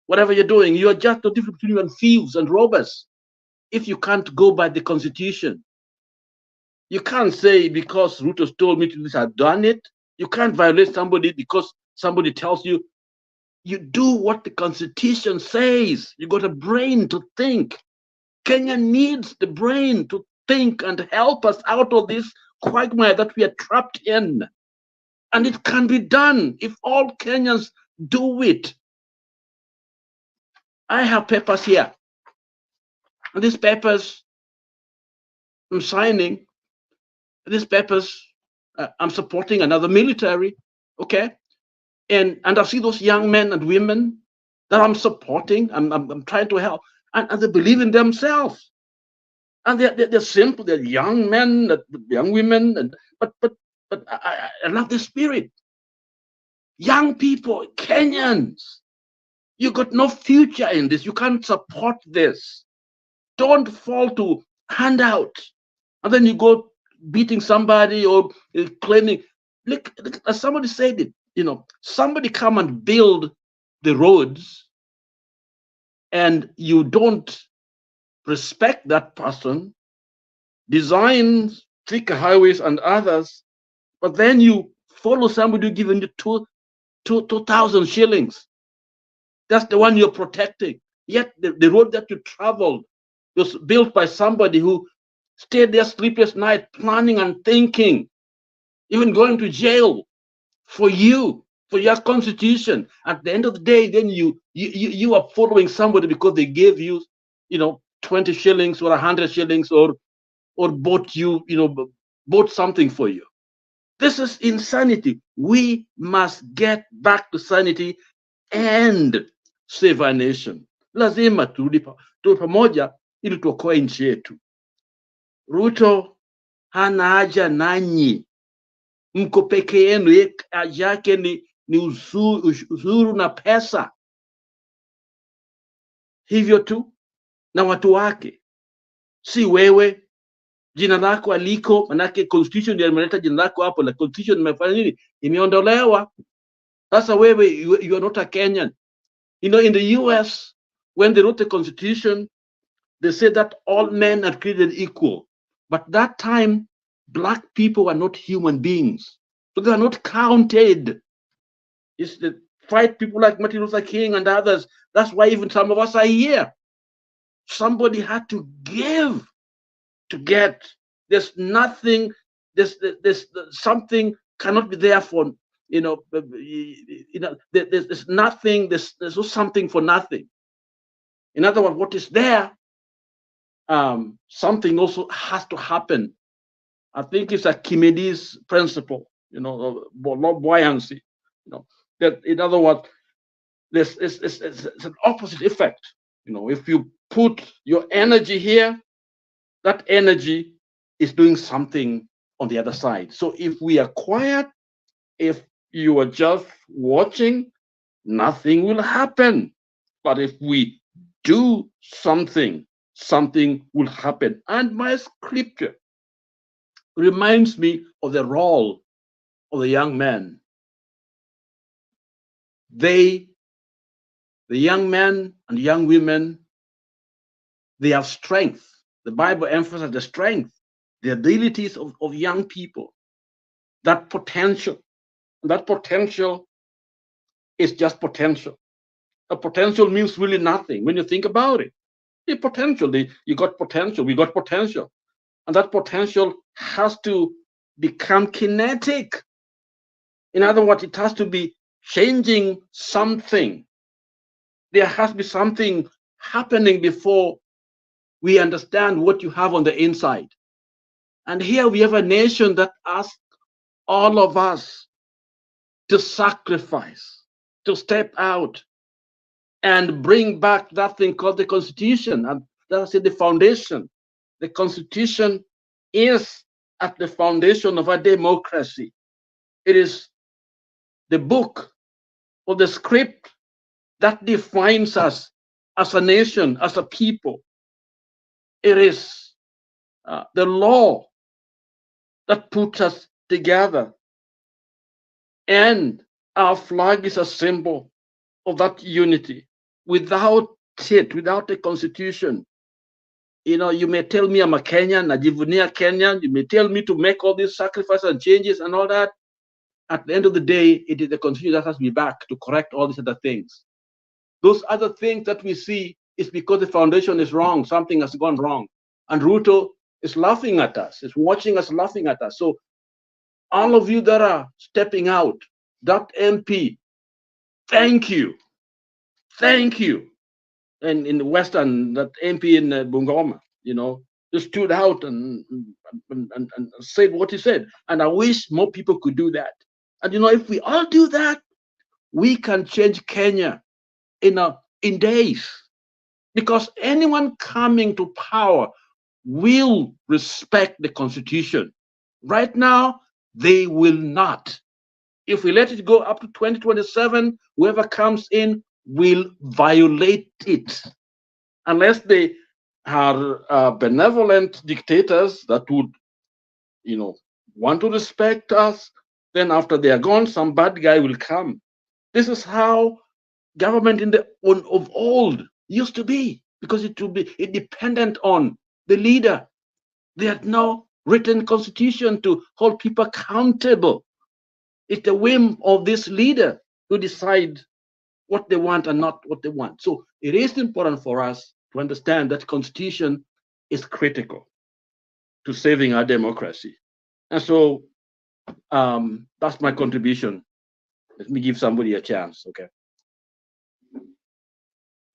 whatever you're doing, you are just the difference between thieves and robbers. If you can't go by the constitution, you can't say because Ruto told me to do this, I've done it. You can't violate somebody because somebody tells you. You do what the constitution says. You got a brain to think. Kenya needs the brain to think and help us out of this quagmire that we are trapped in. And it can be done if all Kenyans do it. I have papers here. And these papers I'm signing. These papers I'm supporting another military. Okay? And I see those young men and women that I'm supporting. I'm trying to help. And they believe in themselves. And they're simple. They're young men, young women. But I love the spirit. Young people, Kenyans, you got no future in this. You can't support this. Don't fall to handout. And then you go beating somebody or claiming. Look, as somebody said it, somebody come and build the roads and you don't respect that person, designs thicker highways and others, but then you follow somebody giving you 2,000 shillings. That's the one you're protecting. Yet the road that you traveled was built by somebody who stayed there sleepless night planning and thinking, even going to jail for you, for your constitution. At the end of the day, then you are following somebody because they gave you, 20 shillings or 100 shillings or bought you, bought something for you. This is insanity. We must get back to sanity and save our nation. Lazima turudi pamoja ili tuokoe nchi yetu. Ruto hana haja nanyi, mko peke yenu. Haja yake ni uzuru na pesa, hivyo tu, na watu wake, si wewe. Jina lako aliko, manake constitution ndio imeleta jina lako hapo, la constitution imefanya nini? Imeondolewa. Sasa wewe, you are not a Kenyan. In the US, when they wrote the constitution, they said that all men are created equal. But that time, black people were not human beings. So they are not counted. It's the white people like Martin Luther King and others. That's why even some of us are here. Somebody had to give to get. There's nothing, there's something cannot be there for, there's nothing, there's no something for nothing. In other words, what is there, something also has to happen. I think it's Archimedes' principle, buoyancy. That in other words, it's an opposite effect. If you put your energy here, that energy is doing something on the other side. So if we are quiet, if you are just watching, nothing will happen. But if we do something, something will happen. And my scripture reminds me of the role of the young men. The young men and young women, they have strength. The Bible emphasizes the strength, the abilities of young people, that potential. That potential is just potential. A potential means really nothing when you think about it. The potential, you got potential, we got potential. And that potential has to become kinetic. In other words, it has to be changing something. There has to be something happening before we understand what you have on the inside. And here we have a nation that asks all of us to sacrifice, to step out, and bring back that thing called the Constitution. And that's the foundation. The Constitution is at the foundation of our democracy. It is the book or the script that defines us as a nation, as a people. It is the law that puts us together. And our flag is a symbol of that unity. Without it, without the Constitution, you may tell me I'm a Kenyan, najivunia Kenyan. You may tell me to make all these sacrifices and changes and all that. At the end of the day, it is the Constitution that has to be back to correct all these other things. Those other things that we see is because the foundation is wrong. Something has gone wrong. And Ruto is laughing at us, is watching us, laughing at us. So all of you that are stepping out, that MP, thank you. Thank you. And in the Western, that MP in Bungoma, just stood out and said what he said. And I wish more people could do that. And if we all do that, we can change Kenya in days. Because anyone coming to power will respect the Constitution. Right now, they will not. If we let it go up to 2027, whoever comes in will violate it. Unless they are benevolent dictators that would, want to respect us, then after they are gone, some bad guy will come. This is how government of old used to be, because it would be dependent on the leader. They had no written constitution to hold people accountable. It's the whim of this leader to decide what they want and not what they want. So it is important for us to understand that constitution is critical to saving our democracy. And so that's my contribution. Let me give somebody a chance, okay?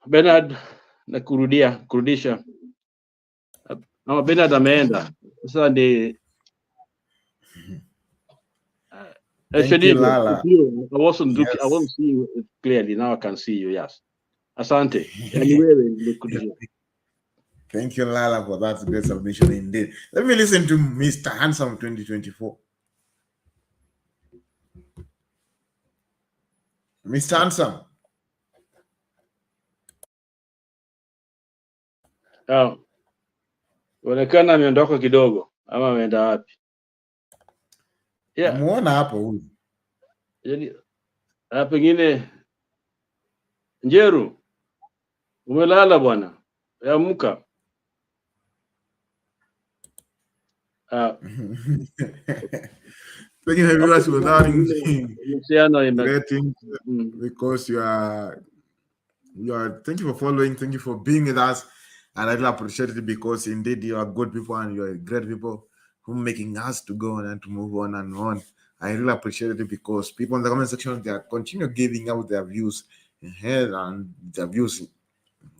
Bernard na kurudisha. Bernard ameenda. Sasa ni Thank you, Lala. I wasn't looking, I won't see you clearly. Now I can see you, yes. Asante. Thank you, Lala, for that great submission indeed. Let me listen to Mr. Handsome 2024. Mr. Handsome. Onekana ameondoka kidogo ama ameenda wapi? Muona hapo huyu. Pengine Njeru, umelala bwana, amka. Thank you, viewers, for because you are. Thank you for following. Thank you for being with us, and I really appreciate it because indeed you are good people and you are great people who are making us to go on and to move on and on. I really appreciate it because people in the comment section, they are continue giving out their views and their views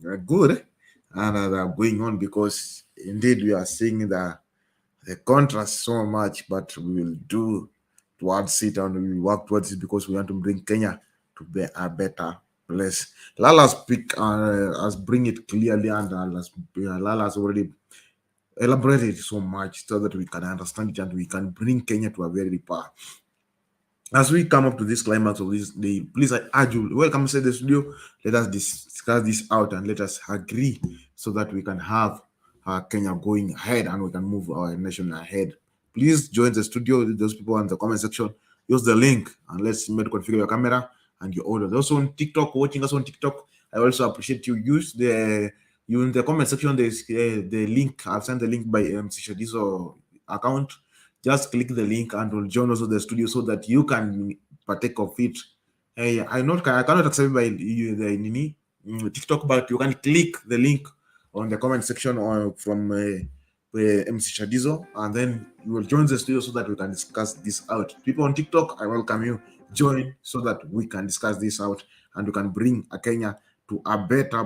are good and they are going on because indeed we are seeing the contrast so much, but we will do towards it and we will work towards it because we want to bring Kenya to be a better place. Lala speak as bring it clearly and Lala has already elaborated so much so that we can understand it and we can bring Kenya to a very far. As we come up to this climax of this day, please I urge you, welcome to the studio. Let us discuss this out and let us agree so that we can have Kenya going ahead and we can move our nation ahead. Please join the studio. Those people in the comment section, use the link and let's configure your camera and your audio. Also on TikTok, watching us on TikTok, I also appreciate you use in the comment section. There's the link. I've sent the link by Shadiso account. Just click the link and will join also the studio so that you can partake of it. I cannot accept by the TikTok, but you can click the link on the comment section or from MC Shadizo, and then you will join the studio so that we can discuss this out. People on TikTok, I welcome you. Join so that we can discuss this out and we can bring a Kenya to a better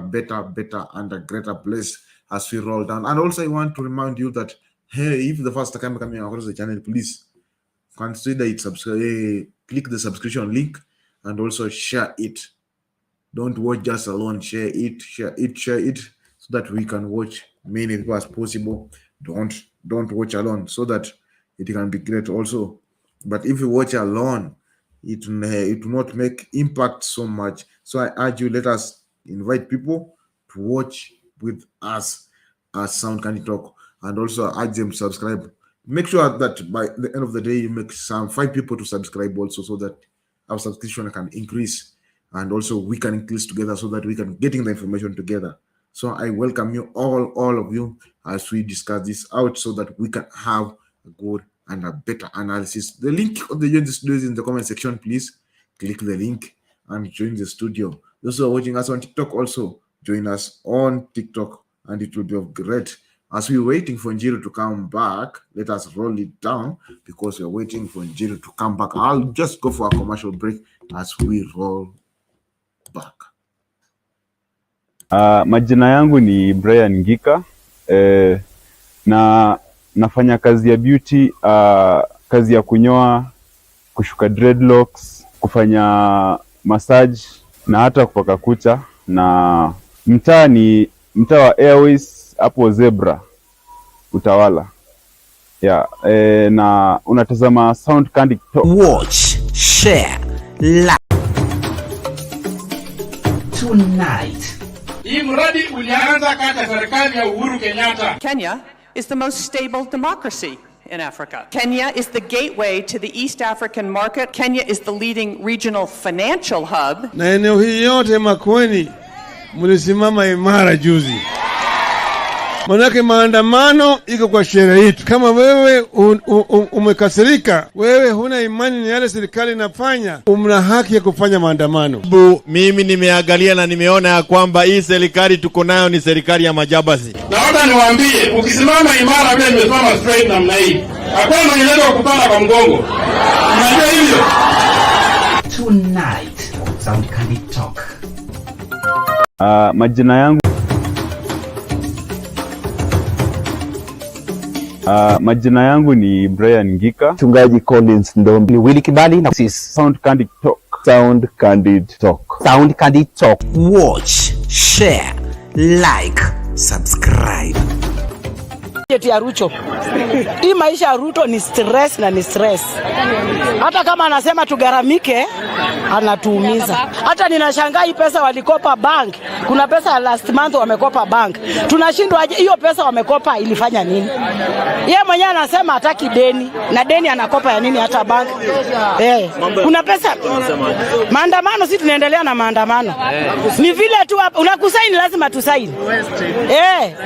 and a greater place as we roll down. And also I want to remind you that hey, if the first time coming across the channel, please consider it, subscribe, click the subscription link and also share it. Don't watch just alone. Share it, share it, so that we can watch many people as possible. Don't watch alone, so that it can be great also. But if you watch alone, it will not make impact so much. So I urge you, let us invite people to watch with us as Sound Candy Talk, and also urge them to subscribe. Make sure that by the end of the day you make some 5 people to subscribe also, so that our subscription can increase, and also we can increase together, so that we can getting the information together. So I welcome you all of you, as we discuss this out, so that we can have a good and a better analysis. The link of the join the studio is in the comment section. Please click the link and join the studio. Those who are watching us on TikTok, also join us on TikTok, and it will be of great. As we're waiting for Nzioa to come back, let us roll it down, because we're waiting for Nzioa to come back. I'll just go for a commercial break as we roll back. Majina yangu ni Brian Ngika, na nafanya kazi ya beauty, kazi ya kunyoa, kushuka dreadlocks, kufanya massage na hata kupaka kucha, na mtaa ni mtaa wa Airways hapo Zebra Utawala. Yeah, na unatazama Sound Candy Talk. Watch, share, like. Tonight. Hii mradi ulianza kati ya serikali ya Uhuru Kenyatta. Kenya is the most stable democracy in Africa. Kenya is the gateway to the East African market. Kenya is the leading regional financial hub. Na eneo hii yote Makueni mlisimama imara juzi. Manake maandamano iko kwa sheria yetu. Kama wewe umekasirika, wewe huna imani ni yale serikali inafanya, una haki ya kufanya maandamano. Mimi nimeangalia na nimeona ya kwamba hii serikali tuko nayo ni serikali ya majabasi. Na hata niwaambie, ukisimama imara vile nimesimama straight namna hii, hakuna mwenye wa kupanda kwa mgongo. Unajua hivyo? Tonight, Sound Candy Talk. Majina yangu majina yangu ni Brian Ngika, Mchungaji Collins Ndombi, ni Willy Kibali, na Sound Candy Talk. Sound Candy Talk. Sound Candy Talk. Watch, share, like, subscribe. Ya Ruto. Hii maisha ya Ruto ni stress na ni stress. Hata kama anasema tugaramike, anatuumiza. Hata ninashangaa hii pesa walikopa bank. Kuna pesa last month wamekopa bank. Tunashindwa aje hiyo pesa wamekopa ilifanya nini? Yeye mwenyewe anasema hataki deni, na deni anakopa ya nini hata bank? Kuna pesa. Maandamano, sisi tunaendelea na maandamano. Ni vile tu hapa unakusaini lazima tusaini.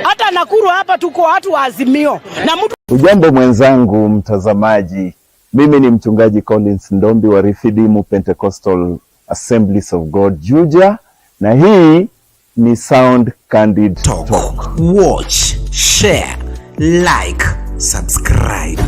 Hata Nakuru hapa tuko watu wa Azimio. Na mtu Ujambo mwenzangu mtazamaji, mimi ni Mchungaji Collins Ndombi wa Refunds Pentecostal Assemblies of God Juja, na hii ni Sound Candy Talk. Watch, share, like, subscribe.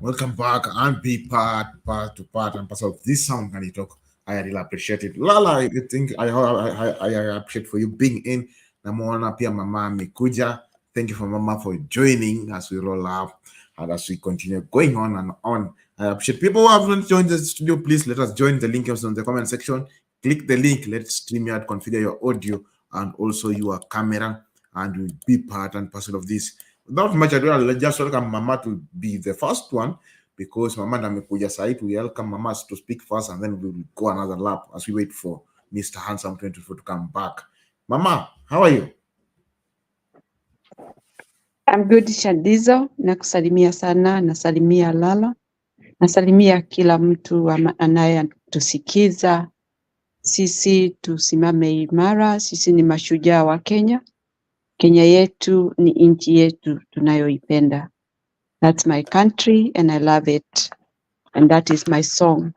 Welcome back and be part and parcel of this Sound Candy Talk. I really appreciate it. Lala, I think I appreciate for you being in. Namuona pia mama amekuja. Thank you for mama for joining as we roll up and as we continue going on and on. I appreciate people who haven't joined the studio. Please let us join. The link is in the comment section. Click the link. Let's StreamYard, configure your audio and also your camera, and we'll be part and parcel of this. Without much ado, I'll just welcome Mama to be the first one, because Mama amekuja side. We welcome Mama to speak first, and then we'll go another lap as we wait for Mr. Handsome 24 to come back. Mama, how are you? I'm good, Shadizo. Nakusalimia sana, nasalimia Lala. Nasalimia kila mtu anayetusikiza. Sisi tusimame imara, sisi ni mashujaa wa Kenya. Kenya yetu ni nchi yetu tunayoipenda. That's my country and I love it. And that is my song.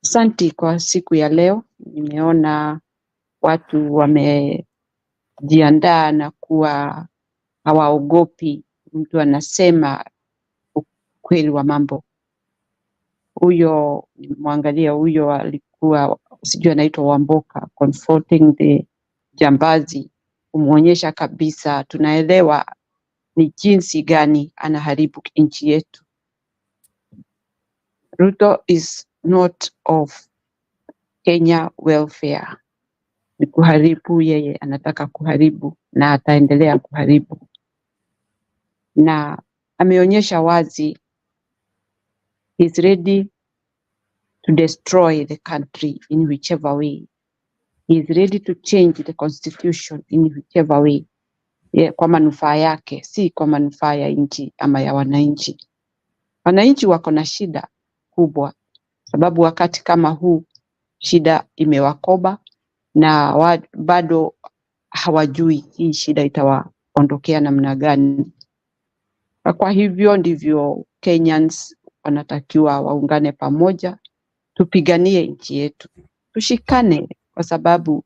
Asante kwa siku ya leo. Nimeona watu wamejiandaa na kuwa hawaogopi. Mtu anasema ukweli wa mambo. Huyo mwangalia, huyo alikuwa sijui anaitwa Wamboka Confronting the Jambazi, kumuonyesha kabisa tunaelewa ni jinsi gani anaharibu nchi yetu. Ruto is not of Kenya welfare. Ni kuharibu, yeye anataka kuharibu na ataendelea kuharibu. Na ameonyesha wazi he is ready to destroy the country in whichever way. He is ready to change the constitution in whichever way. Kwa manufaa yake, si kwa manufaa ya nchi ama ya wananchi. Wananchi wako na shida kubwa, sababu wakati kama huu shida imewakoba na bado hawajui hii shida itawaondokea namna gani. Kwa hivyo ndivyo Kenyans wanatakiwa waungane pamoja, tupiganie nchi yetu. Tushikane kwa sababu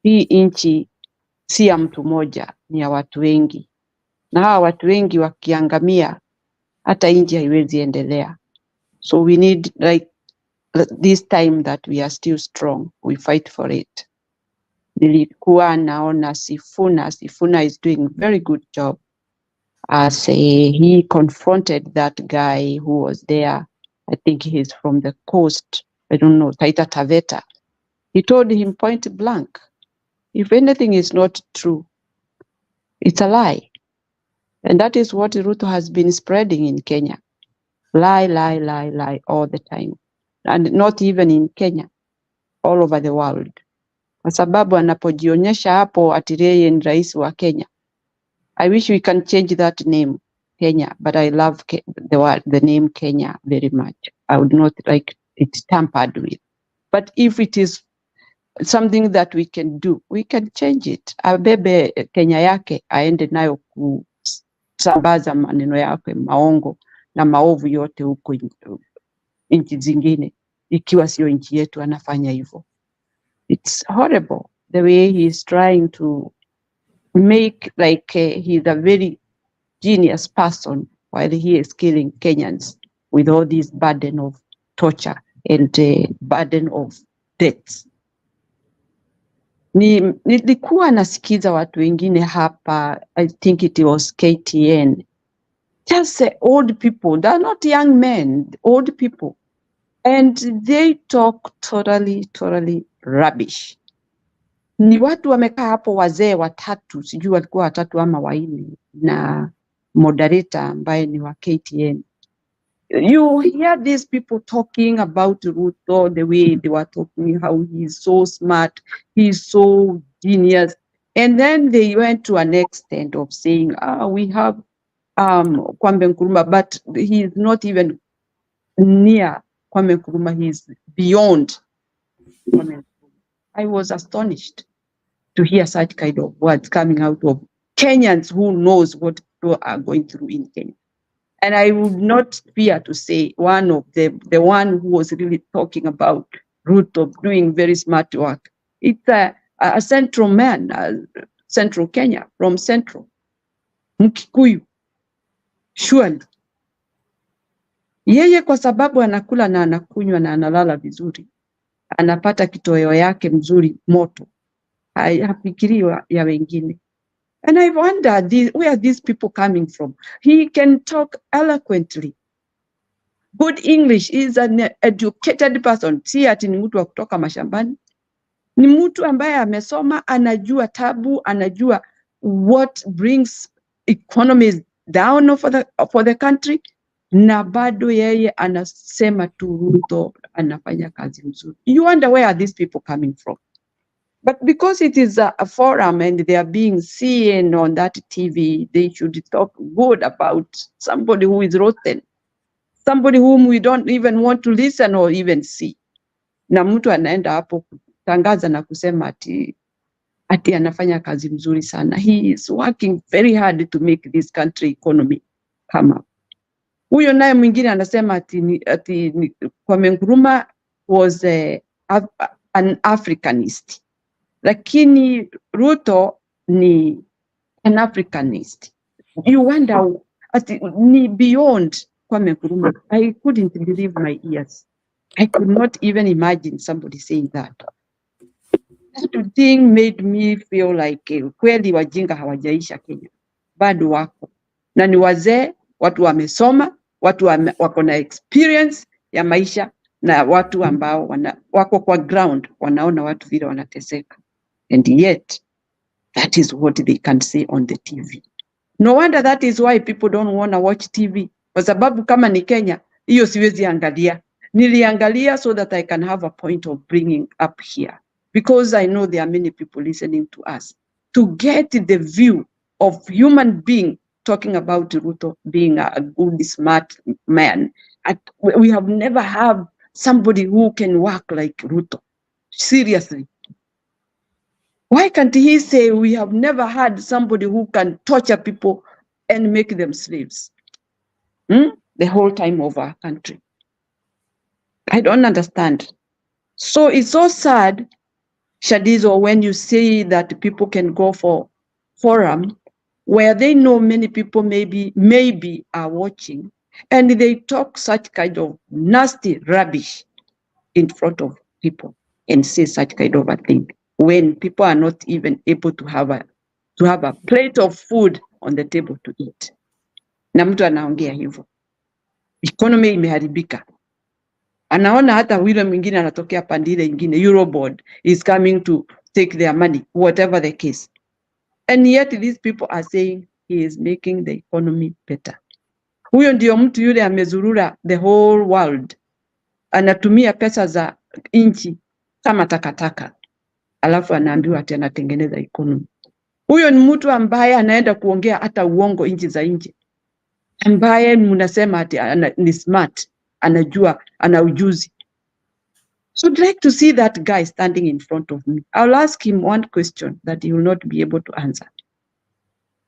hii nchi si ya mtu mmoja, ni ya watu wengi. Na hawa watu wengi wakiangamia, hata nchi haiwezi endelea. So we need, like this time that we are still strong, we fight for it. Nilikuwa naona Sifuna is doing a very good job as he confronted that guy who was there. I think he's from the coast, I don't know, Taita Taveta. He told him point blank, if anything is not true, it's a lie. And that is what Ruto has been spreading in Kenya. Lie, lie, lie, lie all the time. And not even in Kenya, all over the world. Kwa sababu anapojionyesha hapo ati yeye ni rais wa Kenya. I wish we can change that name, Kenya, but I love the name Kenya very much. I would not like it tampered with. But if it is something that we can do, we can change it. Abebe Kenya yake aende nayo kusambaza maneno yake maongo na maovu yote huko nchi zingine, ikiwa sio nchi yetu anafanya hivyo. It's horrible the way he is trying to make like he's a very genius person while he is killing Kenyans with all this burden of torture and burden of deaths. Nilikuwa nasikiza watu wengine hapa, I think it was KTN, just old people, they're not young men, old people, and they talk totally rubbish. Ni watu wamekaa hapo wazee watatu, sijui walikuwa watatu ama wanne, na moderator ambaye ni wa KTN. You hear these people talking about Ruto the way they were talking, how he's so smart, he's so genius. And then they went to an extent of saying, we have Kwame Nkrumah, but he is not even near Kwame Nkrumah, he's beyond Kwame Nkrumah. I was astonished to hear such kind of words coming out of Kenyans who knows what people are going through in Kenya. And I would not fear to say one of them, the one who was really talking about Ruto doing very smart work. It's a central man, central Kenya, from central. Mkikuyu. Surely. Yeye kwa sababu anakula na anakunywa na analala vizuri. Anapata kitoweo yake mzuri moto. Hafikiri ya wengine. And I wonder where are these people coming from? He can talk eloquently. Good English, is an educated person. Si ati ni mtu wa kutoka mashambani. Ni mtu ambaye amesoma, anajua tabu, anajua what brings economies down for the country. Na bado yeye anasema tu Ruto anafanya kazi mzuri. You wonder where are these people coming from? But because it is a forum and they are being seen on that TV, they should talk good about somebody who is rotten. Somebody whom we don't even want to listen or even see. Na mtu anaenda hapo kutangaza na kusema ati ati anafanya kazi mzuri sana. He is working very hard to make this country economy come up. Huyo naye mwingine anasema ati Kwame Nkrumah was an Africanist. Lakini Ruto ni an Africanist. You wonder ati ni beyond Kwame Nkrumah. I couldn't believe my ears. I could not even imagine somebody saying that. That thing made me feel like kweli wajinga hawajaisha Kenya. Bado wako. Na ni wazee, watu wamesoma, watu wako na experience ya maisha, na watu ambao wako kwa ground, wanaona watu vile wanateseka. And yet, that is what they can say on the TV. No wonder that is why people don't want to watch TV. Kwa sababu kama ni Kenya, hiyo siwezi angalia. Niliangalia so that I can have a point of bringing up here. Because I know there are many people listening to us. To get the view of human being talking about Ruto being a good, smart man. We have never had somebody who can work like Ruto. Seriously. Why can't he say we have never had somebody who can torture people and make them slaves? The whole time of our country. I don't understand. So it's so sad, Shadizo, when you say that people can go for forum where they know many people maybe are watching, and they talk such kind of nasty rubbish in front of people and say such kind of a thing when people are not even able to have a plate of food on the table to eat. Na mtu anaongea hivyo. Economy imeharibika. Anaona hata yule mwingine anatokea pandile ingine, Euroboard is coming to take their money, whatever the case. And yet these people are saying he is making the economy better. Huyo ndio mtu yule amezurura the whole world. Anatumia pesa za inchi kama takataka. Alafu anaambiwa ati anatengeneza economy. Huyo ni mtu ambaye anaenda kuongea hata uongo inchi za nje. Ambaye mnasema ati ni smart, anajua, ana ujuzi. So I'd like to see that guy standing in front of me. I'll ask him one question that he will not be able to answer.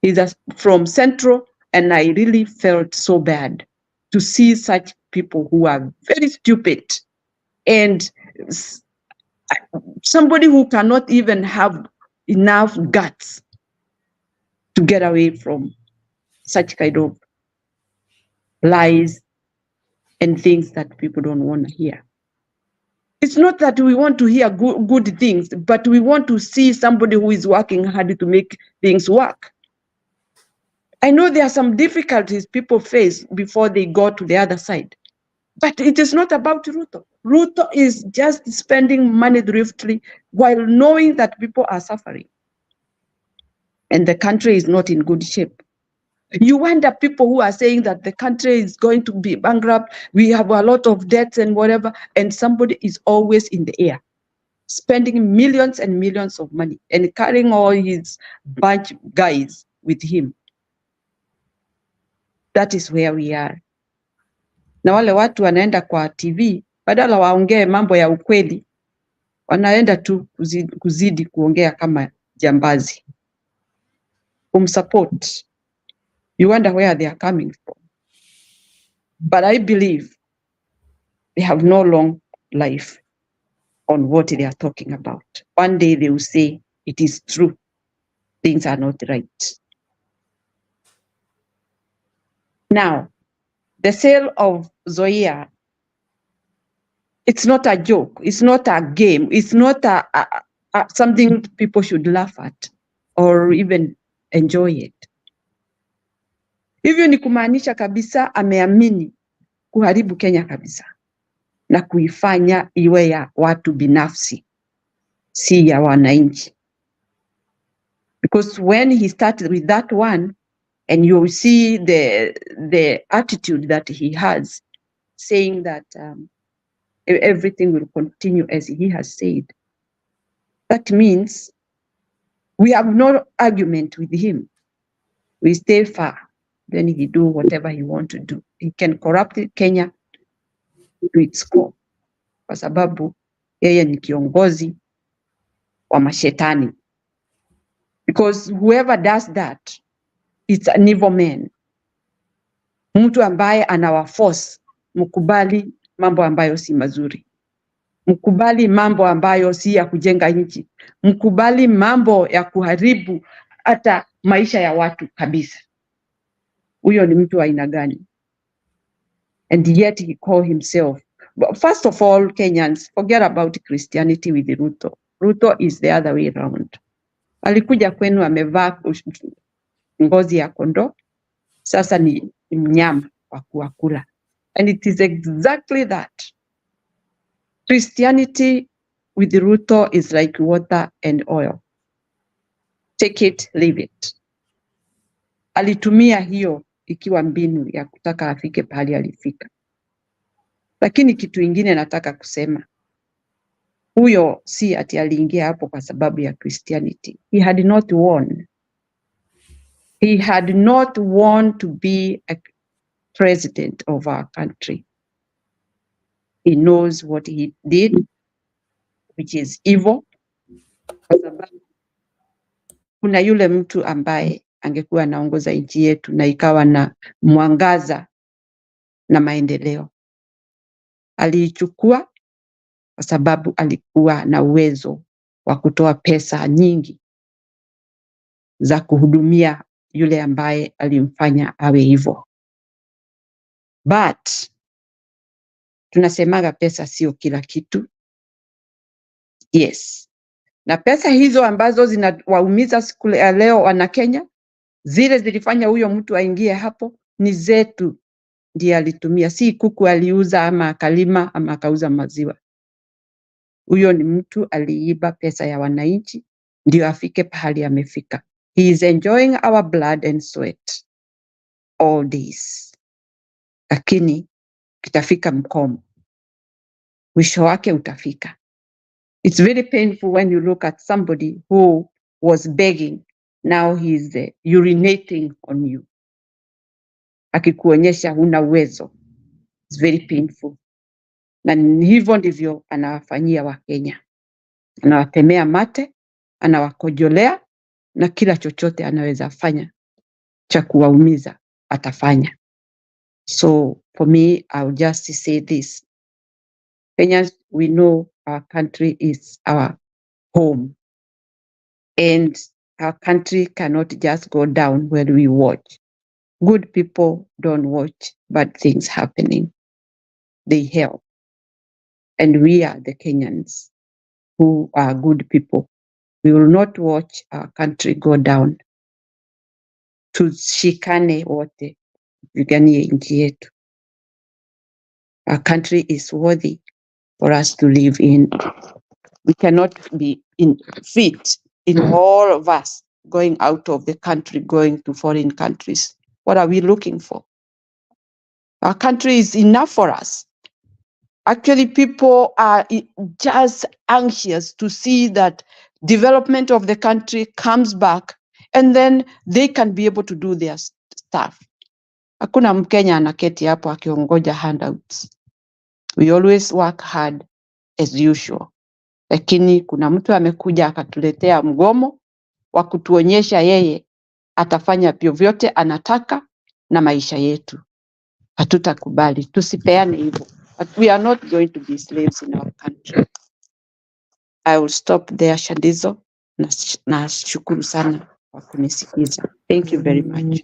He's from Central, and I really felt so bad to see such people who are very stupid and somebody who cannot even have enough guts to get away from such kind of lies and things that people don't want to hear. It's not that we want to hear good things, but we want to see somebody who is working hard to make things work. I know there are some difficulties people face before they go to the other side, but it is not about Ruto. Ruto is just spending money thriftily while knowing that people are suffering. And the country is not in good shape. You wonder people who are saying that the country is going to be bankrupt, we have a lot of debts and whatever, and somebody is always in the air, spending millions and millions of money and carrying all his bunch of guys with him. That is where we are. Na wale watu wanaenda kwa TV, badala waongee mambo ya ukweli, wanaenda tu kuzidi kuongea kama jambazi. Support. You wonder where they are coming from. But I believe they have no long life on what they are talking about. One day they will say, it is true. Things are not right. Now, the sale of Nzioa, it's not a joke. It's not a game. It's not something people should laugh at or even enjoy it. Hivyo ni kumaanisha kabisa ameamini kuharibu Kenya kabisa na kuifanya iwe ya watu binafsi, si ya wananchi. Because when he started with that one, and you will see the attitude that he has, saying that everything will continue as he has said, that means we have no argument with him. We stay far. Then he do whatever he want to do. He can corrupt Kenya to its core. Kwa sababu yeye ni kiongozi wa mashetani. because whoever does that, it's an evil man. Mtu ambaye anawaforce mkubali mambo ambayo si mazuri, mkubali mambo ambayo si ya kujenga nchi, mkubali mambo ya kuharibu hata maisha ya watu kabisa. Huyo ni mtu wa aina gani? And yet he called himself. But first of all, Kenyans, forget about Christianity with Ruto. Ruto is the other way around. Alikuja kwenu amevaa ngozi ya kondoo, sasa ni mnyama wa kuakula. And it is exactly that. Christianity with Ruto is like water and oil. Take it, leave it. Alitumia hiyo ikiwa mbinu ya kutaka afike pahali alifika. Lakini kitu ingine nataka kusema, huyo si ati aliingia hapo kwa sababu ya Christianity. He had not won. He had not won to be a president of our country. He knows what he did, which is evil. Kwa sababu kuna yule mtu ambaye angekuwa anaongoza nchi yetu na ikawa na mwangaza na maendeleo. Aliichukua kwa sababu alikuwa na uwezo wa kutoa pesa nyingi za kuhudumia yule ambaye alimfanya awe hivyo. But tunasemaga pesa sio kila kitu. Yes. Na pesa hizo ambazo zinawaumiza siku ya leo wana Kenya, zile zilifanya huyo mtu aingie hapo, ni zetu ndiye alitumia. Si kuku aliuza ama akalima ama akauza maziwa. Huyo ni mtu aliiba pesa ya wananchi ndio afike pahali amefika. He is enjoying our blood and sweat all this. Lakini kitafika mkomo. Mwisho wake utafika. It's very painful when you look at somebody who was begging. Now he is urinating on you. Akikuonyesha huna uwezo. It's very painful. Na hivyo ndivyo anawafanyia Wakenya. Anawatemea mate, anawakojolea, na kila chochote anaweza fanya cha kuwaumiza atafanya. So for me, I'll just say this. Kenyans, we know our country is our home. And our country cannot just go down when we watch. Good people don't watch bad things happening. They help. And we are the Kenyans who are good people. We will not watch our country go down. Tushikane wote, tupiganie nchi yetu. Our country is worthy for us to live in. We cannot be fit in all of us going out of the country, going to foreign countries. What are we looking for? Our country is enough for us. Actually, people are just anxious to see that development of the country comes back and then they can be able to do their stuff. Hakuna Mkenya anaketi hapo akiongoja handouts. We always work hard as usual. Lakini kuna mtu amekuja akatuletea mgomo wa kutuonyesha yeye atafanya vyovyote anataka na maisha yetu. Hatutakubali, tusipeane hivyo. But we are not going to be slaves in our country. I will stop there, Shadizo. Na shukuru sana kwa kunisikiza. Thank you very much.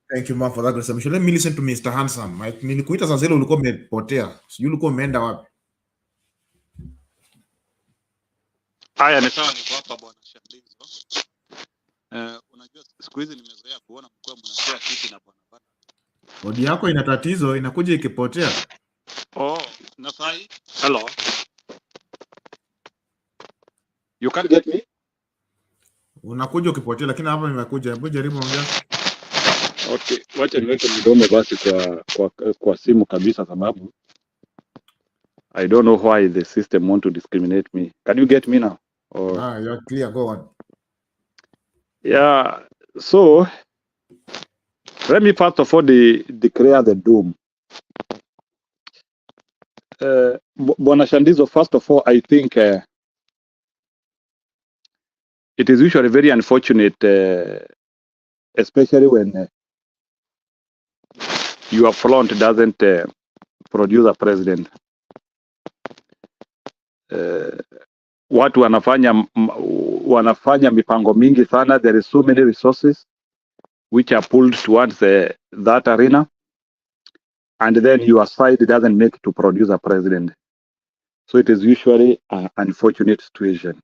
Thank you, ma, for that submission. Let me listen to Mr. Hanson. Mike, nilikuita sasa zile ulikuwa umepotea. Sijui ulikuwa umeenda wapi? Haya, ni sawa, niko hapa bwana Shadizo. Unajua siku hizi nimezoea kuona mkuu mnashare kiti na bwana bana. Odi yako ina tatizo, inakuja ikipotea. Oh, na sai. Hello. You can't get me? Unakuja ukipotea, lakini hapa nimekuja. Hebu jaribu ongea. Okay, wacha niweke mdomo basi kwa simu kabisa, sababu I don't know why the system want to discriminate me. Can you get me now? Or... you're clear, go on. Yeah, so let me first of all declare the doom. Bwana Shandizo, first of all, I think it is usually very unfortunate, especially when your front doesn't produce a president. Watu wanafanya mipango mingi sana. There is so many resources which are pulled towards that arena, and then your side doesn't make to produce a president. So it is usually an unfortunate situation.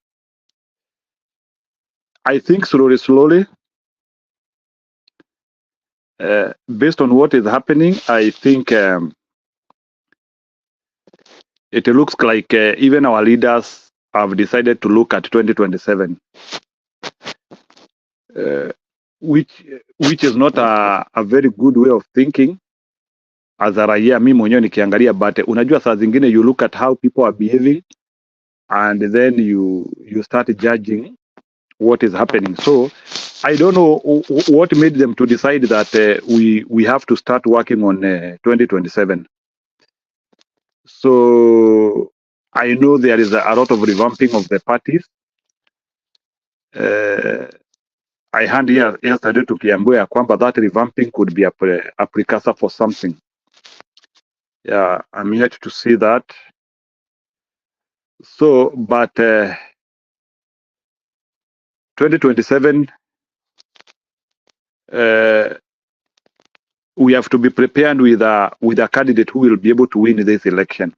I think slowly, based on what is happening, I think it looks like even our leaders have decided to look at 2027, which is not a very good way of thinking as a raia. Mimi mwenyewe nikiangalia, but unajua saa zingine you look at how people are behaving and then you start judging what is happening. So I don't know what made them to decide that we have to start working on 2027. So I know there is a lot of revamping of the parties. I heard yesterday to Kiambu kwamba that revamping could be a precursor for something. Yeah, I'm yet to see that. So, but 2027, we have to be prepared with a candidate who will be able to win this election.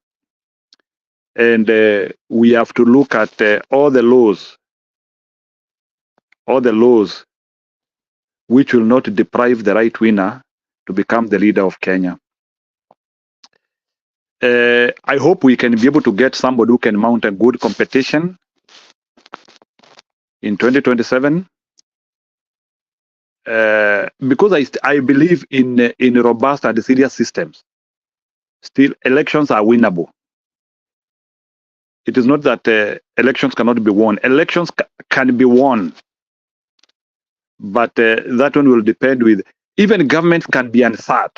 And we have to look at all the laws which will not deprive the right winner to become the leader of Kenya. I hope we can be able to get somebody who can mount a good competition in 2027. Because I believe in robust and serious systems. Still, elections are winnable. It is not that elections cannot be won. Elections can be won, but that one will depend with, even governments can be unsat.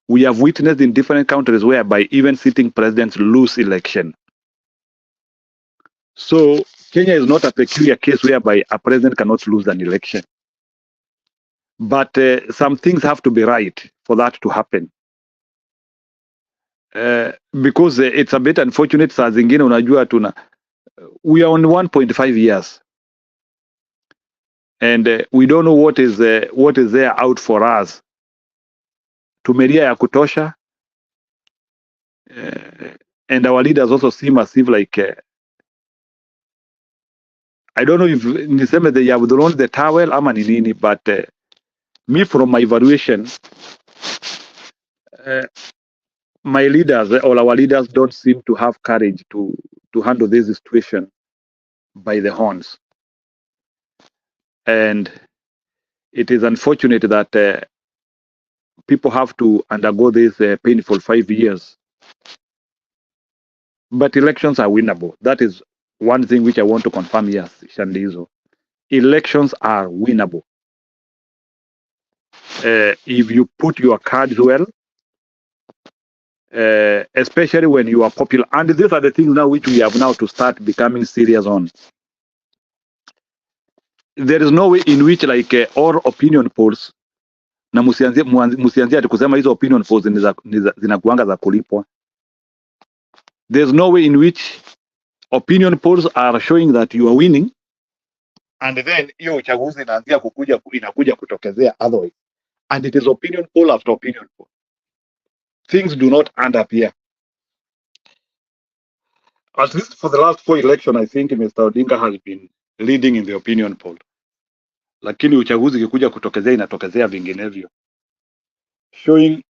We have witnessed in different countries whereby even sitting presidents lose election. So Kenya is not a peculiar case whereby a president cannot lose an election. But some things have to be right for that to happen. Because it's a bit unfortunate, saa zingine unajua we are on 1.5 years. And we don't know what is there out for us. Tumelia ya kutosha. And our leaders also seem as if like, I don't know if niseme they have thrown the towel ama ni nini, but me from my evaluation, my leaders or our leaders don't seem to have courage to handle this situation by the horns. And it is unfortunate that people have to undergo this painful 5 years. But elections are winnable. That is one thing which I want to confirm here, Shandizo. Elections are winnable. If you put your cards well, especially when you are popular. And these are the things now which we have now to start becoming serious on. There is no way in which like all opinion polls, na musianzia kusema hizo opinion polls zinakuanga za kulipwa. There's no way in which opinion polls are showing that you are winning, and then hiyo uchaguzi inakuja kutokezea otherwise. And it is opinion poll after opinion poll. Things do not end up here. At least for the last 4 elections, I think Mr. Odinga has been leading in the opinion poll. Lakini uchaguzi kikuja kutokezea inatokezea vinginevyo. Showing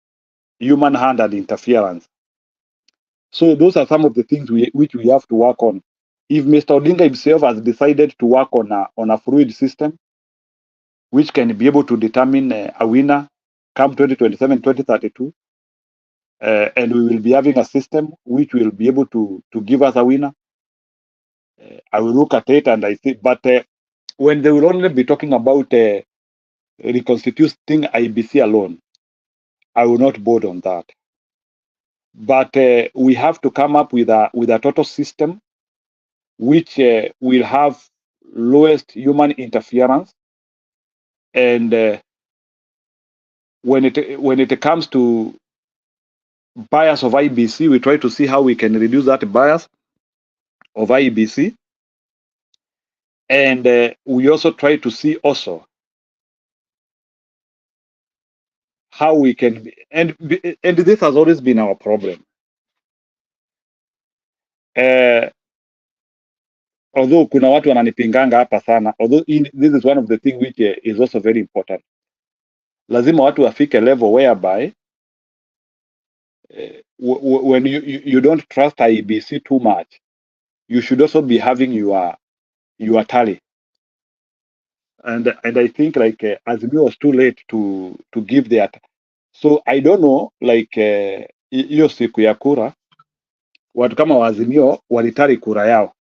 human hand and interference. So those are some of the things which we have to work on. If Mr. Odinga himself has decided to work on a fluid system, which can be able to determine a winner come 2027, 2032, and we will be having a system which will be able to give us a winner, I will look at it and I think, but when they will only be talking about reconstituting IBC alone, I will not board on that. But we have to come up with a total system which will have lowest human interference. And when it comes to bias of IBC, we try to see how we can reduce that bias of IBC. And we also try to see also how we can, and this has always been our problem. Although kuna watu wananipinganga hapa sana, although this is one of the things which is also very important. Lazima watu wafike level whereby when you don't trust IBC too much, you should also be having your tally. And I think like Azimio was too late to give that. So I don't know, like hiyo siku ya kura watu kama wa Azimio walitari kura yao.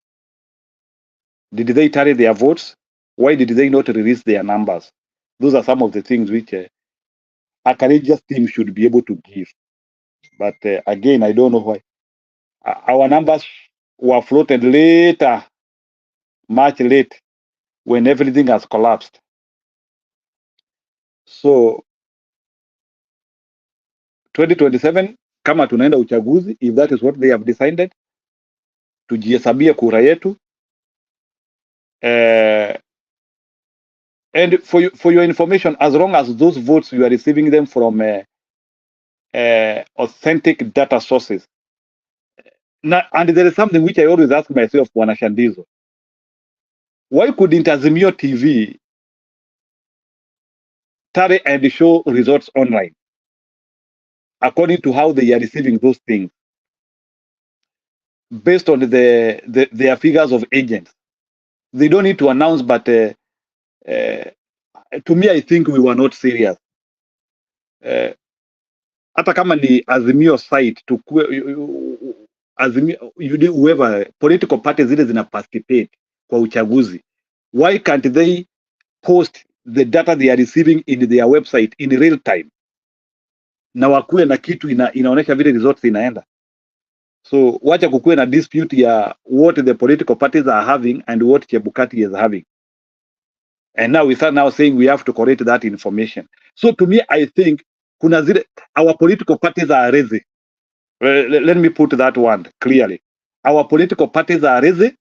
Did they tally their votes? Why did they not release their numbers? Those are some of the things which a courageous team should be able to give. But again, I don't know why. Our numbers were floated later, much late, when everything has collapsed. So 2027, kama tunaenda uchaguzi, if that is what they have decided, tujihesabie kura yetu. And for your information, as long as those votes you are receiving them from authentic data sources. Now, and there is something which I always ask myself, Bwana Shandizo. Why couldn't Azimio TV tally and show results online according to how they are receiving those things based on their figures of agents? They don't need to announce, but to me, I think we were not serious. Hata kama ni Azimio site to Azimio, whoever political parties zile zina participate kwa uchaguzi, why can't they post the data they are receiving in their website in real time, na wakuwe na kitu inaonyesha vile results inaenda? So wacha kukuwe na dispute ya what the political parties are having and what Chebukati is having, and now we start now saying we have to correct that information. So to me, I think kuna zile our political parties are lazy. Let me put that one clearly. Our political parties are lazy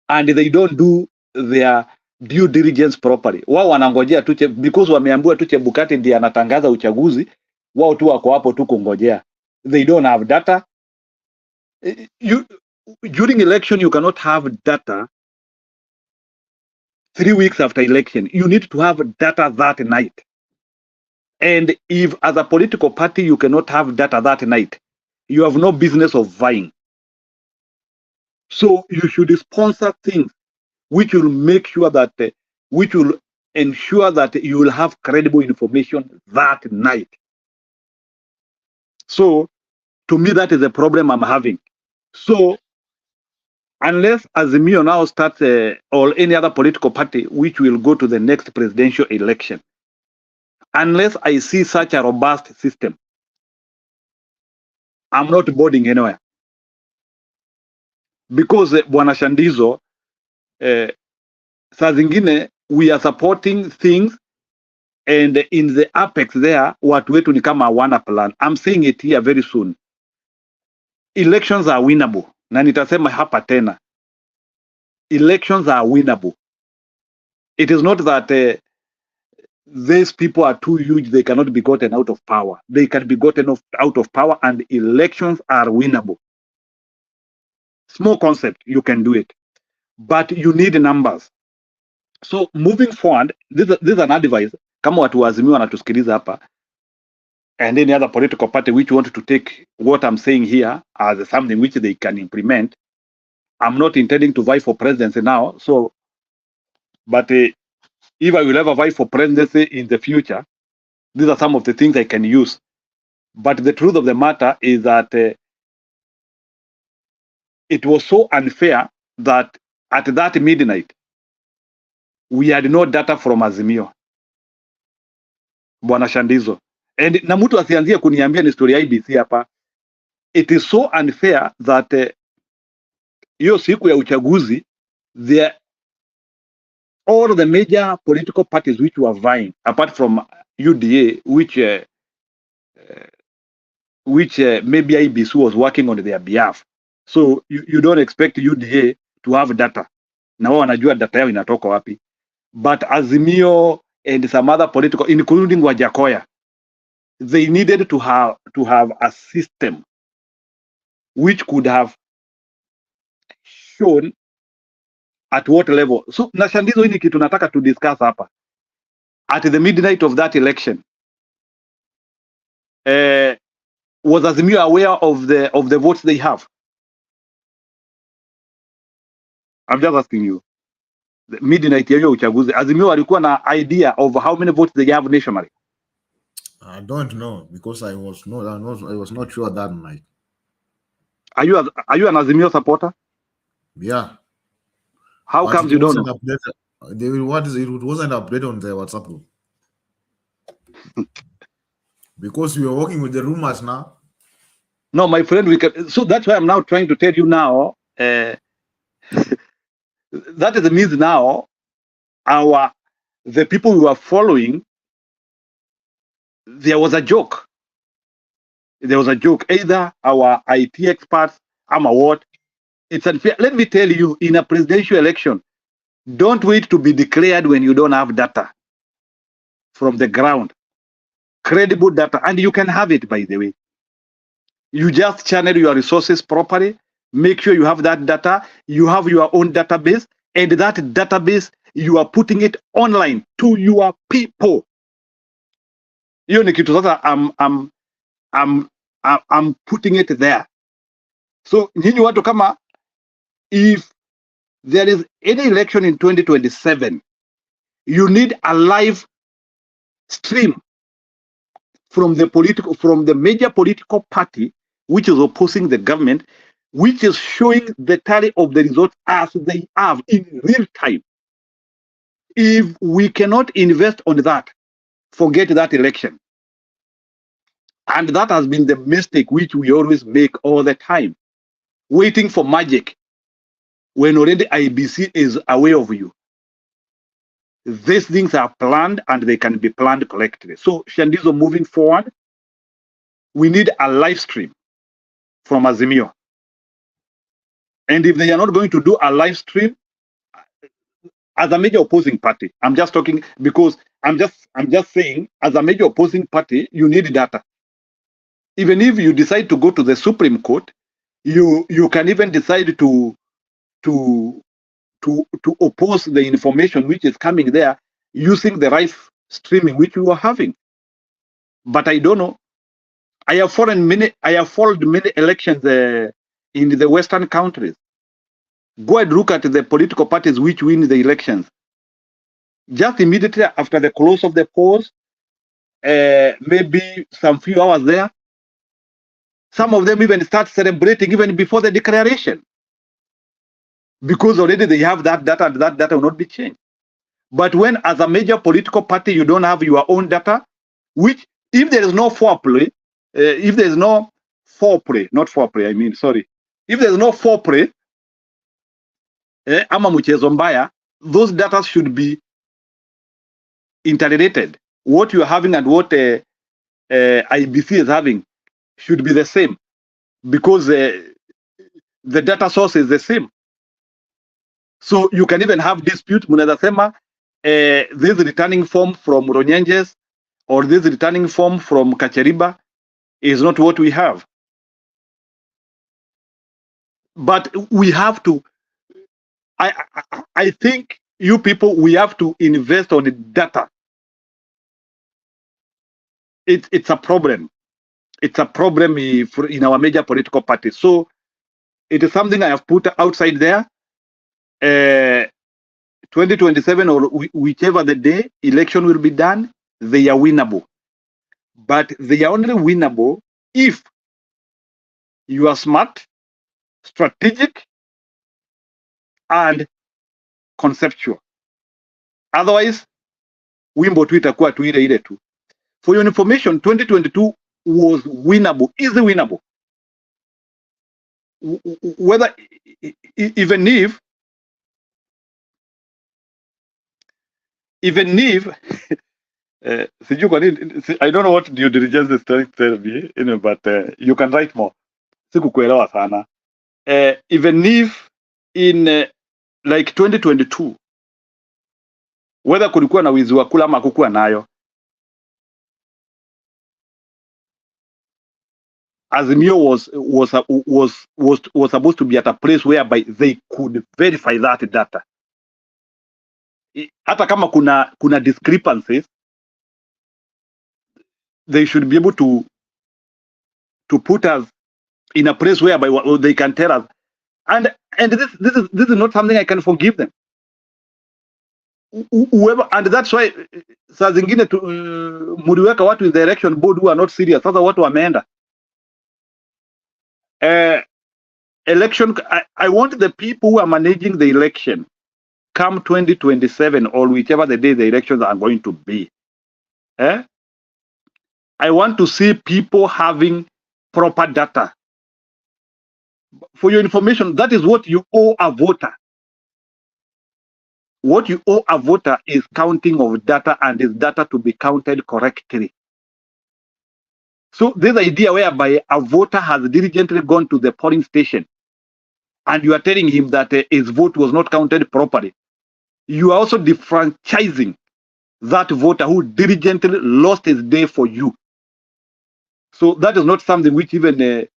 and they don't do their due diligence properly. Wao wanangojea tu because wameambiwa tu Chebukati ndiye anatangaza uchaguzi, wao tu wako hapo tu kungojea. They don't have data. During election you cannot have data 3 weeks after election. You need to have data that night. And if as a political party you cannot have data that night, you have no business of vying. So you should sponsor things which will make sure that, which will ensure that you will have credible information that night. So to me, that is a problem I'm having. So unless Azimio now starts or any other political party which will go to the next presidential election, unless I see such a robust system, I'm not boarding anywhere. Because Bwana Shandizo, saa zingine we are supporting things and in the apex there watu wetu ni kama hawana plan. I'm saying it here very soon. Elections are winnable. Na nitasema hapa tena. Elections are winnable. It is not that these people are too huge, they cannot be gotten out of power. They can be gotten out of power and elections are winnable. Small concept, you can do it. But you need numbers. So moving forward, this is an advice. Kama watu wa Azimio wanatusikiliza hapa, and any other political party which want to take what I'm saying here as something which they can implement. I'm not intending to vie for presidency now. So, but if I will ever vie for presidency in the future, these are some of the things I can use. But the truth of the matter is that it was so unfair that at that midnight, we had no data from Azimio. Bwana Shandizo. And na mtu asianzie kuniambia ni story ya IBC hapa. It is so unfair that hiyo siku ya uchaguzi all the major political parties which were vying, apart from UDA, which maybe IBC was working on their behalf. So you don't expect UDA to have data. Na wao wanajua data yao inatoka wapi. But Azimio and some other political, including Wajakoya, they needed to have a system which could have shown at what level. So na Shandizo, hili kitu nataka to discuss hapa. At the midnight of that election, was Azimio aware of the votes they have? I'm just asking you. The midnight ya hiyo uchaguzi, Azimio walikuwa na idea of how many votes they have nationally? I don't know because I was not sure that night. Are you an Azimio supporter? Yeah. How comes you don't know? It wasn't updated on the WhatsApp group. Because we were working with the rumors now. No, my friend, so that's why I'm now trying to tell you now. That is the means now. The people we were following, there was a joke. There was a joke. Either our IT experts, I'm a what? It's unfair. Let me tell you, in a presidential election, don't wait to be declared when you don't have data from the ground. Credible data, and you can have it, by the way. You just channel your resources properly. Make sure you have that data. You have your own database, and that database, you are putting it online to your people. Hiyo ni kitu sasa, I'm putting it there. So nyinyi watu kama, if there is any election in 2027, you need a live stream from the major political party which is opposing the government, which is showing the tally of the results as they have in real time. If we cannot invest on that, forget that election. And that has been the mistake which we always make all the time. Waiting for magic when already IBC is aware of you. These things are planned and they can be planned correctly. So Shandizo, moving forward, we need a live stream from Azimio. And if they are not going to do a live stream, as a major opposing party, I'm just talking because I'm just saying, as a major opposing party, you need data. Even if you decide to go to the Supreme Court, you can even decide to oppose the information which is coming there using the right streaming which we were having. But I don't know. I have followed many elections in the Western countries. Go and look at the political parties which win the elections. Just immediately after the close of the polls, maybe some few hours there, some of them even start celebrating even before the declaration. Because already they have that data and that data will not be changed. But when as a major political party, you don't have your own data, which if there is no foreplay, if there is no foreplay, not foreplay, I mean, sorry. If there is no foreplay, ama mchezo mbaya, those data should be interrelated. What you are having and what IBC is having should be the same because the data source is the same. So you can even have dispute. Munaweza sema this returning form from Ronyenjes or this returning form from Kacheriba is not what we have. But we have to, I think you people, we have to invest on the data. It's a problem. It's a problem in our major political parties. So it is something I have put outside there. 2027 or whichever the day election will be done, they are winnable. But they are only winnable if you are smart, strategic, and conceptual. Otherwise, wimbo tu itakuwa tu ile ile tu. For your information, 2022 was winnable, easy winnable. Whether, even if even if sijui kwa nini, I don't know what due diligence is trying to tell me, but you can write more. Sikukuelewa sana. Even if in like 2022 whether kulikuwa na wizi wa kula ama hakukuwa nayo, Azimio was supposed to be at a place whereby they could verify that data. Hata kama kuna discrepancies, they should be able to put us in a place whereby they can tell us. And this is not something I can forgive them. Whoever, and that's why saa zingine muliweka watu in the election board who are not serious. Sasa watu wameenda. Election, I want the people who are managing the election come 2027 or whichever the day the elections are going to be. I want to see people having proper data. For your information, that is what you owe a voter. What you owe a voter is counting of data, and is data to be counted correctly. So this idea whereby a voter has diligently gone to the polling station and you are telling him that his vote was not counted properly, you are also defranchising that voter who diligently lost his day for you. So that is not something which even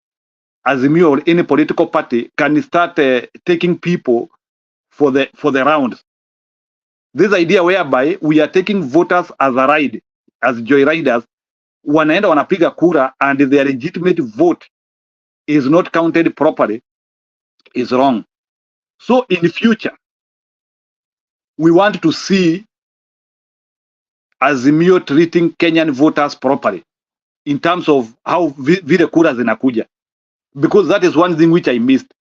Azimio or any political party can start taking people for the rounds. This idea whereby we are taking voters as a ride, as joyriders, wanaenda wanapiga kura and their legitimate vote is not counted properly is wrong. So in the future, we want to see Azimio treating Kenyan voters properly in terms of how vile kura zinakuja, because that is one thing which I missed.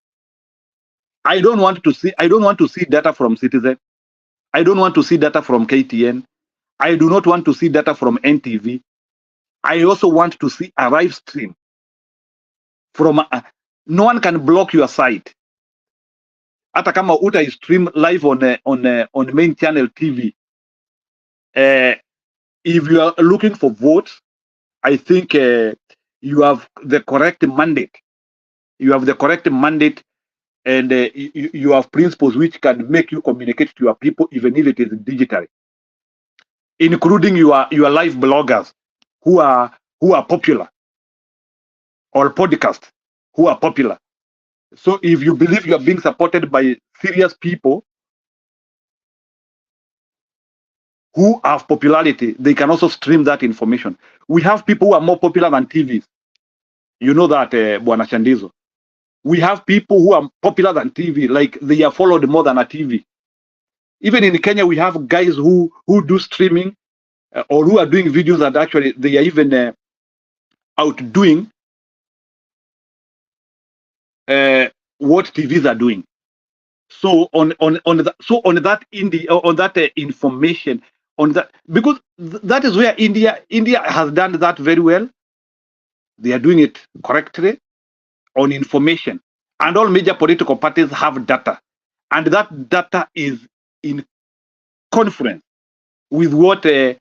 I don't want to see data from Citizen. I don't want to see data from KTN. I do not want to see data from NTV. I also want to see a live stream from no one can block your site. Hata kama uta stream live on main channel TV. If you are looking for votes, I think you have the correct mandate. You have the correct mandate, and you have principles which can make you communicate to your people, even if it is digitally, including your live bloggers who are popular, or podcasts who are popular. So if you believe you are being supported by serious people who have popularity, they can also stream that information. We have people who are more popular than TVs. You know that, Bwana Shandizo. We have people who are popular than TV, like they are followed more than a TV. Even in Kenya, we have guys who do streaming or who are doing videos, and actually they are even outdoing what TVs are doing. So on that information, on that, because that is where India has done that very well. They are doing it correctly on information, and all major political parties have data, and that data is in conference with what the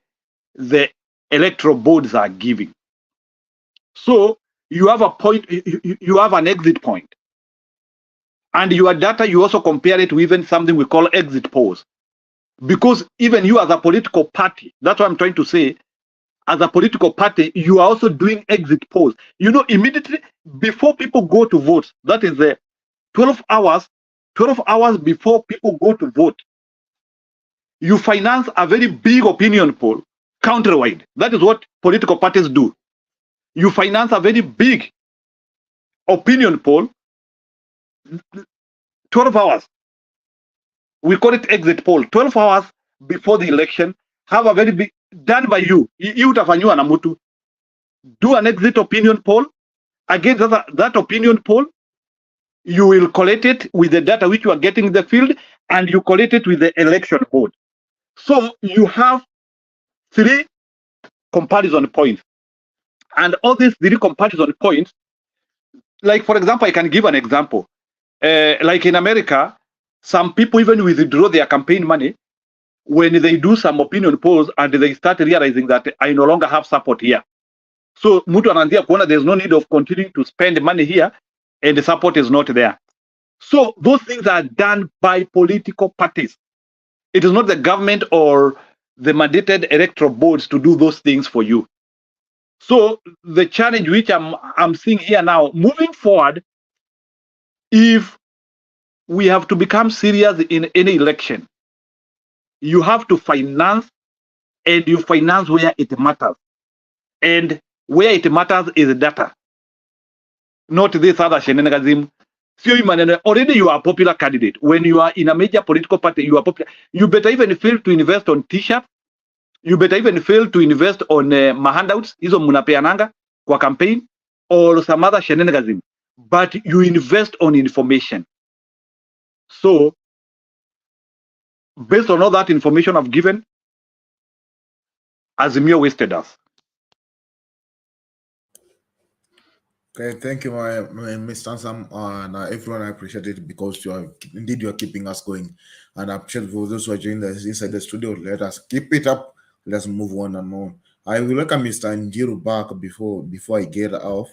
electoral boards are giving. So you have a point, you have an exit point, and your data, you also compare it with even something we call exit polls, because even you as a political party, that's what I'm trying to say, as a political party, you are also doing exit polls. You know, immediately before people go to vote, that is 12 hours before people go to vote, you finance a very big opinion poll countrywide. That is what political parties do. You finance a very big opinion poll 12 hours. We call it exit poll. 12 hours before the election, have a very big, done by you. You utafanywa na mtu. Do an exit opinion poll. Against that opinion poll, you will collect it with the data which you are getting in the field, and you collect it with the election board. So you have 3 comparison points. And all these 3 comparison points, like for example, I can give an example. Like in America, some people even withdraw their campaign money when they do some opinion polls and they start realizing that I no longer have support here. So mtu anaanzia kuona there's no need of continuing to spend money here and the support is not there. So those things are done by political parties. It is not the government or the mandated electoral boards to do those things for you. So the challenge which I'm seeing here now, moving forward, if we have to become serious in any election, you have to finance, and you finance where it matters. And where it matters is data. Not this other shenanigans. Already you are a popular candidate. When you are in a major political party, you are popular. You better even fail to invest on t-shirts. You better even fail to invest on handouts. Hizo munapeananga kwa campaign or some other shenanigans. But you invest on information. So, based on all that information I've given, Azimio wasted us. Okay, thank you, my Mr. Ansam, and everyone. I appreciate it because you are keeping us going, and I appreciate for those who are joining us inside the studio. Let us keep it up. Let's move on and on. I will welcome Mr. Nzioa back before I get off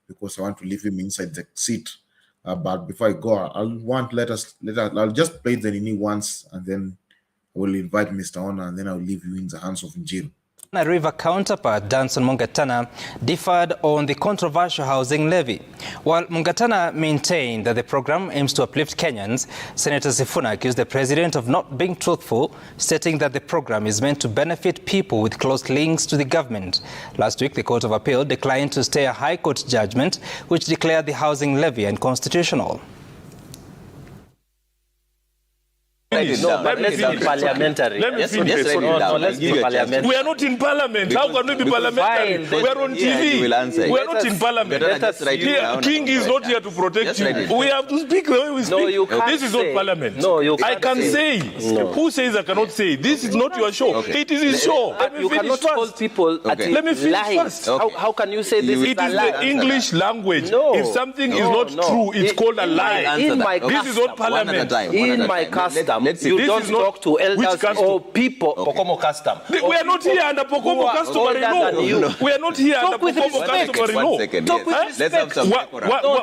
because I want to leave him inside the seat. But before I go, I'll just play the Nini once, and then I will invite Mr. Ona, and then I'll leave you in the hands of Nzioa. River counterpart Danson Mungatana differed on the controversial housing levy. While Mungatana maintained that the program aims to uplift Kenyans, Senator Sifuna accused the president of not being truthful, stating that the program is meant to benefit people with close links to the government. Last week, the Court of Appeal declined to stay a High Court judgment which declared the housing levy unconstitutional. Parliamentary. Let's be parliamentary. We are not in parliament. How can we be parliamentary? We are on TV. We are not in parliament. King is not here to protect you. We have to speak the way we speak. This is not parliament. No, you can't. I can say. Who says I cannot say? This is not your show. It is his show. You cannot call people. Let me finish first. How can you say this is a lie? It is the English language. If something is not true, it's called a lie. This is not parliament. In my custom, you don't talk to elders or people. Pokomo custom. We are not here under Pokomo customary law. We are not here under Pokomo customary law. Talk with respect.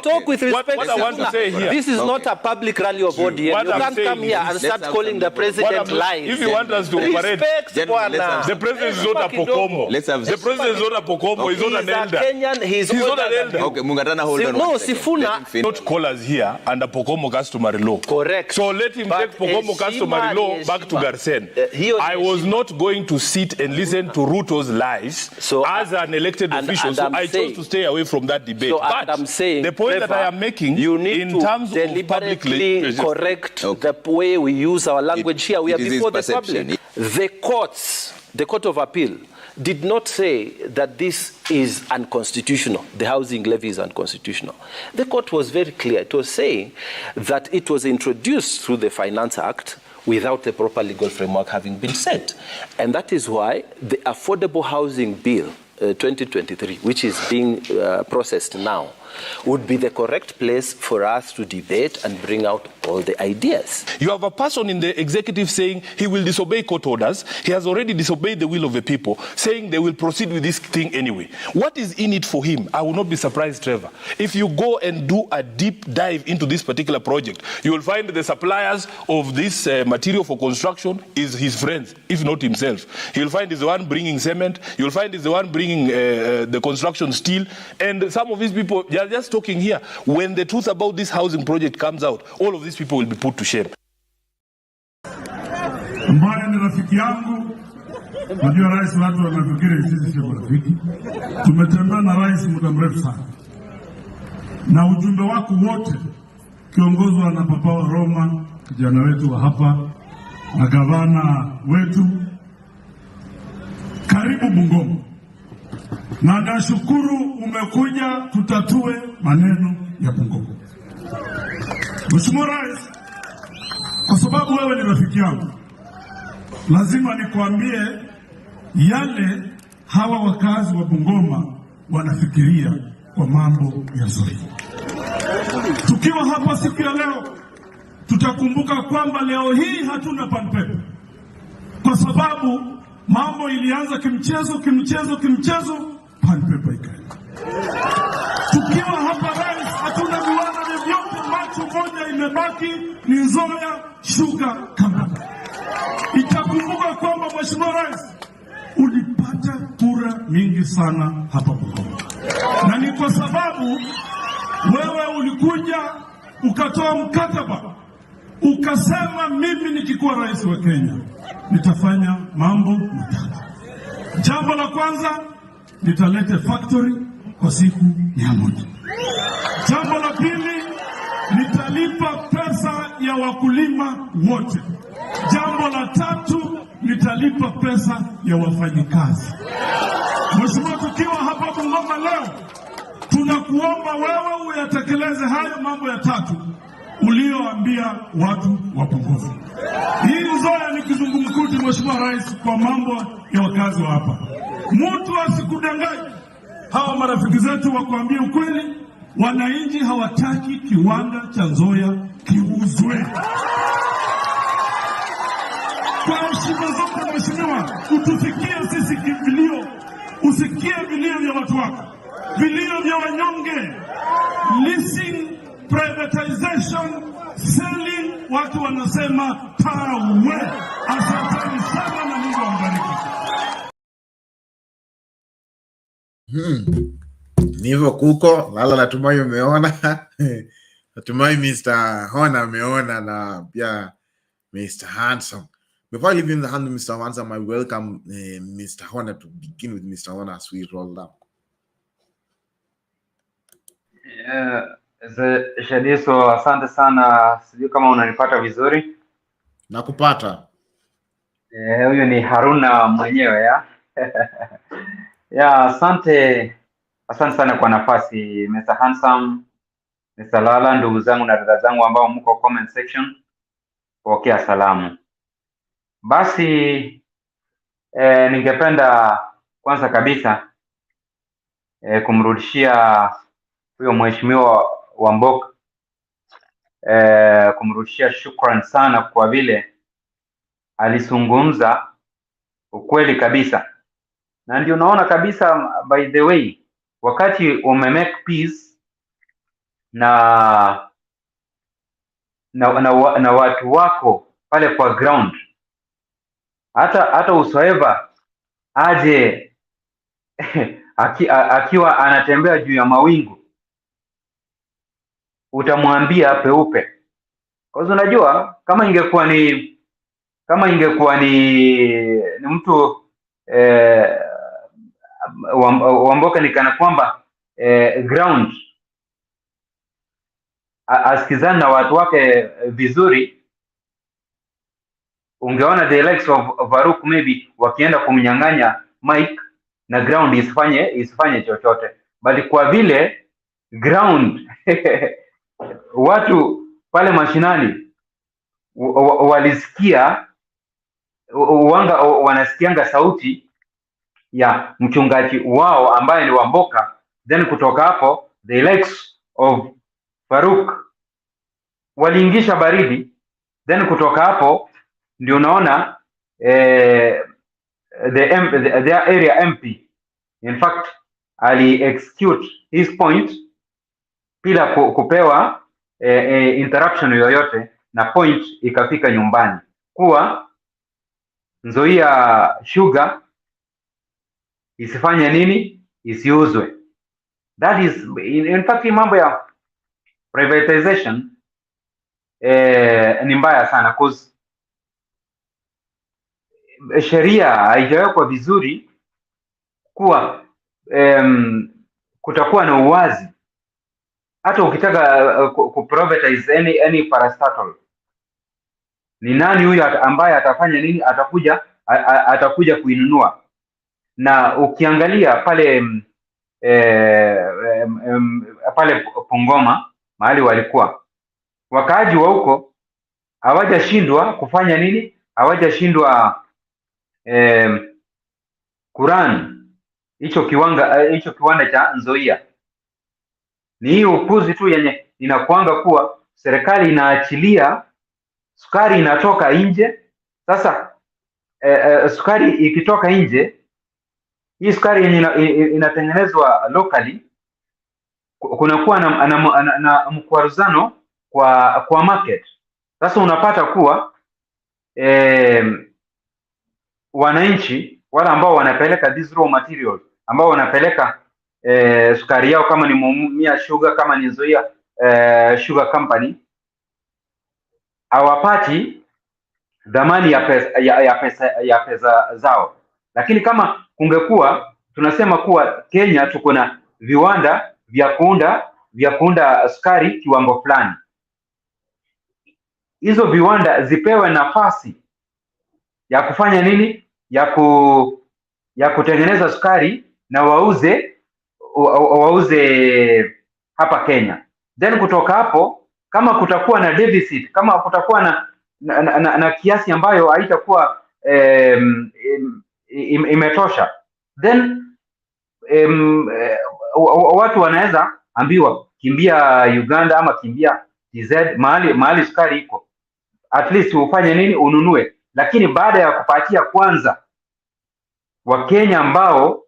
Talk with respect. What I want to say here. This is not a public rally of ODM. You can't come here and start calling the president lies. If you want us to operate, the president is not a Pokomo. The president is not a Pokomo. He's not an elder. He's not an elder. Okay, Mungatana, hold on. No, Sifuna not call us here under Pokomo customary law. Correct. So let him take Pokomo customary law back to Garsen. I was not going to sit and listen to Ruto's lies as an elected official, so I chose to stay away from that debate. But I'm saying, the point that I am making, you need in terms of publicly correct the way we use our language here. We are before the public. The courts, the Court of Appeal, did not say that this is unconstitutional. The housing levy is unconstitutional. The court was very clear. It was saying that it was introduced through the Finance Act without the proper legal framework having been set. And that is why the Affordable Housing Bill 2023, which is being processed now, would be the correct place for us to debate and bring out all the ideas. You have a person in the executive saying he will disobey court orders. He has already disobeyed the will of the people, saying they will proceed with this thing anyway. What is in it for him? I will not be surprised, Trevor. If you go and do a deep dive into this particular project, you will find the suppliers of this material for construction is his friends, if not himself. You'll find he's the one bringing cement. You'll find he's the one bringing the construction steel. And some of these people, they are just talking here. When the truth about this housing project comes out, all of these people will be put to shame. Ambaye ni rafiki yangu, najua rais watu wanafikiri sisi sio rafiki. Tumetembea na rais muda mrefu sana. Na ujumbe wako wote kiongozwa na Papa wa Roma, kijana wetu wa hapa, na gavana wetu. Karibu Bungoma. Na nashukuru umekuja tutatue maneno ya Bungoma. Mheshimiwa Rais, kwa sababu wewe ni rafiki yangu, lazima nikwambie yale hawa wakazi wa Bungoma wanafikiria kwa mambo ya Zoe. Tukiwa hapa siku ya leo, tutakumbuka kwamba leo hii hatuna panpepe. kwa sababu mambo ilianza kimchezo, pale pepa ikaenda. Tukiwa hapa rais, hatuna viwanda vyovyote, macho moja imebaki ni Nzioa Sugar Company. Itakumbuka kwamba Mheshimiwa Rais, ulipata kura mingi sana hapa Bungoma, na ni kwa sababu wewe ulikuja ukatoa mkataba ukasema, mimi nikikuwa rais wa Kenya nitafanya mambo matatu. Jambo la kwanza, nitalete factory kwa siku 100. Jambo la pili, nitalipa pesa ya wakulima wote. Jambo la tatu, nitalipa pesa ya wafanyikazi. Mheshimiwa, tukiwa hapa Bungoma leo, tunakuomba wewe uyatekeleze hayo mambo ya tatu ulioambia watu wa Bungoma. Hii Nzioa ni kizungumkuti, Mheshimiwa Rais, kwa mambo ya wakazi wa hapa. Mtu asikudanganye. Hawa marafiki zetu wakuambie ukweli, wananchi hawataki kiwanda cha Nzioa kiuzwe. Kwa heshima zote Mheshimiwa, utufikie sisi vilio, usikie vilio vya watu wako, vilio vya wanyonge. Leasing, privatization, selling, watu wanasema pawe. Asanteni sana na Mungu awabariki. Nivo kuko lala, natumai umeona. Natumai Mr. Hona ameona na pia Mr. Handsome. Before leaving the hand to Mr. Handsome, I welcome Mr. Hona to begin with Mr. Hona as we roll down. Shadiso, asante sana. Sijui kama unanipata vizuri. Nakupata. Huyo ni Haruna mwenyewe ya. Ya, asante sana kwa nafasi Mr. Handsome, Mr. Lala, ndugu zangu na dada zangu ambao mko comment section. Pokea salamu. Basi ningependa kwanza kabisa kumrudishia huyo mheshimiwa Wamboka, kumrudishia shukrani sana kwa vile alizungumza ukweli kabisa. Na ndio naona kabisa, by the way, wakati umemake peace na watu wako pale kwa ground, hata usoeva aje akiwa anatembea juu ya mawingu, utamwambia peupe. Kwa sababu unajua kama ingekuwa ni mtu Wamboka ni kana kwamba ground asikizana na watu wake vizuri, ungeona the likes of Varuk maybe wakienda kumnyang'anya mic na ground isifanye chochote. Bali kwa vile ground watu pale mashinani walisikia, wanasikianga sauti ya mchungaji wao ambaye ni Wamboka, then kutoka hapo the likes of Varuk waliingisha baridi, then kutoka hapo ndio unaona their area MP in fact ali execute his point bila kupewa interruption yoyote, na point ikafika nyumbani kuwa Nzioa Sugar isifanye nini, isiuzwe. That is in fact mambo ya privatization ni mbaya sana, cause sheria haijawekwa vizuri kuwa kutakuwa na uwazi. Hata ukitaka kuprivatize any parastatal, ni nani huyo ambaye atafanya nini, atakuja kuinunua. Na ukiangalia pale pale Bungoma mahali walikuwa wakaaji wa huko, hawajashindwa kufanya nini, hawajashindwa Quran hicho kiwanda cha Nzioa. Ni hii upuzi tu yenye inakuanga kuwa serikali inaachilia sukari inatoka nje. Sasa sukari ikitoka nje, hii sukari yenye inatengenezwa locally, kunakuwa na mkwaruzano kwa market. Sasa unapata kuwa wananchi wale ambao wanapeleka these raw materials, ambao wanapeleka sukari yao, kama ni Mumia Sugar, kama ni Nzioa Sugar Company, hawapati dhamani ya pesa zao. Lakini kama kungekuwa tunasema kuwa Kenya tuko na viwanda vya kuunda sukari kiwango fulani, hizo viwanda zipewe nafasi ya kufanya nini, ya kutengeneza sukari na wauze hapa Kenya. Then kutoka hapo, kama kutakuwa na deficit, kama kutakuwa na kiasi ambayo haitakuwa imetosha, then watu wanaweza ambiwa kimbia Uganda ama kimbia TZ, mahali sukari iko, at least ufanye nini, ununue. Lakini baada ya kupatia kwanza Wakenya ambao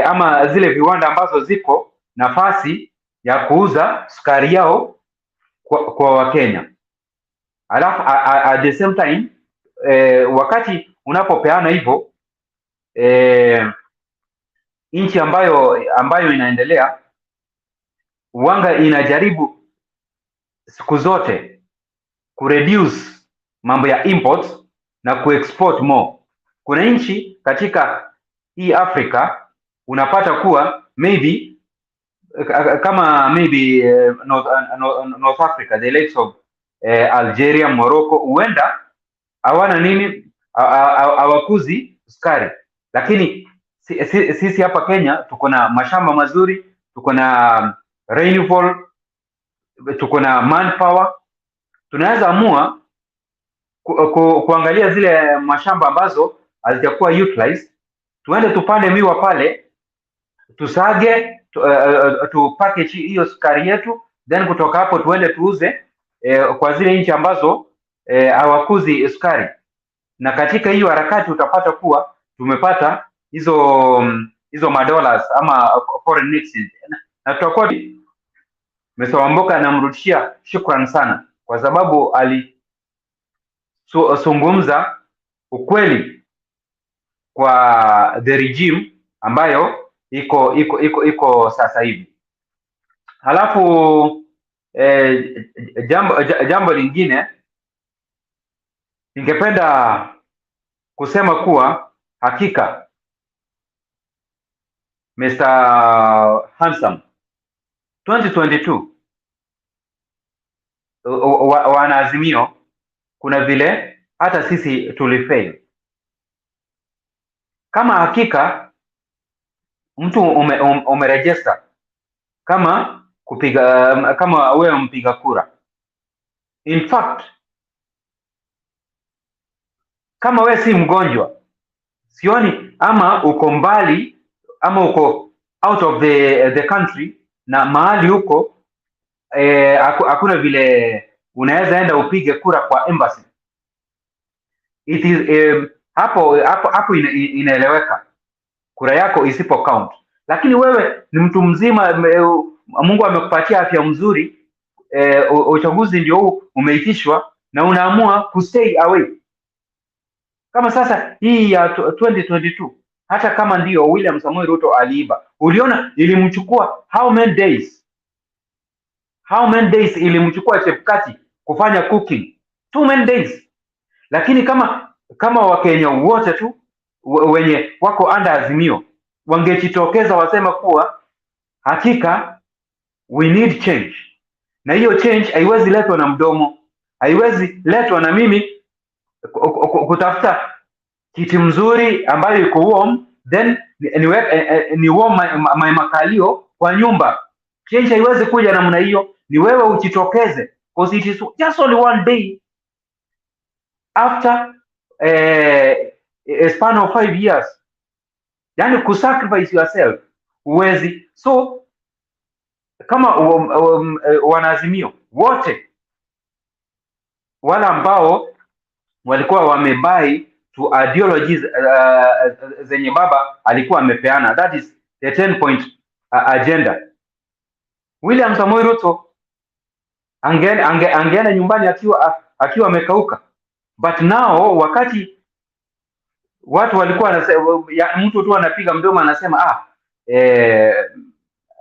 ama zile viwanda ambazo ziko nafasi ya kuuza sukari yao kwa Wakenya, alafu at the same time wakati unapopeana hivyo, nchi ambayo inaendelea uwanga inajaribu siku zote kureduce mambo ya imports na kuexport more. Kuna nchi katika hii Afrika unapata kuwa maybe North Africa, the likes of Algeria, Morocco, huenda hawana nini, hawakuzi sukari. Lakini sisi hapa Kenya tuko na mashamba mazuri, tuko na rainfall, tuko na manpower. Tunaweza amua kuangalia zile mashamba ambazo hazijakuwa utilized, tuende tupande miwa pale, tusage, tu package hiyo sukari yetu, then kutoka hapo tuende tuuze kwa zile nchi ambazo hawakuzi sukari. Na katika hiyo harakati utapata kuwa tumepata hizo madollars ama foreign exchange, na tutakuwa Mr. Wamboka anamrudishia shukrani sana kwa sababu alizungumza ukweli kwa the regime ambayo iko sasa hivi. Halafu jambo lingine ningependa kusema kuwa hakika Mr. Handsome 2022 wanaazimio, kuna vile hata sisi tulifail. Kama hakika mtu umeregister kama kupiga, kama wewe mpiga kura, in fact kama wewe si mgonjwa, sioni ama uko mbali ama uko out of the country na mahali huko hakuna vile unaweza enda upige kura kwa embassy. It is hapo inaeleweka kura yako isipo count. Lakini wewe ni mtu mzima, Mungu amekupatia afya mzuri, uchaguzi ndio huu umeitishwa na unaamua ku stay away. Kama sasa hii ya 2022, hata kama ndio William Samoei Ruto aliiba, uliona ilimchukua how many days ilimchukua Chepkati kufanya cooking? 2 many days. Lakini kama Wakenya wote tu wenye wako under azimio wangejitokeza wasema kuwa hakika we need change, na hiyo change haiwezi letwa na mdomo, haiwezi letwa na mimi kutafuta kiti mzuri ambayo iko warm then ni warm my makalio kwa nyumba. Change haiwezi kuja namna hiyo, ni wewe ujitokeze, because it is just only one day after a span of 5 years, yani kusacrifice yourself uwezi. So kama wanaazimio wote wala ambao walikuwa wamebai to ideologies zenye baba alikuwa amepeana. That is the 10-point agenda. William Samoei Ruto angeenda nyumbani akiwa amekauka, but now wakati watu walikuwa mtu tu anapiga mdomo anasema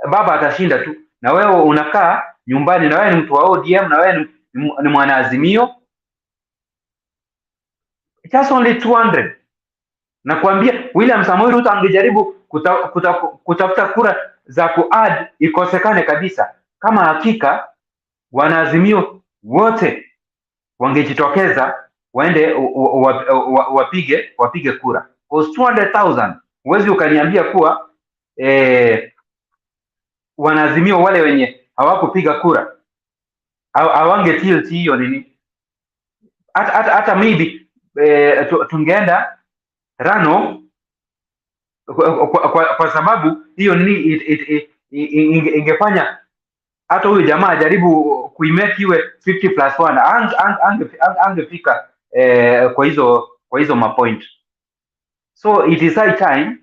baba atashinda tu, na wewe unakaa nyumbani, na wewe ni mtu wa ODM, na wewe ni mwanaazimio, just only 200. Nakwambia William Samoei Ruto angejaribu kutafuta kura za kuadd ikosekane kabisa, kama hakika wanaazimio wote wangejitokeza waende wapige kura. Because 200,000 huwezi ukaniambia kuwa wanaazimio wale wenye hawakupiga kura hawange tilt hiyo nini. Hata maybe tungeenda rano kwa sababu hiyo nini ingefanya hata huyu jamaa ajaribu kuimake iwe 50+1 angefika kwa hizo mapoint. So it is high time,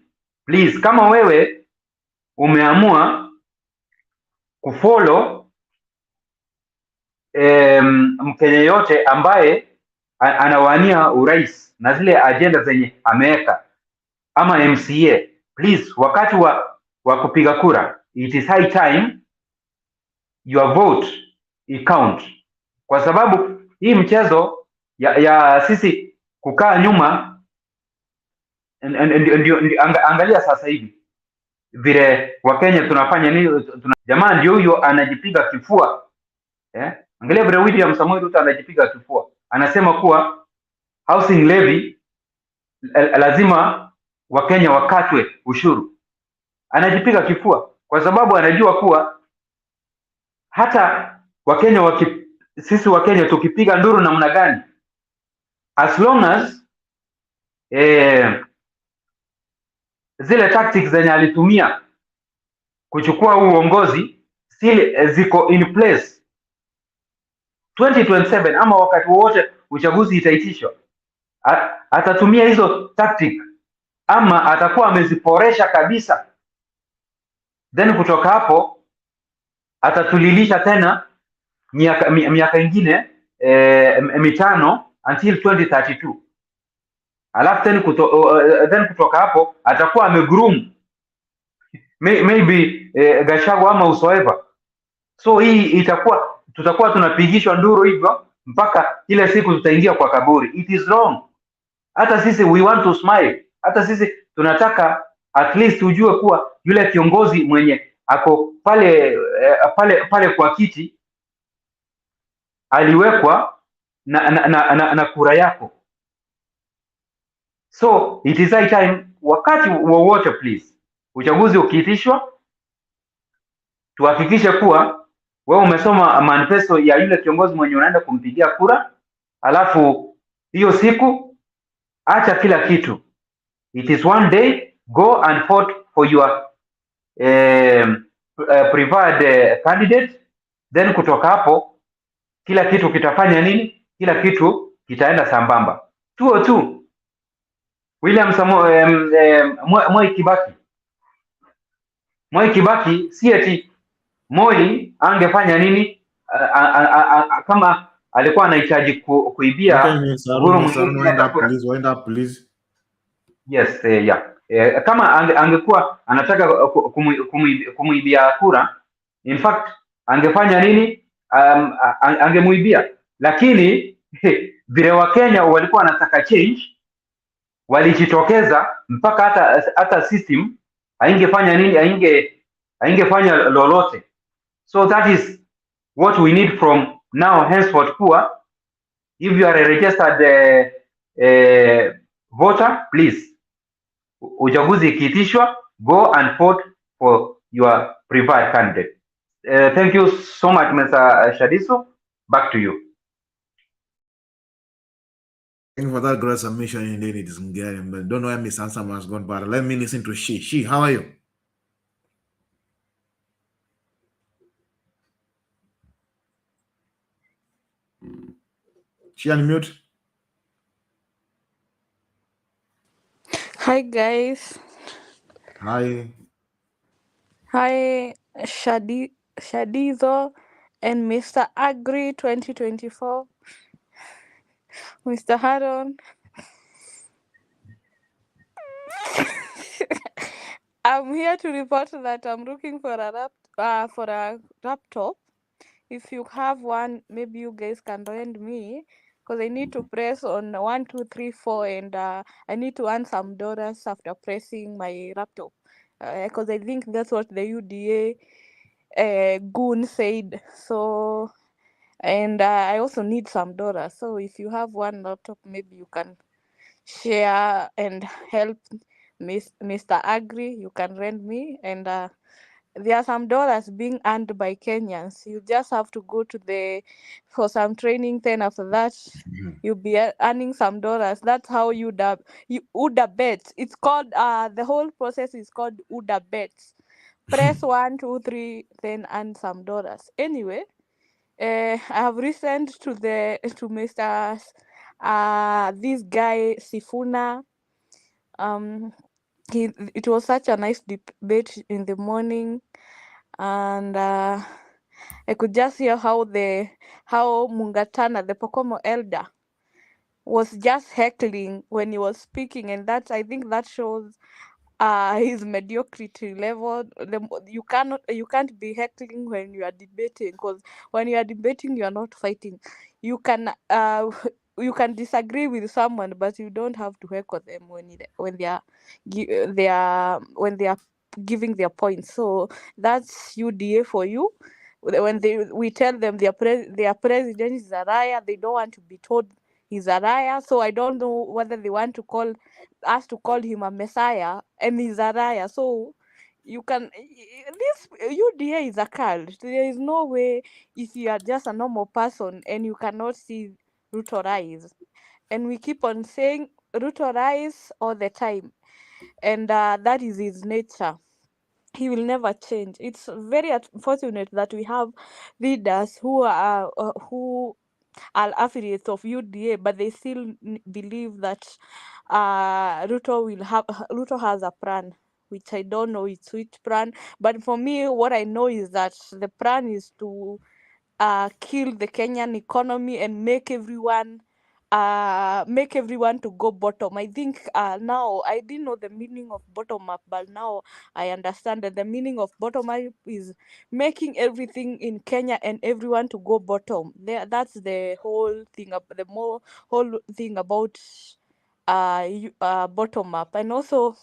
please, kama wewe umeamua kufollow Mkenya yote ambaye anawania urais na zile agenda zenye ameweka ama MCA, please, wakati wa kupiga kura, it is high time your vote count, kwa sababu hii mchezo ya sisi kukaa nyuma. Angalia sasa hivi vile Wakenya tunafanya nini, jamaa ndio huyo anajipiga kifua Angalia vile William Samoei Ruto anajipiga kifua, anasema kuwa Housing Levy lazima Wakenya wakatwe ushuru. Anajipiga kifua kwa sababu anajua kuwa hata Wakenya sisi Wakenya tukipiga nduru namna gani, as long as zile tactics zenye alitumia kuchukua uongozi still ziko in place 2027 ama wakati wote uchaguzi itaitishwa, atatumia hizo tactic ama atakuwa ameziporesha kabisa, then kutoka hapo atatulilisha tena miaka ingine 5 until 2032. Alafu then kutoka hapo atakuwa amegroom maybe Gachagua ama whosoever. So hii tutakuwa tunapigishwa nduru hivyo mpaka ile siku tutaingia kwa kaburi. It is wrong. Hata sisi we want to smile. Hata sisi tunataka at least ujue kuwa yule kiongozi mwenye ako pale kwa kiti aliwekwa na kura yako. So it is high time, wakati wowote please, uchaguzi ukiitishwa, tuhakikishe kuwa wewe umesoma manifesto ya yule kiongozi mwenye unaenda kumpigia kura, alafu hiyo siku acha kila kitu. It is one day, go and vote for your preferred candidate, then kutoka hapo kila kitu kitafanya nini? Kila kitu kitaenda sambamba. 202 William Moi Kibaki si eti Moi angefanya nini kama alikuwa anahitaji kuibia please. Yes, kama angekuwa anataka kumuibia kura, in fact angefanya nini? Angemuibia. Lakini vile Wakenya walikuwa wanataka change, walijitokeza mpaka hata system haingefanya nini, haingefanya lolote. So that is what we need from now henceforth, kuwa if you are a registered voter, please, uchaguzi ikiitishwa, go and vote for your preferred candidate. Thank you so much, Mr. Shadiso. Back to you. Thank you for that great submission. Indeed, it is Ngari, but don't know where Miss Ansam has gone, but let me listen to she. She, how are you? She unmute. Hi guys. Hi. Hi Shadizo and Mr. Agri 2024. Mr. Haron. I'm here to report that I'm looking for a laptop. If you have one, maybe you guys can lend me, because I need to press on 1, 2, 3, 4, and I need to earn some dollars after pressing my laptop. Because I think that's what the UDA goon said. So, and I also need some dollars. So if you have one laptop, maybe you can share and help Mr. Agri. You can rent me, and there are some dollars being earned by Kenyans. You just have to go to for some training. Then after that, you'll be earning some dollars. That's how UDA bets. It's called the whole process is called UDA bets. Press 1, 2, 3, then earn some dollars. Anyway, I have listened to Mr. This guy Sifuna. It was such a nice debate in the morning, and I could just hear how Mungatana, the Pokomo elder, was just heckling when he was speaking, and I think that shows his mediocrity level. You can't be heckling when you are debating, because when you are debating, you are not fighting. You can you can disagree with someone, but you don't have to heckle them when they are giving their points. So that's UDA for you. When we tell them their president is a liar, they don't want to be told he's a liar. So I don't know whether they want to call him a messiah, and he's a liar. So you can this UDA is a cult. There is no way, if you are just a normal person and you cannot see Ruto rise, and we keep on saying Ruto rise all the time, and that is his nature. He will never change. It's very unfortunate that we have leaders who are affiliates of UDA, but they still believe that Ruto has a plan, which I don't know which plan. But for me, what I know is that the plan is to kill the Kenyan economy and make everyone to go bottom. I think now I didn't know the meaning of bottom up, but now I understand that the meaning of bottom up is making everything in Kenya and everyone to go bottom. That's the whole thing. Whole thing about bottom up, and also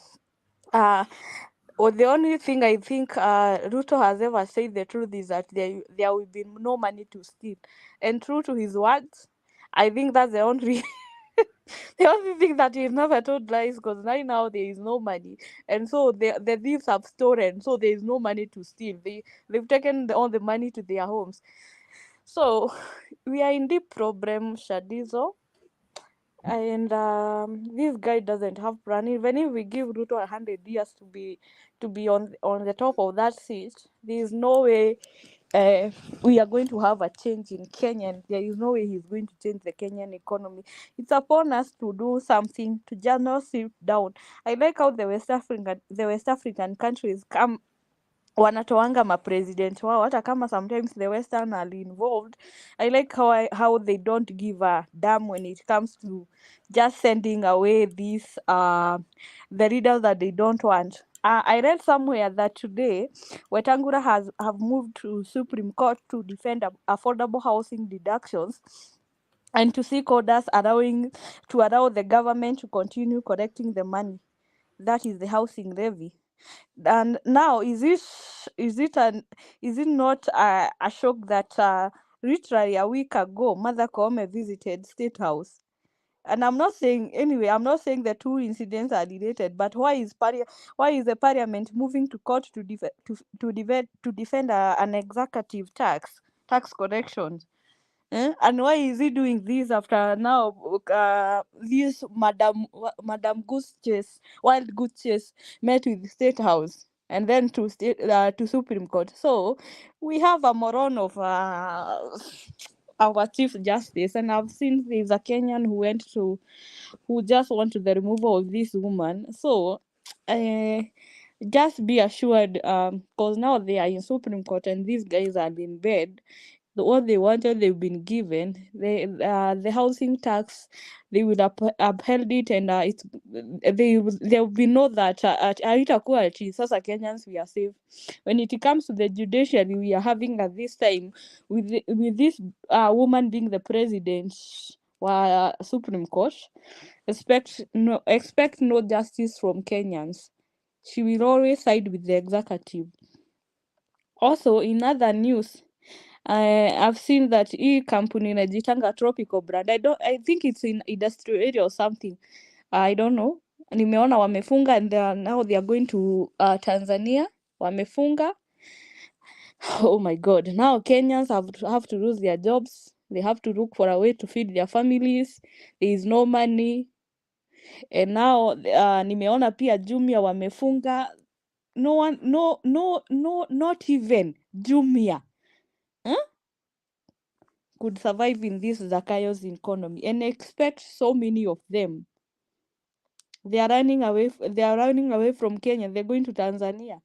the only thing I think Ruto has ever said the truth is that there will be no money to steal, and true to his words, I think that's the only the only thing that he's never told lies, because right now there is no money, and so the thieves have stolen, so there is no money to steal. They've taken all the money to their homes, so we are in deep problem, Shadizo. And this guy doesn't have plan. Even if we give Ruto 100 years to be on the top of that seat, there is no way we are going to have a change in Kenya. And there is no way he's going to change the Kenyan economy. It's upon us to do something, to just not sit down. I like how the West African countries come wanatoanga mapresident wao, hata kama sometimes the western are involved. I like how they don't give a damn when it comes to just sending away these the leaders that they don't want. I read somewhere that today Wetangula have moved to Supreme Court to defend affordable housing deductions and to seek orders to allow the government to continue collecting the money. That is the housing levy. And now, is it not a shock that literally a week ago, Mother Koome visited State House? And I'm not saying the two incidents are related, but why is the parliament moving to court to defend an executive tax collection? And why is he doing this after now this Madam Goose Chase, Wild Goose Chase, met with the State House and then to Supreme Court? So we have a moron of our Chief Justice, and I've seen there's a Kenyan who just wanted the removal of this woman. So, just be assured, because now they are in Supreme Court and these guys are in bed. What they wanted, they've been given. The housing tax, they will upheld it, and there will be no that haitakuwa ati sasa Kenyans we are safe. When it comes to the judiciary, we are having at this time with this woman being the president wa Supreme Court, expect no justice from Kenyans. She will always side with the executive. Also, in other news, I've seen that hii kampuni inajitanga Tropical Brand. I think it's in industrial area or something. I don't know. Nimeona wamefunga and now they are going to Tanzania. Wamefunga. Oh my God. Now Kenyans have to lose their jobs. They have to look for a way to feed their families. There is no money. And now nimeona pia Jumia wamefunga. No one, not even Jumia could survive in this Zakayo's economy, and expect so many of them. They are running away from Kenya. They're going to Tanzania.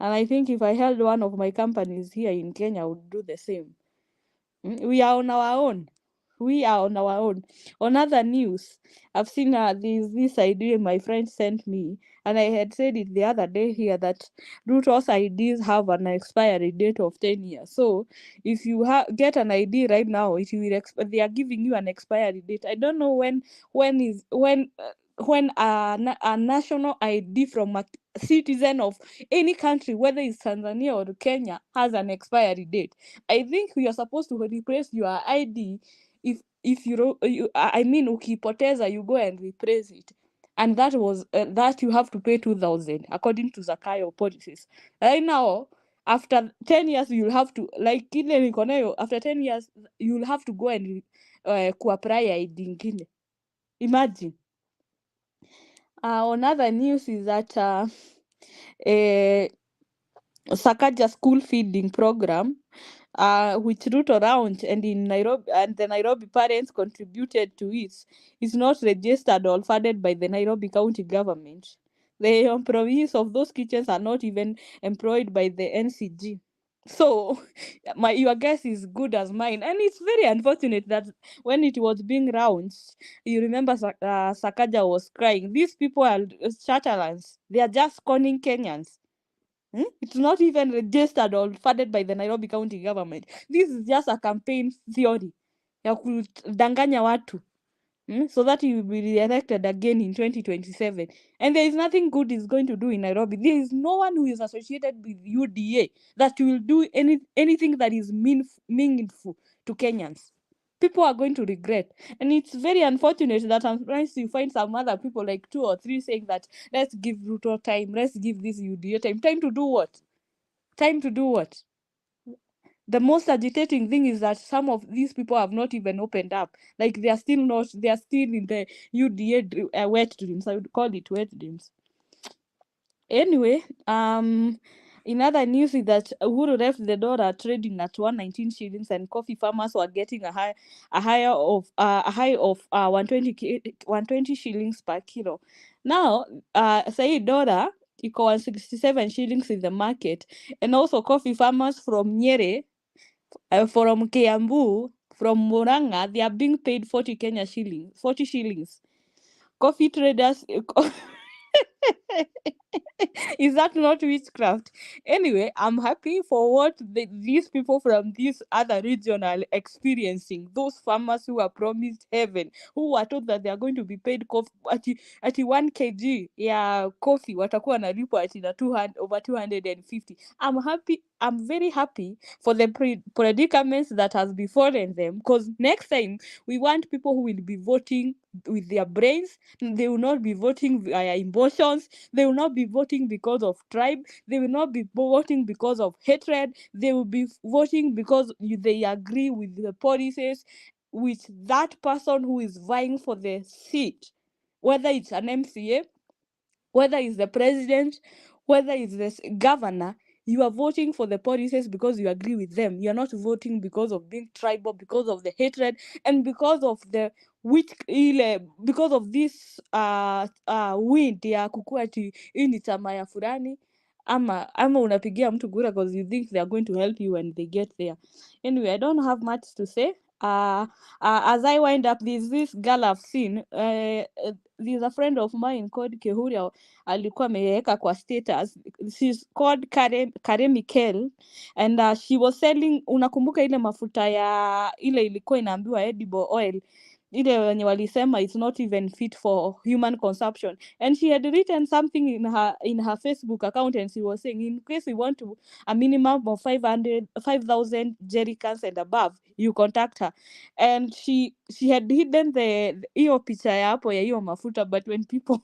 And I think if I held one of my companies here in Kenya, I would do the same. We are on our own. We are on our own. On other news, I've seen this idea my friend sent me, and I had said it the other day here that Ruto's IDs have an expiry date of 10 years. So if you get an ID right now, it will they are giving you an expiry date. I don't know when a national ID from a citizen of any country, whether it's Tanzania or Kenya, has an expiry date. I think you are supposed to replace your ID if you ukipoteza, you go and replace it, and that was that you have to pay 2,000 according to Zakayo policies. Right now, after 10 years, you'll have to, like kile niko nayo, after 10 years you'll have to go and kuapply ID ingine. Imagine. Another news is that Sakaja school feeding program, which Ruto launched, and in Nairobi, and the Nairobi parents contributed to it, is not registered or funded by the Nairobi County government. The employees of those kitchens are not even employed by the NCG. So, your guess is good as mine, and it's very unfortunate that when it was being launched, you remember Sakaja was crying. These people are charlatans. They are just conning Kenyans. It's not even registered or funded by the Nairobi County government. This is just a campaign theory ya kudanganya watu, so that he will be re-elected again in 2027. And there is nothing good he's going to do in Nairobi. There is no one who is associated with UDA that will do anything that is meaningful to Kenyans. People are going to regret. And it's very unfortunate that sometimes you find some other people, like 2 or 3, saying that let's give Ruto time, let's give this UDA time. Time to do what? Time to do what? The most agitating thing is that some of these people have not even opened up. Like they are still in the UDA wet dreams. I would call it wet dreams. Anyway, in other news is that Uhuru left the dollar trading at 119 shillings, and coffee farmers were getting a high of 120 shillings per kilo. Now, say dollar iko 167 shillings in the market, and also coffee farmers from Nyeri, from Kiambu, from Murang'a, they are being paid 40 shillings. Coffee traders. Is that not witchcraft? Anyway, I'm happy for what these people from this other region are experiencing. Those farmers who are promised heaven, who are told that they are going to be paid coffee at 1 kg coffee, watakuwa nalipwa ati na over 250. I'm happy. I'm very happy for the predicaments that has befallen them, because next time we want people who will be voting with their brains. They will not be voting via emotions. They will not be voting because of tribe. They will not be voting because of hatred. They will be voting because they agree with the policies with that person who is vying for the seat, whether it's an MCA, whether it's the president, whether it's the governor. You are voting for the policies because you agree with them. You are not voting because of being tribal, because of the hatred, and because of the because of this wind ya kukua ati hii ni chama ya fulani, ama unapigia mtu kura because you think they are going to help you when they get there. Anyway, I don't have much to say. As I wind up, there's this girl I've seen. There's a friend of mine called Kehuria alikuwa ameweka kwa status. She's called Kare Mikel, and she was selling, unakumbuka ile mafuta ya ile ilikuwa inaambiwa edible oil, ile wenye walisema it's not even fit for human consumption, and she had written something in her Facebook account, and she was saying in case you want to a minimum of 5,000 jerrycans and above, you contact her. And she had hidden hiyo picha ya hapo ya hiyo mafuta, but when people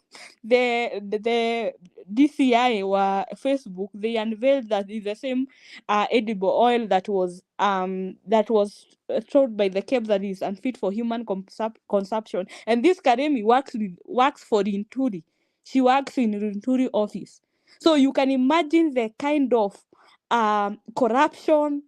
the DCI wa Facebook, they unveiled that it's the same edible oil that was told by the CAP that is unfit for human consumption. And this Karemi works for Rinturi. She works in Rinturi office. So you can imagine the kind of corruption,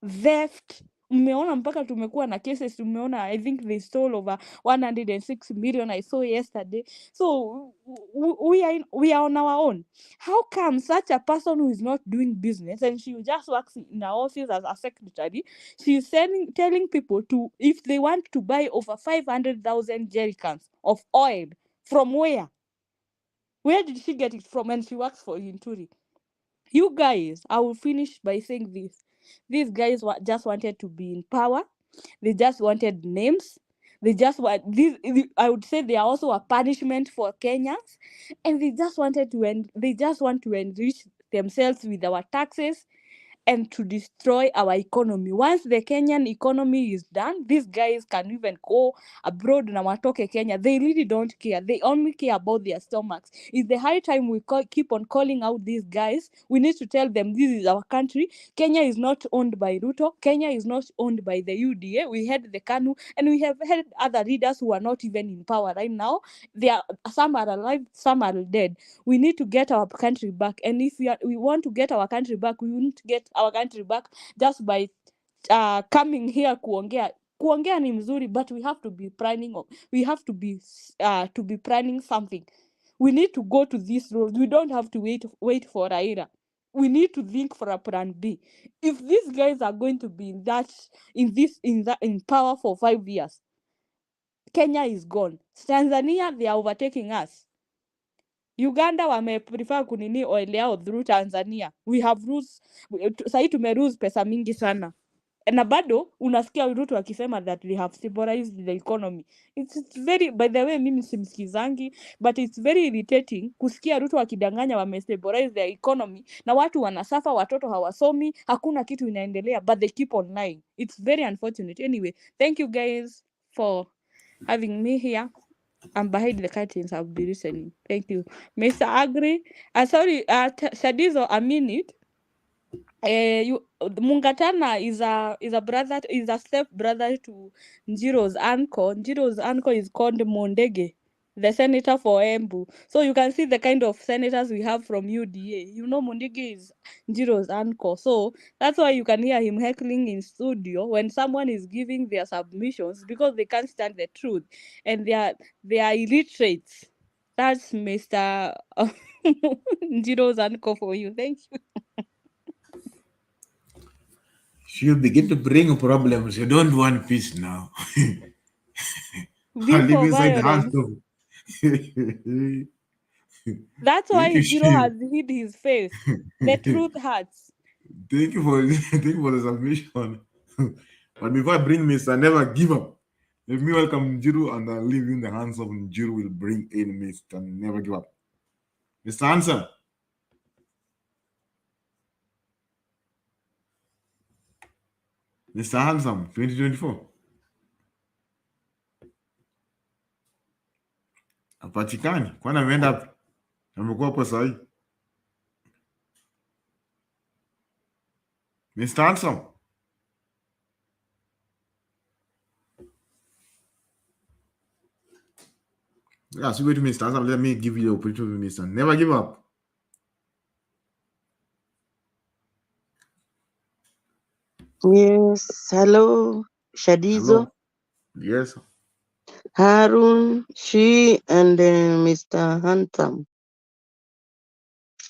theft. Mmeona mpaka tumekuwa na cases, tumeona I think they stole over 106 million I saw yesterday. So we are on our own. How come such a person who is not doing business and she just works in her office as a secretary, she's telling people to, if they want to buy over 500,000 jerrycans of oil, from where? Where did she get it from? And she works for Inturi. You guys, I will finish by saying this. These guys just wanted to be in power. They just wanted names. They just want this. I would say they are also a punishment for Kenyans, and they just want to enrich themselves with our taxes and to destroy our economy. Once the Kenyan economy is done, these guys can even go abroad na watoke Kenya. They really don't care. They only care about their stomachs. It's the high time we keep on calling out these guys. We need to tell them this is our country. Kenya is not owned by Ruto. Kenya is not owned by the UDA. We had the KANU, and we have had other leaders who are not even in power right now. Some are alive, some are dead. We need to get our country back. And if we want to get our country back, we won't get our country back just by coming here kuongea ni mzuri, but we have to be planning planning something. We need to go to this road. We don't have to wait for Raila. We need to think for a plan B. If these guys are going to be in power for 5 years, Kenya is gone. Tanzania, they are overtaking us. Uganda wameprefer kunini oil yao through Tanzania. We have rules. Sahi tumeruse pesa mingi sana. Na bado unasikia Ruto akisema that they have stabilized the economy. It's very, by the way, mimi simsikizangi, but it's very irritating kusikia Ruto akidanganya wamestabilize the economy na watu wanasafa, watoto hawasomi, hakuna kitu inaendelea, but they keep on lying. It's very unfortunate. Anyway, thank you guys for having me here. I'm behind the curtains. I'll be listening. Thank you, Mr. Agri. Sorry, Shadizo, a minute. Mungatana is a step brother to Njiro's uncle. Njiro's uncle is called Mondege, the senator for Embu. So you can see the kind of senators we have from UDA. You know, Mondege is Njiro's uncle. So that's why you can hear him heckling in studio when someone is giving their submissions, because they can't stand the truth and they are illiterates. That's Mr. Njiro's uncle for you. Thank you. You begin to bring problems. You don't want peace now. Be for violence. That's why Njiro has hid his face. The truth hurts. Thank you for the submission. But before I bring Mr. Never Give Up, let me welcome Njiru, and I'll leave you in the hands of Njiru. Will bring in Mr. Never Give Up. Mr. Hanson. Mr. Handsome, 2024. Hapatikani. Kwani ameenda wapi? Amekuwa hapo sahi. Mr. Handsome. Yeah, so wait to Mr. Handsome. Let me give you the opportunity, Mr. Never Give Up. Yes, hello, Shadizo, Hello. Yes. Harun, she, and Mr. Handsome.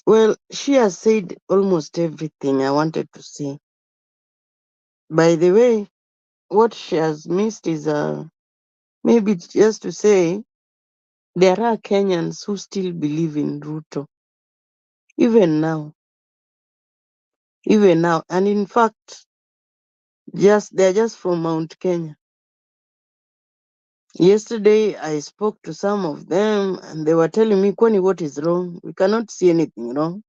Well, she has said almost everything I wanted to say. By the way, what she has missed is maybe just to say there are Kenyans who still believe in Ruto, even now, and in fact, they're just from Mount Kenya. Yesterday, I spoke to some of them, and they were telling me, Kwani, what is wrong? We cannot see anything wrong.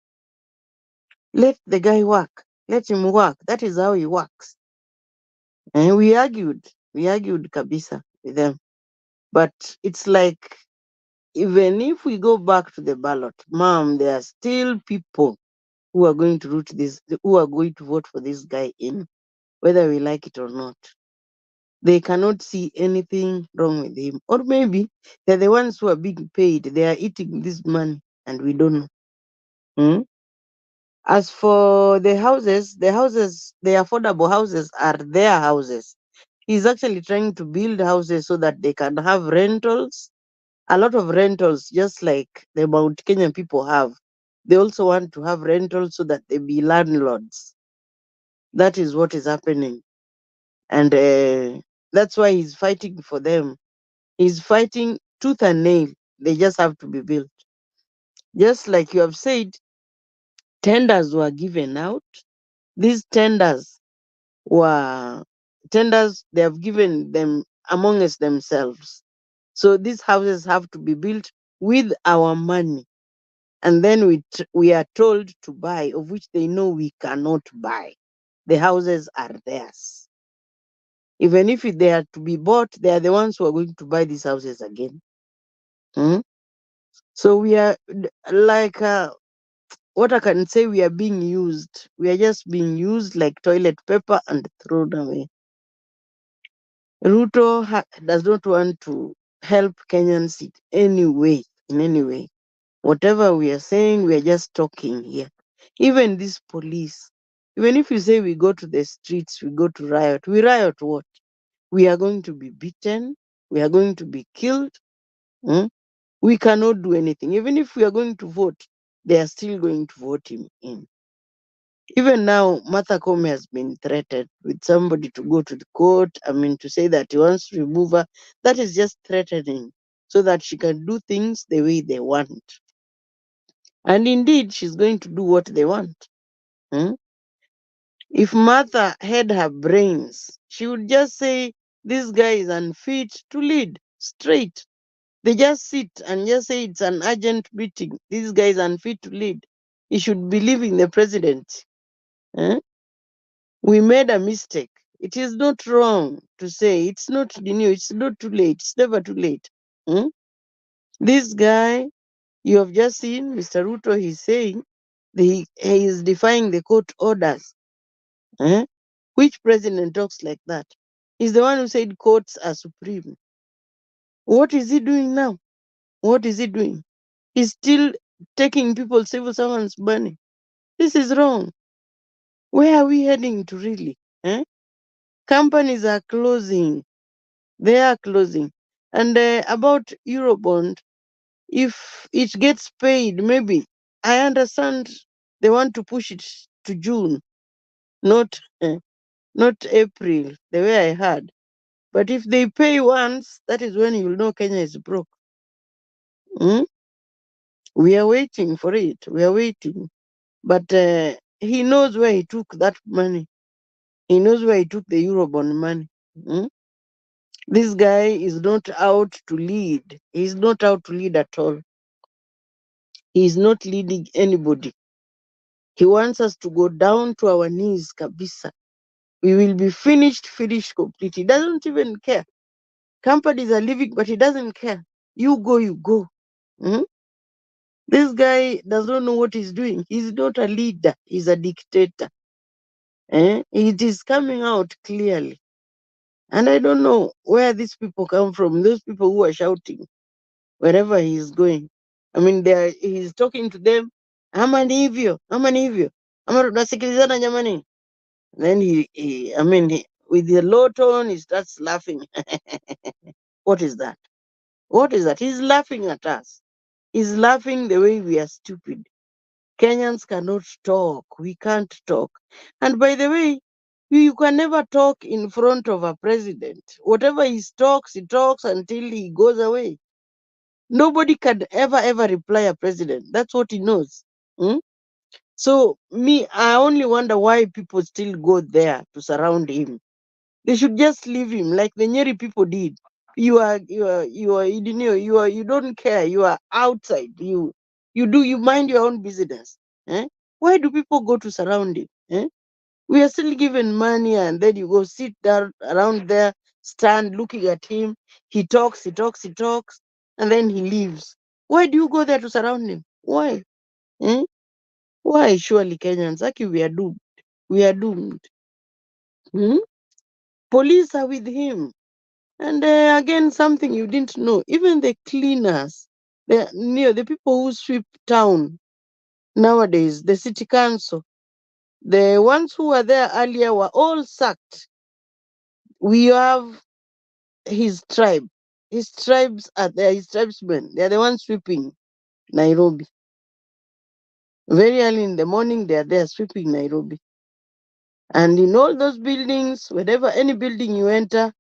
Let the guy work. Let him work. That is how he works. And we argued kabisa with them. But it's like, even if we go back to the ballot, ma'am, there are still people who are going to who are going to vote for this guy in, whether we like it or not. They cannot see anything wrong with him. Or maybe they're the ones who are being paid. They are eating this money and we don't know. Hmm? As for the houses, the affordable houses are their houses. He's actually trying to build houses so that they can have rentals, a lot of rentals, just like the Mount Kenya people have. They also want to have rentals so that they be landlords. That is what is happening. And that's why he's fighting for them. He's fighting tooth and nail. They just have to be built. Just like you have said, tenders were given out. These tenders they have given them amongst themselves. So these houses have to be built with our money. And then we are told to buy, of which they know we cannot buy. The houses are theirs. Even if they are to be bought, they are the ones who are going to buy these houses again. Hmm? So we are like, what I can say, we are being used. We are just being used like toilet paper and thrown away. Ruto does not want to help Kenyans in any way. Whatever we are saying, we are just talking here. Even this police, even if you say we go to the streets, we go to riot, we riot what? We are going to be beaten, we are going to be killed. Hmm? We cannot do anything. Even if we are going to vote, they are still going to vote him in. Even now, Martha Koome has been threatened with somebody to go to the court. To say that he wants to remove her. That is just threatening so that she can do things the way they want. And indeed, she's going to do what they want. Hmm? If Martha had her brains, she would just say, this guy is unfit to lead, straight. They just sit and just say it's an urgent meeting. This guy is unfit to lead. He should be leaving the presidency. Eh? We made a mistake. It is not wrong to say it's not new. It's not too late. It's never too late. Hmm? This guy, you have just seen, Mr. Ruto, he's saying he is defying the court orders. Eh? Which president talks like that? He's the one who said courts are supreme. What is he doing now? What is he doing? He's still taking people's civil servants' money. This is wrong. Where are we heading to really? Eh? Companies are closing. They are closing. And about Eurobond, if it gets paid, maybe I understand they want to push it to June, not April, the way I heard. But if they pay once, that is when you'll know Kenya is broke. Hmm? We are waiting for it. We are waiting. But he knows where he took that money. He knows where he took the Eurobond money. Hmm? This guy is not out to lead. He's not out to lead at all. He's not leading anybody. He wants us to go down to our knees, kabisa. We will be finished completely. He doesn't even care. Companies are leaving, but he doesn't care. You go, you go. Hmm? This guy does not know what he's doing. He's not a leader. He's a dictator. It is coming out clearly. And I don't know where these people come from. Those people who are shouting wherever he is going. He's talking to them. Ama ni hivyo, ama ni hivyo. Ama tunasikilizana jamani. Then with the low tone, he starts laughing. What is that? What is that? He's laughing at us. He's laughing the way we are stupid. Kenyans cannot talk. We can't talk. And by the way, you can never talk in front of a president. Whatever he talks until he goes away. Nobody can ever reply a president. That's what he knows. Hmm? So I only wonder why people still go there to surround him. They should just leave him like the Nyeri people did. You don't care. You are outside. You mind your own business. Eh? Why do people go to surround him? Eh? We are still given money, and then you go sit down around there, stand looking at him. He talks, and then he leaves. Why do you go there to surround him? Why? Eh? Why? Surely Kenyans, actually, we are doomed. We are doomed. Hmm? Police are with him. And again, something you didn't know, even the cleaners, the people who sweep town nowadays, the city council, the ones who were there earlier were all sacked. We have his tribe. His tribes are there, his tribesmen. They are the ones sweeping Nairobi. Very early in the morning, they are there sweeping Nairobi. And in all those buildings, whenever any building you enter,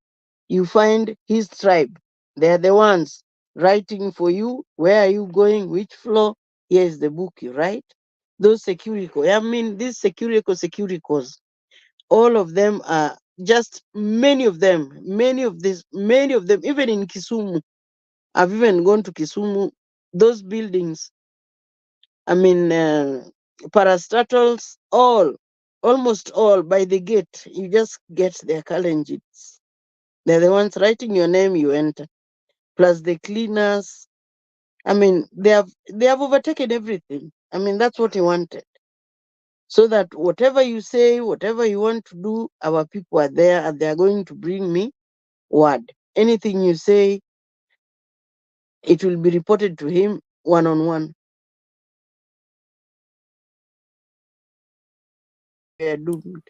you find his tribe. They are the ones writing for you. Where are you going? Which floor? Here is the book you write. Those these securicos, all of them are just many of them, even in Kisumu. I've even gone to Kisumu. Those buildings, parastatals, almost all by the gate. You just get their Kalenjins. They're the ones writing your name, you enter. Plus the cleaners. They have overtaken everything. That's what he wanted. So that whatever you say, whatever you want to do, our people are there and they are going to bring me word. Anything you say, it will be reported to him one-on-one. We are doomed.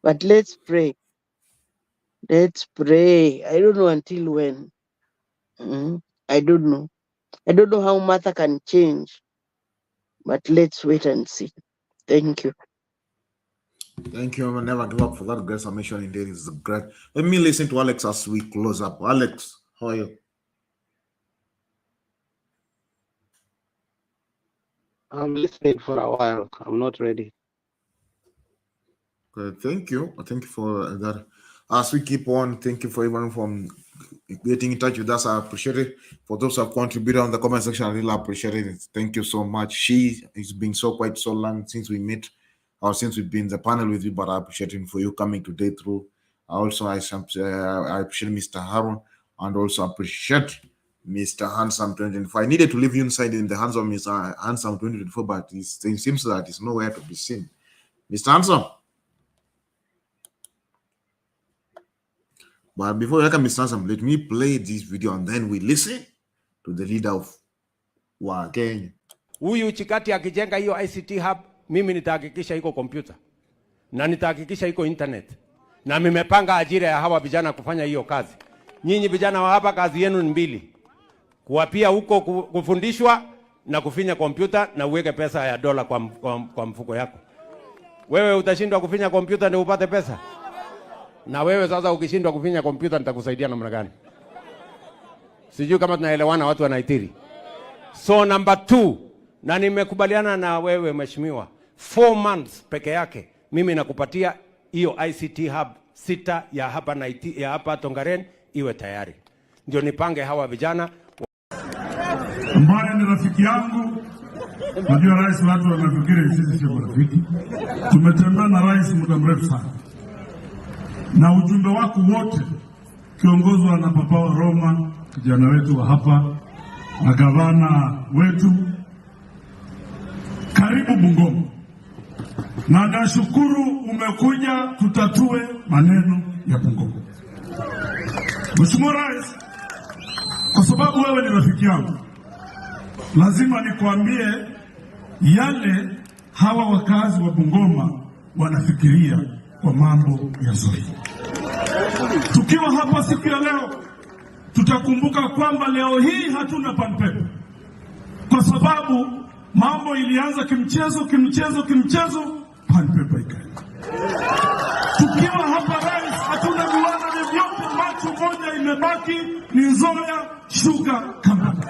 But let's pray. Let's pray. I don't know until when. I don't know. I don't know how Martha can change. But let's wait and see. Thank you. Thank you. I'll never give up for that great submission. Indeed, is great. Let me listen to Alex as we close up. Alex, how are you? I'm listening for a while. I'm not ready. Okay, thank you. Thank you for that. As we keep on, thank you for everyone from getting in touch with us. I appreciate it. For those who have contributed on the comment section, I really appreciate it. Thank you so much. It's been quite so long since we met, or since we've been in the panel with you, but I appreciate it for you coming today through. I appreciate Mr. Harun, and also appreciate Mr. Handsome 2024. I needed to leave you inside in the hands of Mr. Handsome 2024, but it seems that it's nowhere to be seen. Mr. Handsome. But before I can Mr. Handsome, let me play this video and then we listen to the leader of Kenya. Huyu Chikati akijenga hiyo ICT hub, mimi nitahakikisha iko kompyuta na nitahakikisha iko internet, na nimepanga ajira ya hawa vijana kufanya hiyo kazi. Nyinyi vijana wa hapa, kazi yenu ni mbili: kuwapia huko kufundishwa na kufinya kompyuta na uweke pesa ya dola kwa mfuko yako. Wewe utashindwa kufinya kompyuta ndio upate pesa? Na wewe sasa ukishindwa kufinya kompyuta nitakusaidia namna gani? Sijui kama tunaelewana watu wanaitiri. So number 2, na nimekubaliana na wewe mheshimiwa, 4 months peke yake mimi nakupatia hiyo ICT hub 6 ya hapa Tongaren iwe tayari. Ndio nipange hawa vijana ambaye ni rafiki yangu. Najua rais, watu wanafikiri sisi sio rafiki. Tumetembea na rais muda mrefu sana. Na ujumbe wako wote kiongozwa na Papa wa Roma, kijana wetu wa hapa, na gavana wetu, karibu Bungoma. Na nashukuru umekuja tutatue maneno ya Bungoma. Mheshimiwa Rais, kwa sababu wewe ni rafiki yangu, lazima nikwambie yale hawa wakazi wa Bungoma wanafikiria kwa mambo ya Nzoia. Tukiwa hapa siku ya leo, tutakumbuka kwamba leo hii hatuna panpepa, kwa sababu mambo ilianza kimchezo, panpepa ikaenda. Tukiwa hapa rais, hatuna viwanda vyovyote, macho moja imebaki ni Nzioa Sugar Company.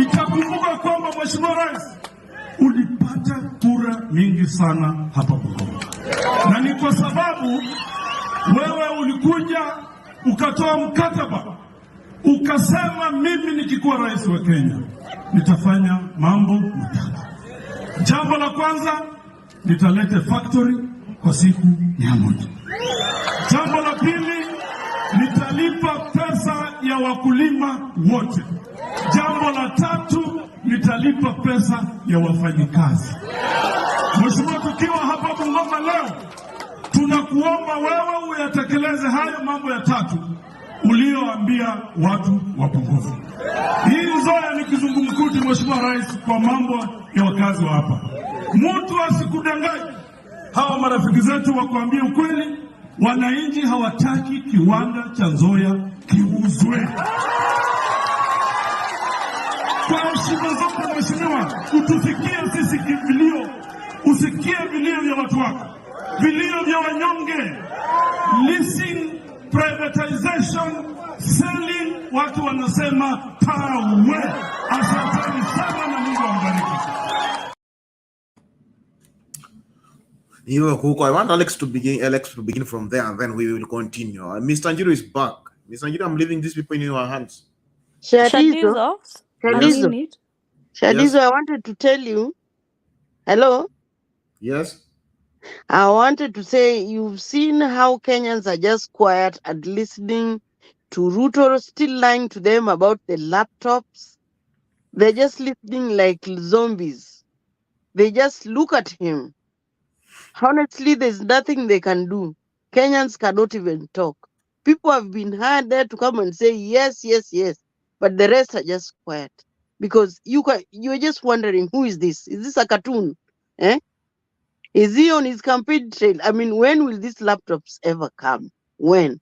Itakumbuka kwamba Mheshimiwa Rais, ulipata kura mingi sana hapa Bungoma, na ni kwa sababu wewe ulikuja ukatoa mkataba ukasema, mimi nikikuwa rais wa Kenya nitafanya mambo matatu. Jambo la kwanza, nitalete factory kwa siku 100. Jambo la pili, nitalipa pesa ya wakulima wote. Jambo la tatu, nitalipa pesa ya wafanyikazi. Mheshimiwa, tukiwa hapa Bungoma leo, tunakuomba wewe uyatekeleze hayo mambo ya tatu ulioambia watu wa Bungoma. Hii Nzioa ni kizungumkuti, Mheshimiwa Rais, kwa mambo ya wakazi wa hapa. Mtu asikudanganye. Hawa marafiki zetu wakuambia ukweli, wananchi hawataki kiwanda cha Nzioa kiuzwe. Kwa heshima zote Mheshimiwa, utusikie sisi vilio, usikie vilio vya watu wako, vilio vya wanyonge. Leasing, privatization, selling, watu wanasema tawe. Asanteni sana na Mungu ambariki. I want Alex to begin from there, and then we will continue. Mr. Njiru is back. Mr. Njiru, I'm leaving these people in your hands. Shadizo, Yes. I wanted to tell you. Hello? Yes. I wanted to say, you've seen how Kenyans are just quiet and listening to Ruto, still lying to them about the laptops. They're just listening like zombies. They just look at him. Honestly, there's nothing they can do. Kenyans cannot even talk. People have been hired there to come and say yes, yes, yes, but the rest are just quiet because you're just wondering, who is this? Is this a cartoon? Is he on his campaign trail? I mean, when will these laptops ever come? When?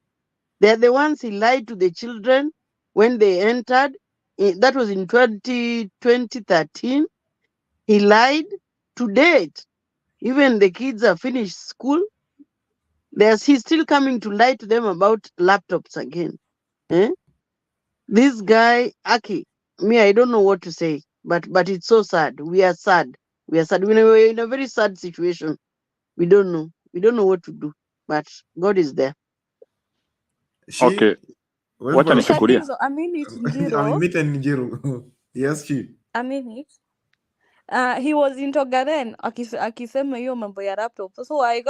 They're the ones he lied to the children when they entered. That was in 2013. He lied. To date, even the kids have finished school. He's still coming to lie to them about laptops again. This guy, Aki, I don't know what to say, but it's so sad. We are sad. We're in a very sad situation. We don't know what to do, but God is there. Okay. Wacha nichukulia. Shadizo, a minute, Njiru. Yes, she. A minute. He was in Tongaren akisema hiyo mambo ya laptop. So I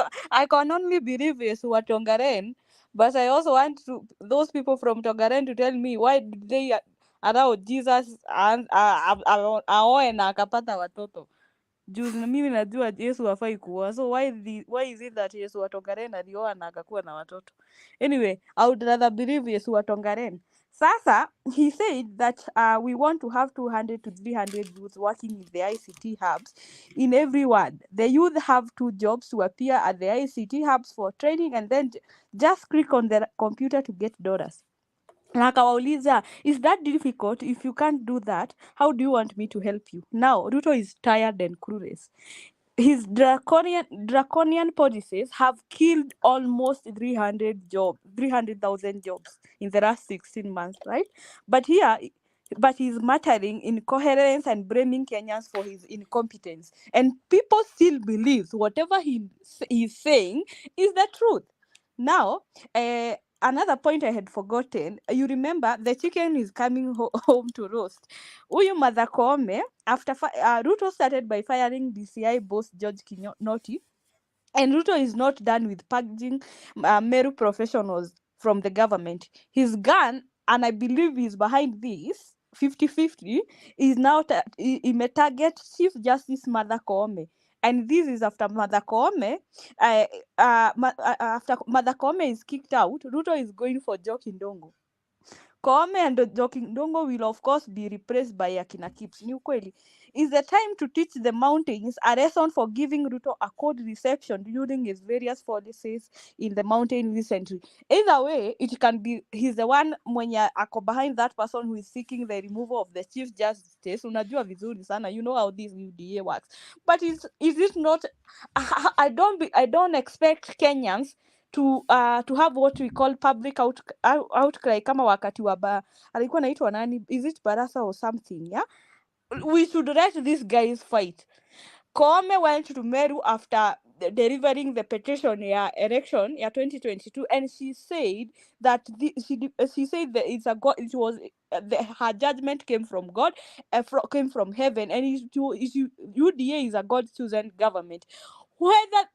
can only believe Yesu wa Tongaren, but I also want those people from Tongaren to tell me why did they allow Jesus aoe na akapata watoto. Juu mimi najua Yesu hafai kuoa. So why is it that Yesu wa Tongaren alioa na akakuwa na watoto? Anyway, I would rather believe Yesu wa Tongaren. Sasa, he said that we want to have 200 to 300 youths working in the ICT hubs in every ward. The youth have 2 jobs to appear at the ICT hubs for training and then just click on the computer to get $. Na akawauliza, is that difficult? If you can't do that, how do you want me to help you? Now, Ruto is tired and clueless. His draconian policies have killed almost 300,000 jobs in the last 16 months, right? But he's muttering incoherence and blaming Kenyans for his incompetence. And people still believe whatever he's saying is the truth. Now, another point I had forgotten, you remember the chicken is coming home to roast. Huyu Martha Koome, after Ruto started by firing DCI boss George Kinoti, and Ruto is not done with purging Meru professionals from the government. His gun, and I believe he's behind this, 50-50, is now target Chief Justice Martha Koome. And this is after Martha Koome, after Martha Koome is kicked out, Ruto is going for Joe Kindongo. Koome and Joe Kindongo will of course be replaced by Akina Kips. Ni ukweli. Is the time to teach the mountains a lesson for giving Ruto a cold reception during his various policies in the mountain recently. Either way, it can be he's the one mwenye ako behind that person who is seeking the removal of the Chief Justice. Unajua vizuri sana, you know how this UDA works. But is it not? I don't expect Kenyans to have what we call public outcry kama wakati wa alikuwa naitwa nani, is it Barasa or something, yeah? We should let these guys fight. Koome went to Meru after delivering the petition election 2022, and she said that she said that it's a God. It was her judgment came from God, came from heaven, and UDA is a God-chosen government. Whether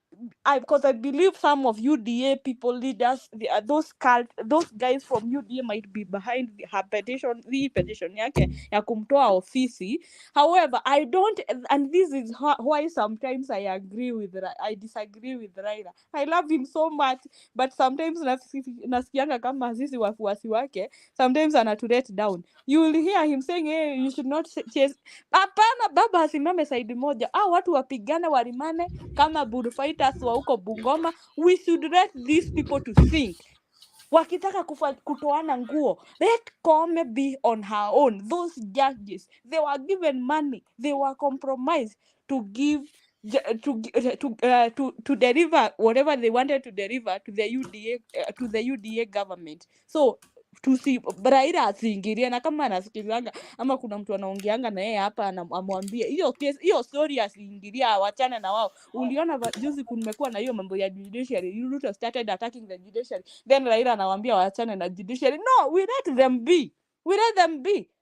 because I believe some of UDA people, leaders, those guys from UDA might be behind her petition, the petition yake ya kumtoa ofisi. However, I don't, and this is why sometimes I disagree with Raila. I love him so much, but sometimes nasikianga kama sisi wafuasi wake, sometimes anatulet down. You will hear him saying, hey, you should not chase. Hapana, baba asimame side moja. Watu wapigane warimane kama bullfighters wa huko Bungoma. We should let these people to think. Wakitaka kutoana nguo, let Koome be on her own. Those judges, they were given money, they were compromised to give to deliver whatever they wanted to deliver to the UDA government. So Raila asiingilie, na kama anasikilanga ama kuna mtu anaongeanga na yeye hapa amwambie hiyo story asiingilia, awachane na wao. Uliona juzi kumekuwa na hiyo mambo ya judiciary, Ruto started attacking the judiciary, then Raila anawaambia waachane na judiciary. No, we let them be.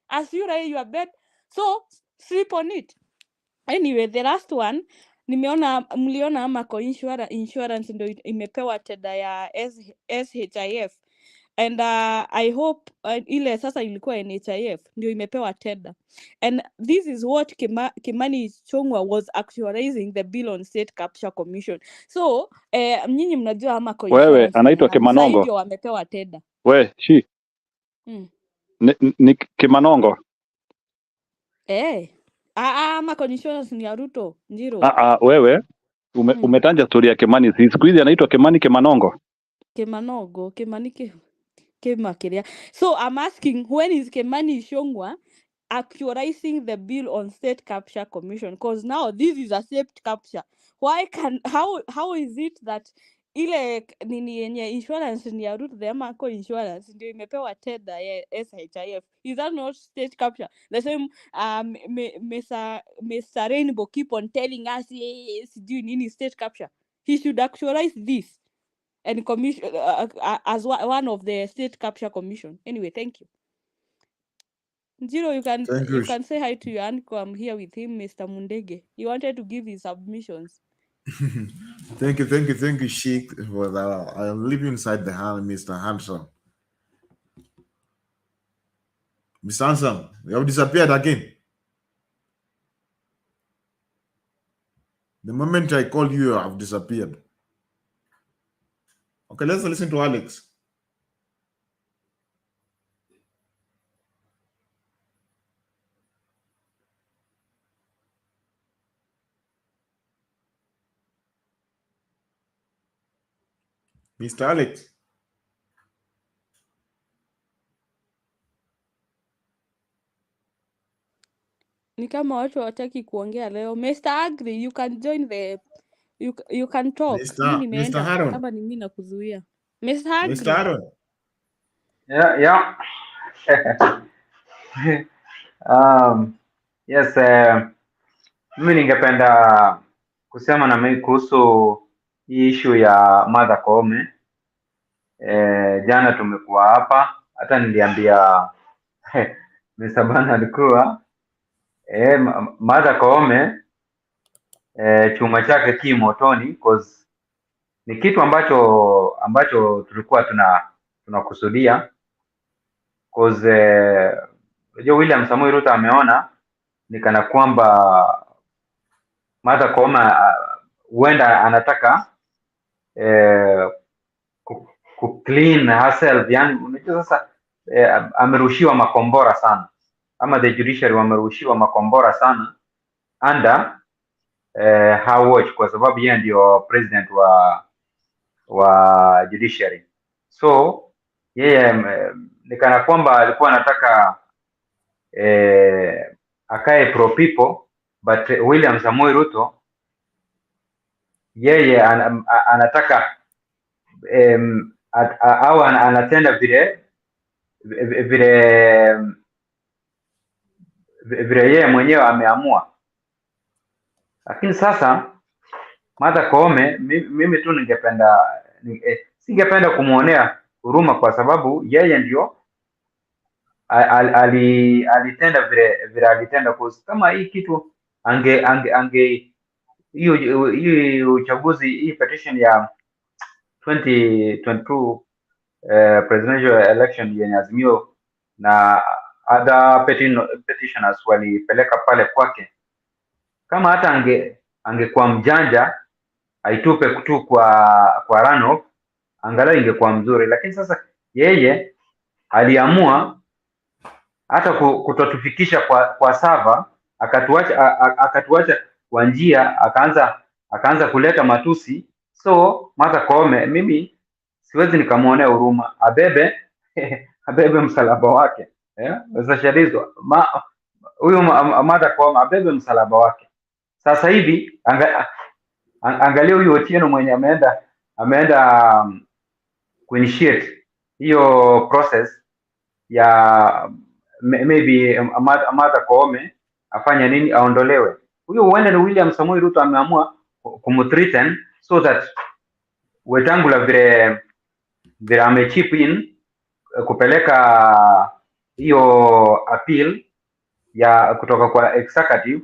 As you Raila, you are bad, so sleep on it. Anyway, the last one mliona ama insurance ndio imepewa tenda ya SHIF, and I hope ile sasa ilikuwa NHIF ndio imepewa tenda, and this is what Kimani Ichung'wah was actualizing the bill on state capture commission. So mnyinyi mnajua ama wewe anaitwa Kimanongo ndio wamepewa tenda. Ni Kimanongo ama insurance ni ya Ruto Njiro. Wewe umetanja story ya Kimani, siku hizi anaitwa Kimanongo. So I'm asking, when is Kimani Ichung'wah actualizing the bill on state capture commission? Because now this is a state capture. How is it that ile nini yenye insurance ni ya Ruto, the Amako insurance ndio imepewa tenda ya SHIF? Is that not state capture? The same Mr. Rainbow keep on telling us sijui nini state capture. He should actualize this and commission as one of the state capture commission. Anyway, thank you. Njiro, you can say hi to your uncle. I'm here with him, Mr. Mundege. He wanted to give his submissions. Thank you, Sheikh. I'll leave you inside the hand, Mr. Handsome. Mr. Handsome, you have disappeared again. The moment I called you, you have disappeared. Okay, let's listen to Alex. Mr. Alex. Ni kama watu hawataki kuongea leo. Mr. Agri, you can join the you can talk. Mr. Haron. Kama ni mimi nakuzuia. Mr. Agri. Mr. Haron. Yeah. Yes, mimi ningependa kusema na mimi kuhusu hii issue ya Martha Koome. Jana tumekuwa hapa, hata niliambia Mr. Bana alikuwa Martha Koome chuma chake ki motoni, cause ni kitu ambacho tulikuwa tunakusudia, cause William Samoei Ruto ameona ni kana kwamba Martha Koome huenda anataka ku clean herself, yani unajua sasa amerushiwa makombora sana, ama the judiciary wamerushiwa makombora sana, under her watch, kwa sababu yeye ndio president wa judiciary. So yeye ni kana kwamba alikuwa anataka akae pro people, but William Samoei Ruto yeye anataka au anatenda vile yeye mwenyewe ameamua. Lakini sasa Martha Koome, mimi tu singependa kumuonea huruma, kwa sababu yeye ndio alitenda vile alitenda. Kama hii kitu hiyo uchaguzi, hii petition ya 2022 presidential election yenye Azimio na other petitioners walipeleka pale kwake, kama hata angekuwa mjanja aitupe tu kwa runoff, angalau ingekuwa mzuri. Lakini sasa yeye aliamua hata kutotufikisha kwa sava, akatuacha kwa njia, akaanza kuleta matusi. So Martha Koome, mimi siwezi nikamuonea huruma, abebe msalaba wake, zashalizwa huyu Martha Koome abebe msalaba wake. Sasa hivi angalia huyu Otieno mwenye ameenda kuinitiate hiyo process ya maybe Martha Koome afanya nini, aondolewe. Huyo huenda ni William Samoei Ruto ameamua kumthreaten so that Wetangula vile amechip in kupeleka hiyo appeal ya kutoka kwa executive,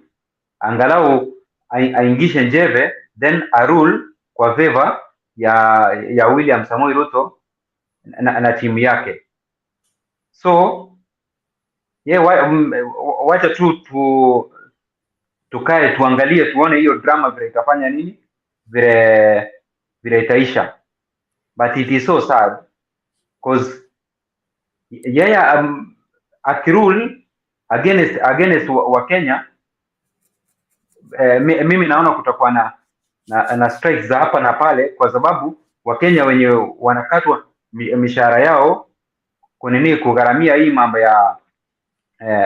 angalau aingishe njeve, then a rule kwa favor ya William Samoei Ruto na timu yake. So wacha tu tukae tuangalie, tuone hiyo drama vile itafanya nini, vile itaisha. But it is so sad because akirule against wa Kenya, mimi naona kutakuwa na strikes za hapa na pale, kwa sababu Wakenya wenye wanakatwa mishahara yao kugharamia hii mambo ya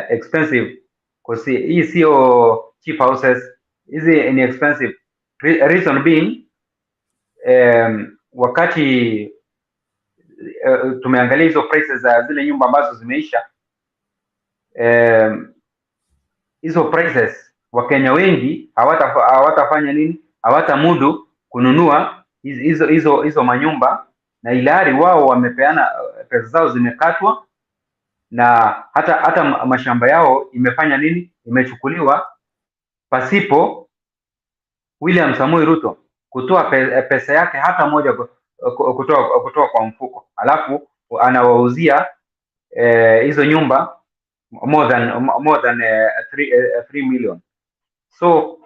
expensive, because hii sio cheap houses, hizi ni expensive. Reason being wakati tumeangalia hizo prices za zile nyumba ambazo zimeisha, hizo prices Wakenya wengi hawatafanya nini, hawatamudu kununua hizo manyumba, na ilari wao wamepeana pesa zao zimekatwa, na hata mashamba yao imefanya nini, imechukuliwa pasipo William Samoei Ruto kutoa pesa yake hata moja kutoa kwa mfuko, alafu anawauzia hizo nyumba more than 3 million. So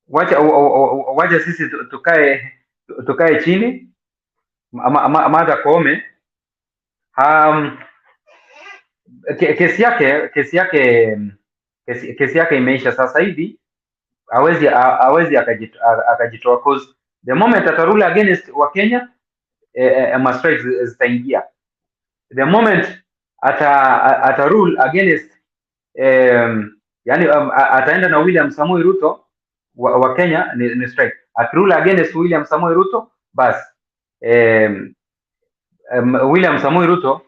wacha sisi tukae chini. Martha Koome kesi yake imeisha. Sasa hivi hawezi akajitoa, cause the moment atarule against wa Kenya, strikes zitaingia. The moment atarule against yani ataenda na William Samoei Ruto wa Kenya ni strike. Akirule against William Samoei Ruto, bas William Samoei Ruto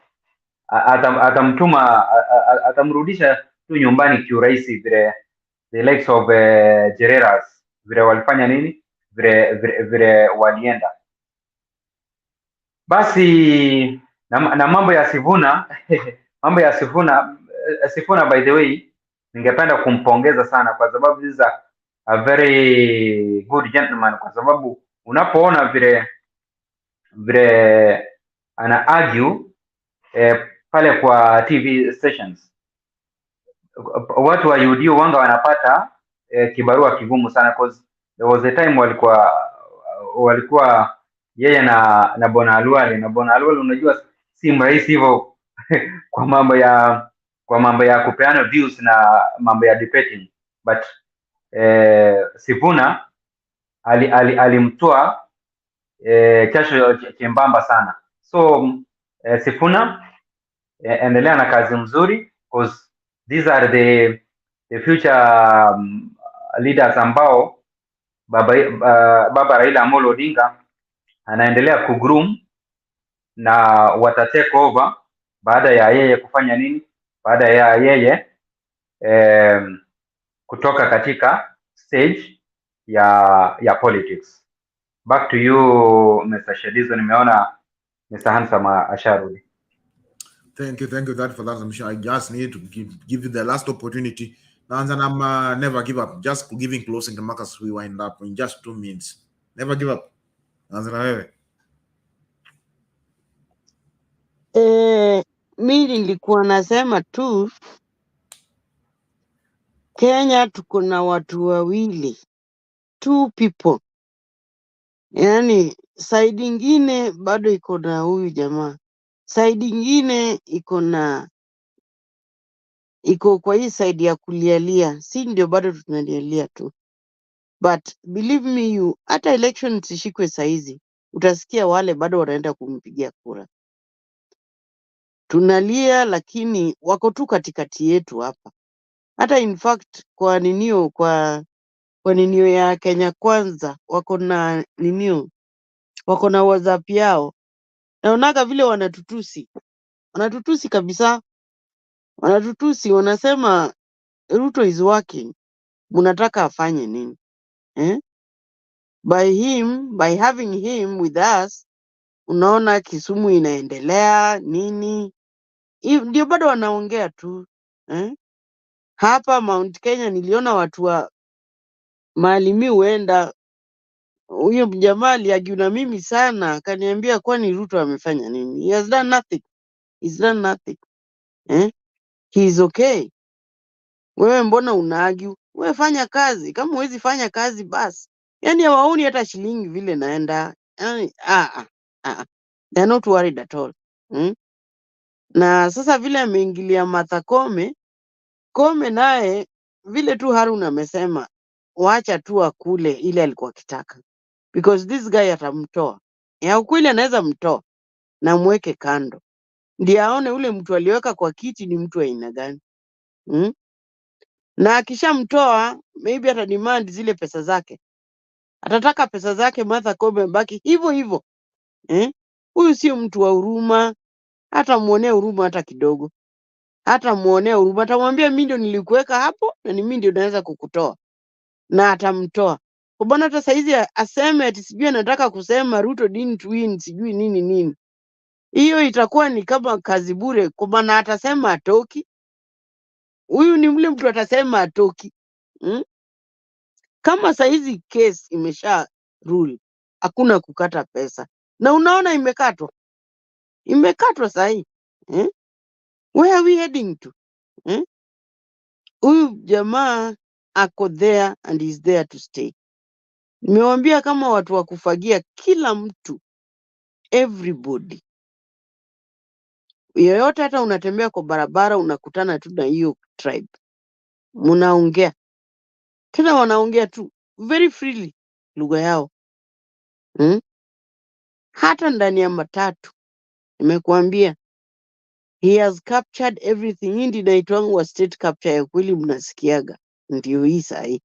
atamrudisha tu nyumbani kiurahisi, vile the likes of Jereras vile walifanya nini, vile walienda. Basi na mambo ya Sifuna mambo ya Sifuna, by the way, ningependa kumpongeza sana, kwa sababu this is a very good gentleman, kwa sababu unapoona vile ana argue pale kwa TV stations, watu wa UD wanga wanapata kibarua kigumu sana, because there was a time walikuwa yeye na Bwana Alwali, na Bwana Alwali unajua si mrahisi hivyo kwa mambo ya kupeana views na mambo ya debating, but Sifuna alimtoa jasho chembamba sana. So Sifuna, endelea na kazi mzuri, because these are the future leaders ambao baba Raila Amolo Odinga anaendelea kugroom, na wata take over baada ya yeye kufanya nini? Baada ya yeye kutoka katika stage ya politics. Back to you Mr. Shedizo, nimeona Mr. Handsome asharudi. Thank you for that. I'm sure I just need to give you the last opportunity. And I'm never give up. Just giving closing remarks as we wind up in just 2 minutes. Never give up. Mi nilikuwa nasema tu Kenya tuko na watu wawili, 2 people. Yaani side ingine bado iko na huyu jamaa, side ingine iko kwa hii side ya kulialia, si ndio? Bado tunalialia tu, but believe me you, hata election zishikwe saizi utasikia wale bado wanaenda kumpigia kura. Tunalia, lakini wako tu katikati yetu hapa. Hata in fact kwa ninio ya Kenya Kwanza wako na wako na WhatsApp yao. Naonaga vile wanatutusi kabisa, wanatutusi, wanasema Ruto is working. Munataka afanye nini by having him with us? Unaona Kisumu inaendelea nini? Ndio bado wanaongea tu Hapa Mount Kenya niliona watu wa mahali mi huenda, huyo jamaa aliargue na mimi sana, akaniambia kwani Ruto amefanya nini? He has done nothing. He's done nothing. He is okay. Wewe mbona unaargue? Wewe fanya kazi. Kama huwezi fanya kazi basi. Yaani hawaoni hata shilingi vile naenda. Yaani they are not worried at all. Na sasa vile ameingilia Martha Koome naye vile tu Harun amesema, wacha tu akule ile alikuwa akitaka, because this guy atamtoa. Ya ukweli anaweza mtoa na mweke kando, ndiye aone ule mtu aliweka kwa kiti ni mtu aina gani. Na akishamtoa maybe ata demand zile pesa zake, atataka pesa zake Martha Koome baki hivyo hivyo. Huyu sio mtu wa huruma, hata muonea huruma hata kidogo, hata muonea huruma. Atamwambia mimi ndio nilikuweka hapo na ni mimi ndio naweza kukutoa, na atamtoa. Kwa bwana hata saizi aseme ati sijui anataka kusema Ruto didn't win sijui nini. Hiyo itakuwa ni kama kazi bure, kwa maana atasema atoki. Huyu ni mle mtu atasema atoki. Kama saizi case imesha rule, hakuna kukata pesa. Na unaona imekatwa sahi. Where are we heading to? Huyu jamaa ako there and is there to stay. Nimewambia kama watu wa kufagia, kila mtu, everybody, yoyote, hata unatembea kwa barabara unakutana tu na hiyo tribe, munaongea tena, wanaongea tu very freely lugha yao. Hata ndani ya matatu nimekuambia, he has captured everything. Hii ndio inaitwa state capture ya kweli, mnasikiaga. Ndio hii sahi,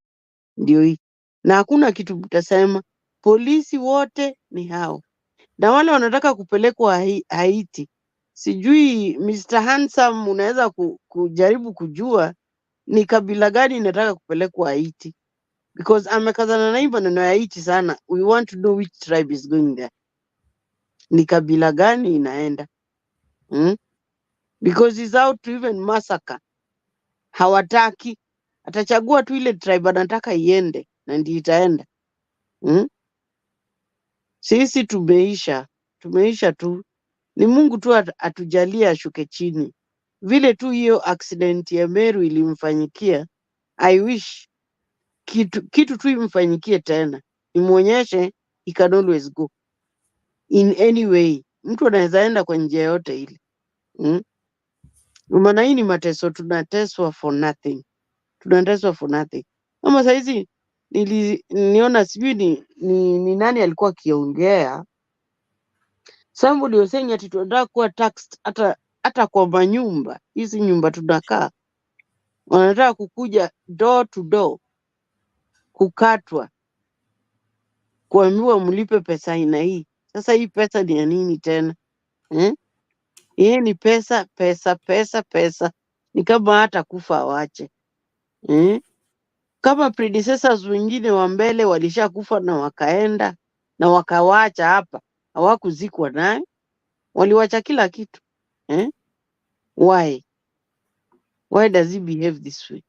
ndio hii, na hakuna kitu mtasema. Polisi wote ni hao, na wale wanataka kupelekwa Haiti. Sijui Mr. Handsome, unaweza kujaribu kujua ni kabila gani inataka kupelekwa Haiti, because amekazana na hii maneno ya Haiti sana. We want to know which tribe is going there. Ni kabila gani inaenda? Because he's out to even massacre. Hawataki, atachagua tu ile tribe anataka iende na ndio itaenda. Sisi tumeisha tu. Ni Mungu tu atujalie ashuke chini. Vile tu hiyo accident ya Meru ilimfanyikia, I wish kitu tu imfanyikie tena, imuonyeshe he can always go in any way. Mtu anaweza enda kwa njia yote ile. Maana hii ni mateso, tunateswa for nothing. Kama saizi niona sijui ni nani alikuwa akiongea, somebody was saying ati tunataka kuwa taxed hata kwa manyumba hizi nyumba tunakaa, wanataka kukuja door to door, kukatwa, kuambiwa mlipe pesa aina hii. Sasa hii pesa ni ya nini tena Hii ni pesa pesa pesa pesa, ni kama hata kufa awache Kama predecessors wengine wa mbele walishakufa na wakaenda na wakawacha hapa, hawakuzikwa naye, waliwacha kila kitu Why does he behave this way?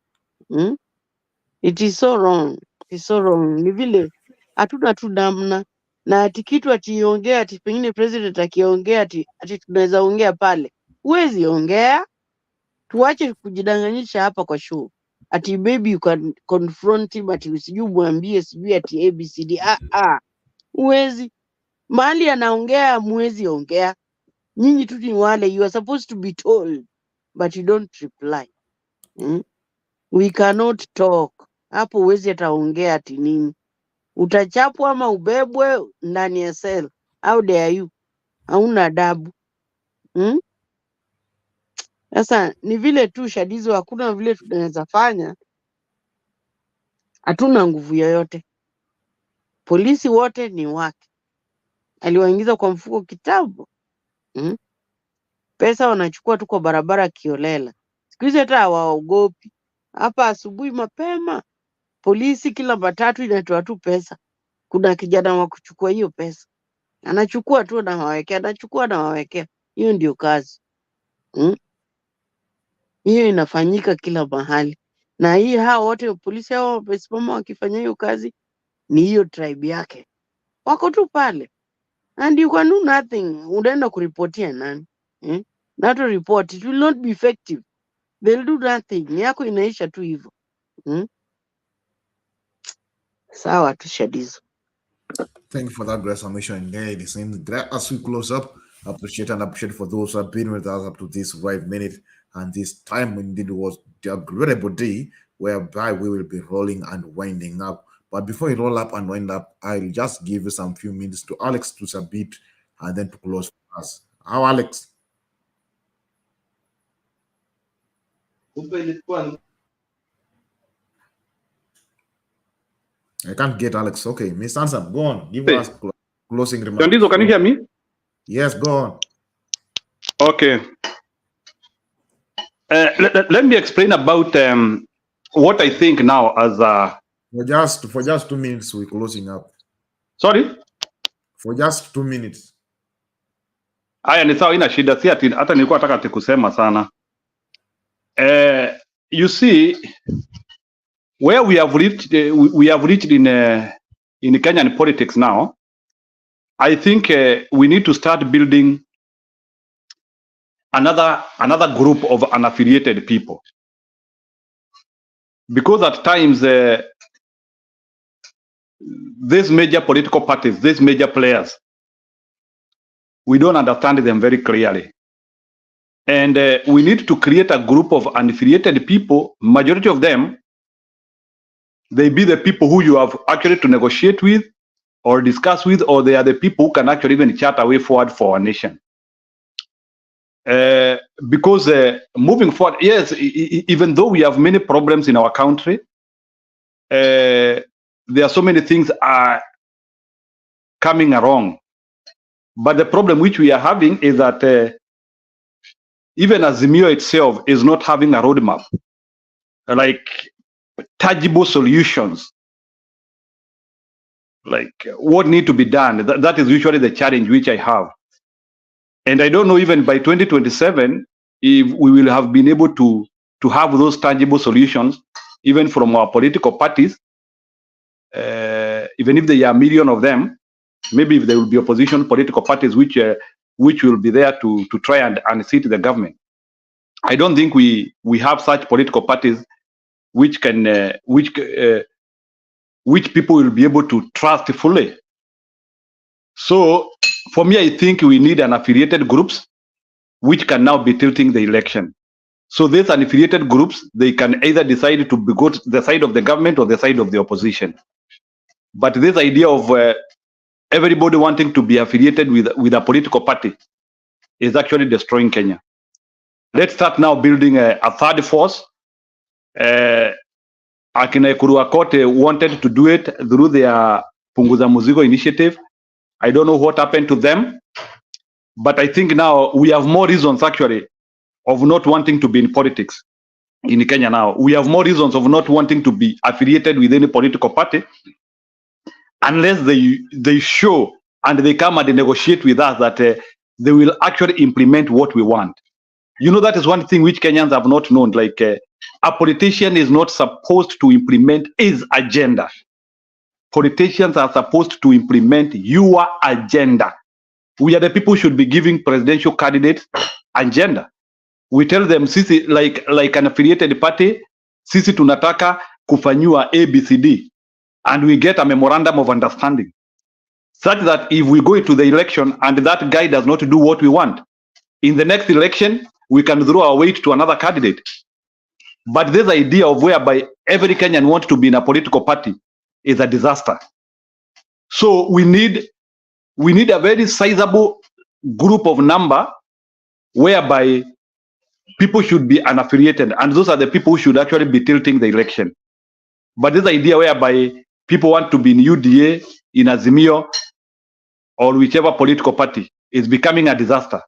It is so wrong. It is so wrong. Ni vile hatuna tu namna, na ati kitu ationgea ati pengine president akiongea ati tunaweza ongea pale. Huwezi ongea, tuache kujidanganyisha hapa kwa show. Ati maybe you can confront him, ati sijui mwambie sijui ati ABCD. Huwezi. Mahali anaongea muwezi ongea. Nyinyi tu ni wale, you are supposed to be told but you don't reply. We cannot talk. Hapo huwezi ataongea ati nini. Utachapwa ama ubebwe ndani ya cell. How dare you? Hauna adabu. Sasa ni vile tu Shadizo, hakuna vile tunaweza fanya. Hatuna nguvu yoyote. Polisi wote ni wake. Aliwaingiza kwa mfuko kitambo. Pesa wanachukua tu kwa barabara kiolela. Siku hizi hata hawaogopi. Hapa asubuhi mapema, polisi kila matatu inatoa tu pesa. Kuna kijana wa kuchukua hiyo pesa. Anachukua tu na wawekea, anachukua na wawekea. Hiyo ndio kazi. Hiyo inafanyika kila mahali. Na hii hao wote polisi hao wamesimama wakifanya hiyo kazi, ni hiyo tribe yake. Wako tu pale. And you can do nothing. Unaenda kuripotia nani? Not to report. It will not be effective. They'll do nothing. Ni yako inaisha tu hivyo. Sawa tu Shadizo. Thank you for that great submission. Indeed, it seems great as we close up. Appreciate for those who have been with us up to this right minute. And this time indeed was the incredible day whereby we will be rolling and winding up. But before we roll up and wind up, I'll just give you some few minutes to Alex to submit and then to close for us. How, Alex? I can't get Alex. Okay, Miss Ansam, go on. Give us closing remarks. Jandizo, can you hear me? Yes, go on. Okay. Let me explain about what I think now as for just 2 minutes we're closing up. Sorry? For just 2 minutes. Aya, ni sawa, ina shida, si ati hata nilikuwa nataka kusema sana. You see, where we have reached in Kenyan politics now, I think we need to start building another group of unaffiliated people, because at times these major political parties, these major players, we don't understand them very clearly, and we need to create a group of unaffiliated people. Majority of them, they be the people who you have actually to negotiate with or discuss with, or they are the people who can actually even chart a way forward for our nation. Because moving forward, yes, even though we have many problems in our country, there are so many things are coming along. But the problem which we are having is that even Azimio itself is not having a roadmap, like tangible solutions, like what need to be done. That is usually the challenge which I have. And I don't know even by 2027 if we will have been able to have those tangible solutions, even from our political parties, even if there are a million of them. Maybe if there will be opposition political parties which will be there to try and sit the government. I don't think we have such political parties which can which people will be able to trust fully. So for me, I think we need an affiliated groups which can now be tilting the election. So these unaffiliated groups, they can either decide to go to the side of the government or the side of the opposition. But this idea of everybody wanting to be affiliated with a political party is actually destroying Kenya. Let's start now building a third force. Akina Ekuru Akote wanted to do it through their Punguza Muzigo initiative. I don't know what happened to them, but I think now we have more reasons actually of not wanting to be in politics in Kenya now. We have more reasons of not wanting to be affiliated with any political party unless they show and they come and negotiate with us that they will actually implement what we want. You know, that is one thing which Kenyans have not known. Like a politician is not supposed to implement his agenda. Politicians are supposed to implement your agenda. We are the people who should be giving presidential candidates agenda. We tell them, sisi, like an affiliated party, sisi tunataka kufanyua ABCD, and we get a memorandum of understanding, such that if we go into the election and that guy does not do what we want, in the next election, we can throw our weight to another candidate. But this idea of whereby every Kenyan wants to be in a political party is a disaster. So we need a very sizable group of number whereby people should be unaffiliated, and those are the people who should actually be tilting the election. But this idea whereby people want to be in UDA, in Azimio, or whichever political party is becoming a disaster.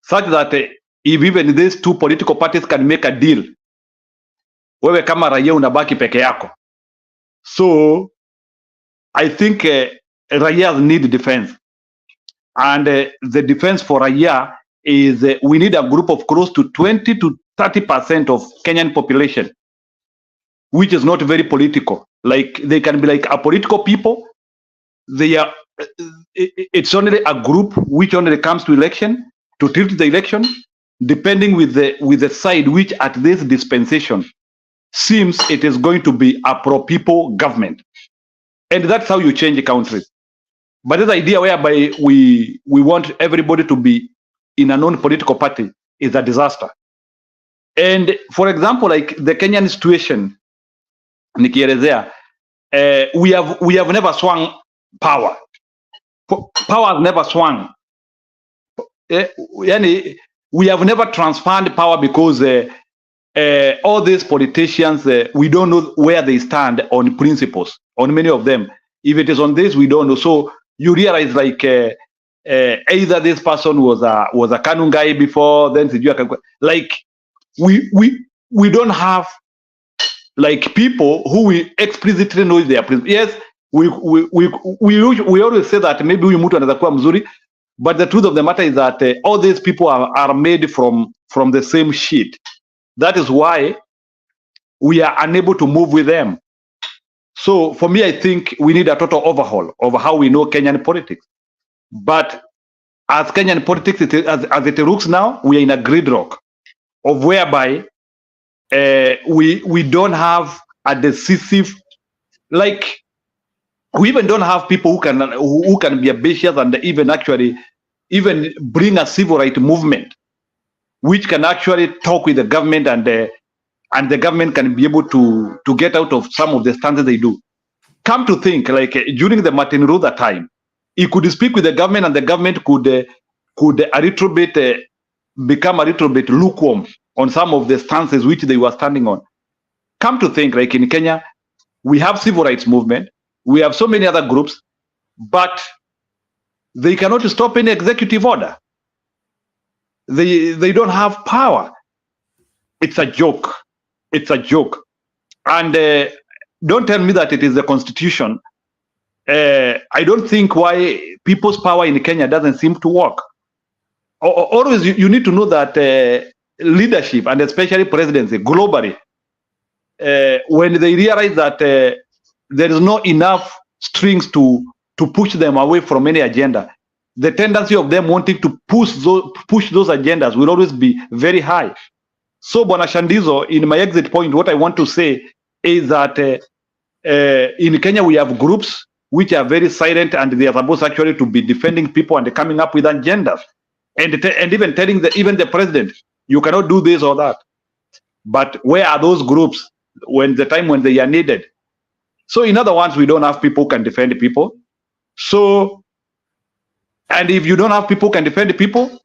Such that if even these two political parties can make a deal, wewe kama raia unabaki peke yako. So I think raia need defense, and the defense for raia is we need a group of close to 20 to 30% of Kenyan population, which is not very political. Like they can be like a political people. They are. It's only a group which only comes to election to tilt the election, depending with the side which at this dispensation seems it is going to be a pro-people government. And that's how you change countries. But this idea whereby we want everybody to be in a non-political party is a disaster. And for example, like the Kenyan situation, nikielezea, we have never swung power. Power has never swung. We have never transferred power because all these politicians, we don't know where they stand on principles, on many of them. If it is on this, we don't know. So you realize like either this person was a Kanu guy before, then like we don't have like people who we explicitly know their principles. Yes, we always say that maybe huyu mtu anaweza kuwa mzuri, but the truth of the matter is that all these people are made from the same shit. That is why we are unable to move with them. So for me, I think we need a total overhaul of how we know Kenyan politics. But as Kenyan politics, as it looks now, we are in a gridlock of whereby we don't have a decisive, like we even don't have people who can be ambitious and even bring a civil rights movement, which can actually talk with the government and the government can be able to get out of some of the standards they do. Come to think, like during the Martin Luther time, he could speak with the government and the government could a little bit become a little bit lukewarm on some of the stances which they were standing on. Come to think, like in Kenya, we have civil rights movement, we have so many other groups, but they cannot stop any executive order. They don't have power. It's a joke. It's a joke. And don't tell me that it is the constitution. I don't think why people's power in Kenya doesn't seem to work. Always you need to know that leadership, and especially presidency globally, when they realize that there is not enough strings to push them away from any agenda, the tendency of them wanting to push those agendas will always be very high. So, Bwana Shandizo, in my exit point, what I want to say is that in Kenya we have groups which are very silent, and they are supposed actually to be defending people and coming up with agendas, and even telling even the president You cannot do this or that. But where are those groups when the time when they are needed? So in other words, we don't have people who can defend people. So, and if you don't have people who can defend people,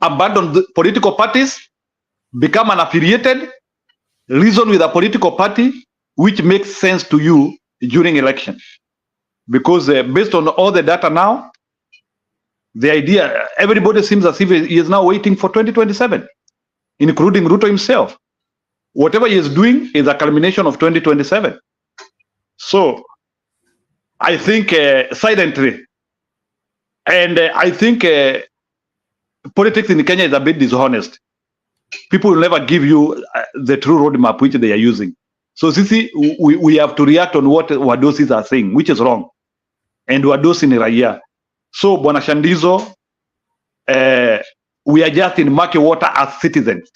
abandon the political parties, become an affiliated, reason with a political party which makes sense to you during election. Because based on all the data now, the idea, everybody seems as if he is now waiting for 2027, including Ruto himself. Whatever he is doing is a culmination of 2027. So I think silently, and I think politics in Kenya is a bit dishonest. People will never give you the true roadmap which they are using. So Sisi, we have to react on what Wadosis are saying, which is wrong. And Wadosi ni raia. So Bwana Shandizo, we are just in murky water as citizens.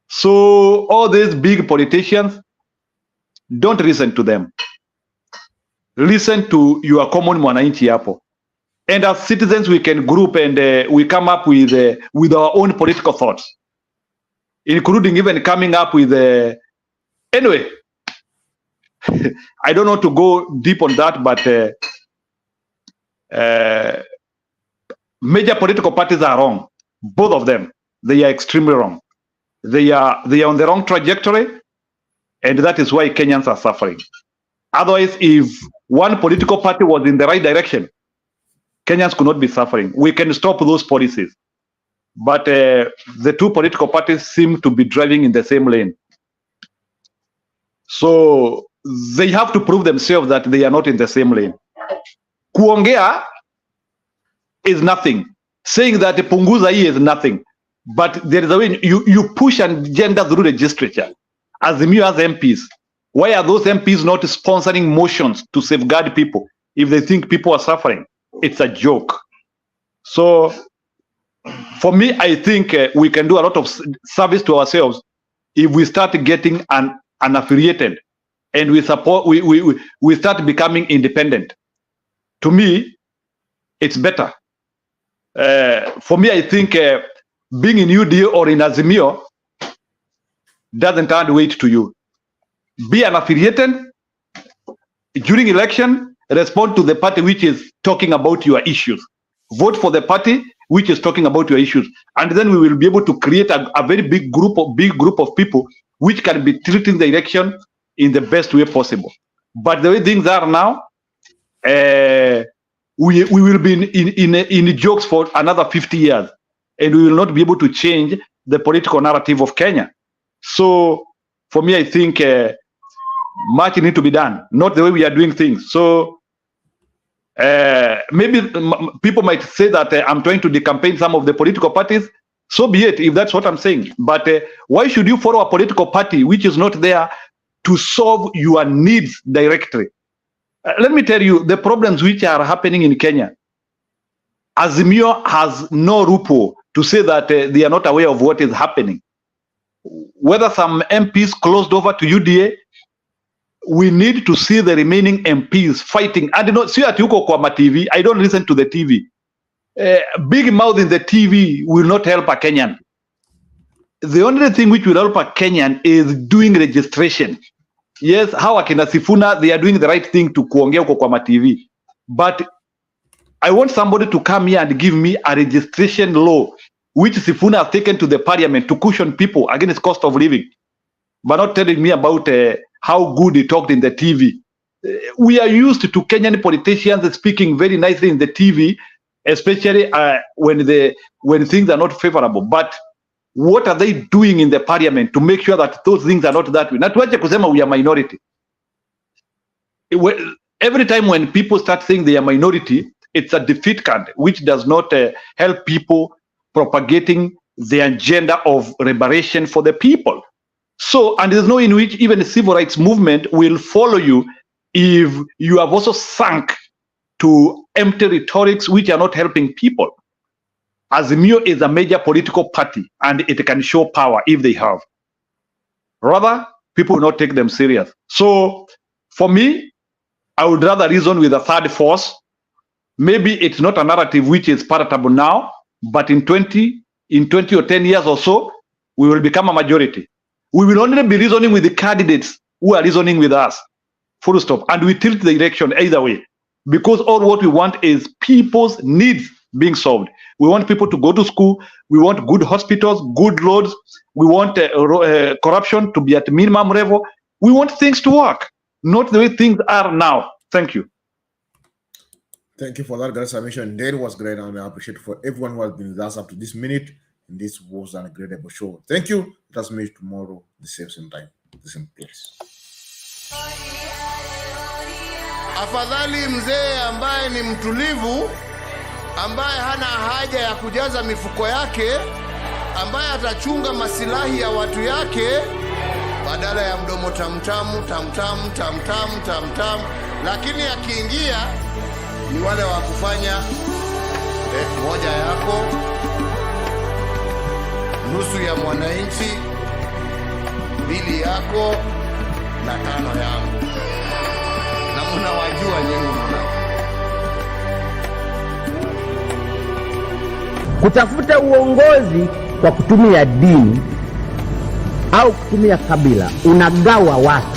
So all these big politicians, don't listen to them. Listen to your common mwananchi hapo. And as citizens, we can group and we come up with our own political thoughts, including even coming up with anyway. I don't know to go deep on that, but major political parties are wrong. Both of them, they are extremely wrong. They are on the wrong trajectory, and that is why Kenyans are suffering. Otherwise, if one political party was in the right direction, Kenyans could not be suffering. We can stop those policies. But the two political parties seem to be driving in the same lane. So they have to prove themselves that they are not in the same lane. Kuongea is nothing. Saying that punguza hii is nothing. But there is a way you push and agenda through the legislature. As the as MPs, why are those MPs not sponsoring motions to safeguard people if they think people are suffering? It's a joke. So for me, I think we can do a lot of service to ourselves if we start getting an affiliated and we support, we start becoming independent. To me, it's better. For me, I think being in UDA or in Azimio doesn't add weight to you. Be an affiliated during election. Respond to the party which is talking about your issues. Vote for the party which is talking about your issues, and then we will be able to create a very big group of people which can be treating the election in the best way possible. But the way things are now, we will be in jokes for another 50 years, and we will not be able to change the political narrative of Kenya. So for me, I think much needs to be done, not the way we are doing things. So maybe people might say that I'm trying to decampaign some of the political parties. So be it, if that's what I'm saying. But why should you follow a political party which is not there to solve your needs directly? Let me tell you the problems which are happening in Kenya. Azimio has no loophole to say that they are not aware of what is happening. Whether some MPs closed over to UDA, we need to see the remaining MPs fighting. And not see at Yuko Kwama TV. I don't listen to the TV. Big mouth in the TV will not help a Kenyan. The only thing which will help a Kenyan is doing registration. Yes, how Akina Sifuna, they are doing the right thing to kuongea huko Kwama TV. But I want somebody to come here and give me a registration law which Sifuna has taken to the parliament to cushion people against cost of living, but not telling me about how good he talked in the TV. We are used to Kenyan politicians speaking very nicely in the TV, especially when things are not favorable. But what are they doing in the parliament to make sure that those things are not that way? Na tuache kusema we are minority. Every time when people start saying they are minority, it's a defeat card which does not help people propagating the agenda of liberation for the people. So, and there's no in which even the civil rights movement will follow you if you have also sunk to empty rhetorics which are not helping people. Azimio is a major political party and it can show power if they have. Rather, people will not take them serious. So, for me, I would rather reason with a third force. Maybe it's not a narrative which is palatable now, but in 20 in 20 or 10 years or so, we will become a majority. We will only be reasoning with the candidates who are reasoning with us. Full stop. And we tilt the election either way. Because all what we want is people's needs being solved. We want people to go to school. We want good hospitals, good roads. We want corruption to be at minimum level. We want things to work, not the way things are now. Thank you. Thank you for that great submission. That was great, and I appreciate for everyone who has been with us up to this minute. And this was an incredible show. Thank you. Let us meet tomorrow, the same time, the same place. Afadhali mzee ambaye ni mtulivu, ambaye hana haja ya kujaza mifuko yake, ambaye atachunga masilahi ya watu yake, badala ya mdomo tamtamu, lakini akiingia ni wale wa kufanya moja yako, nusu ya mwananchi, mbili yako na tano yangu. Na mnawajua nyinyi kutafuta uongozi kwa kutumia dini au kutumia kabila, unagawa watu.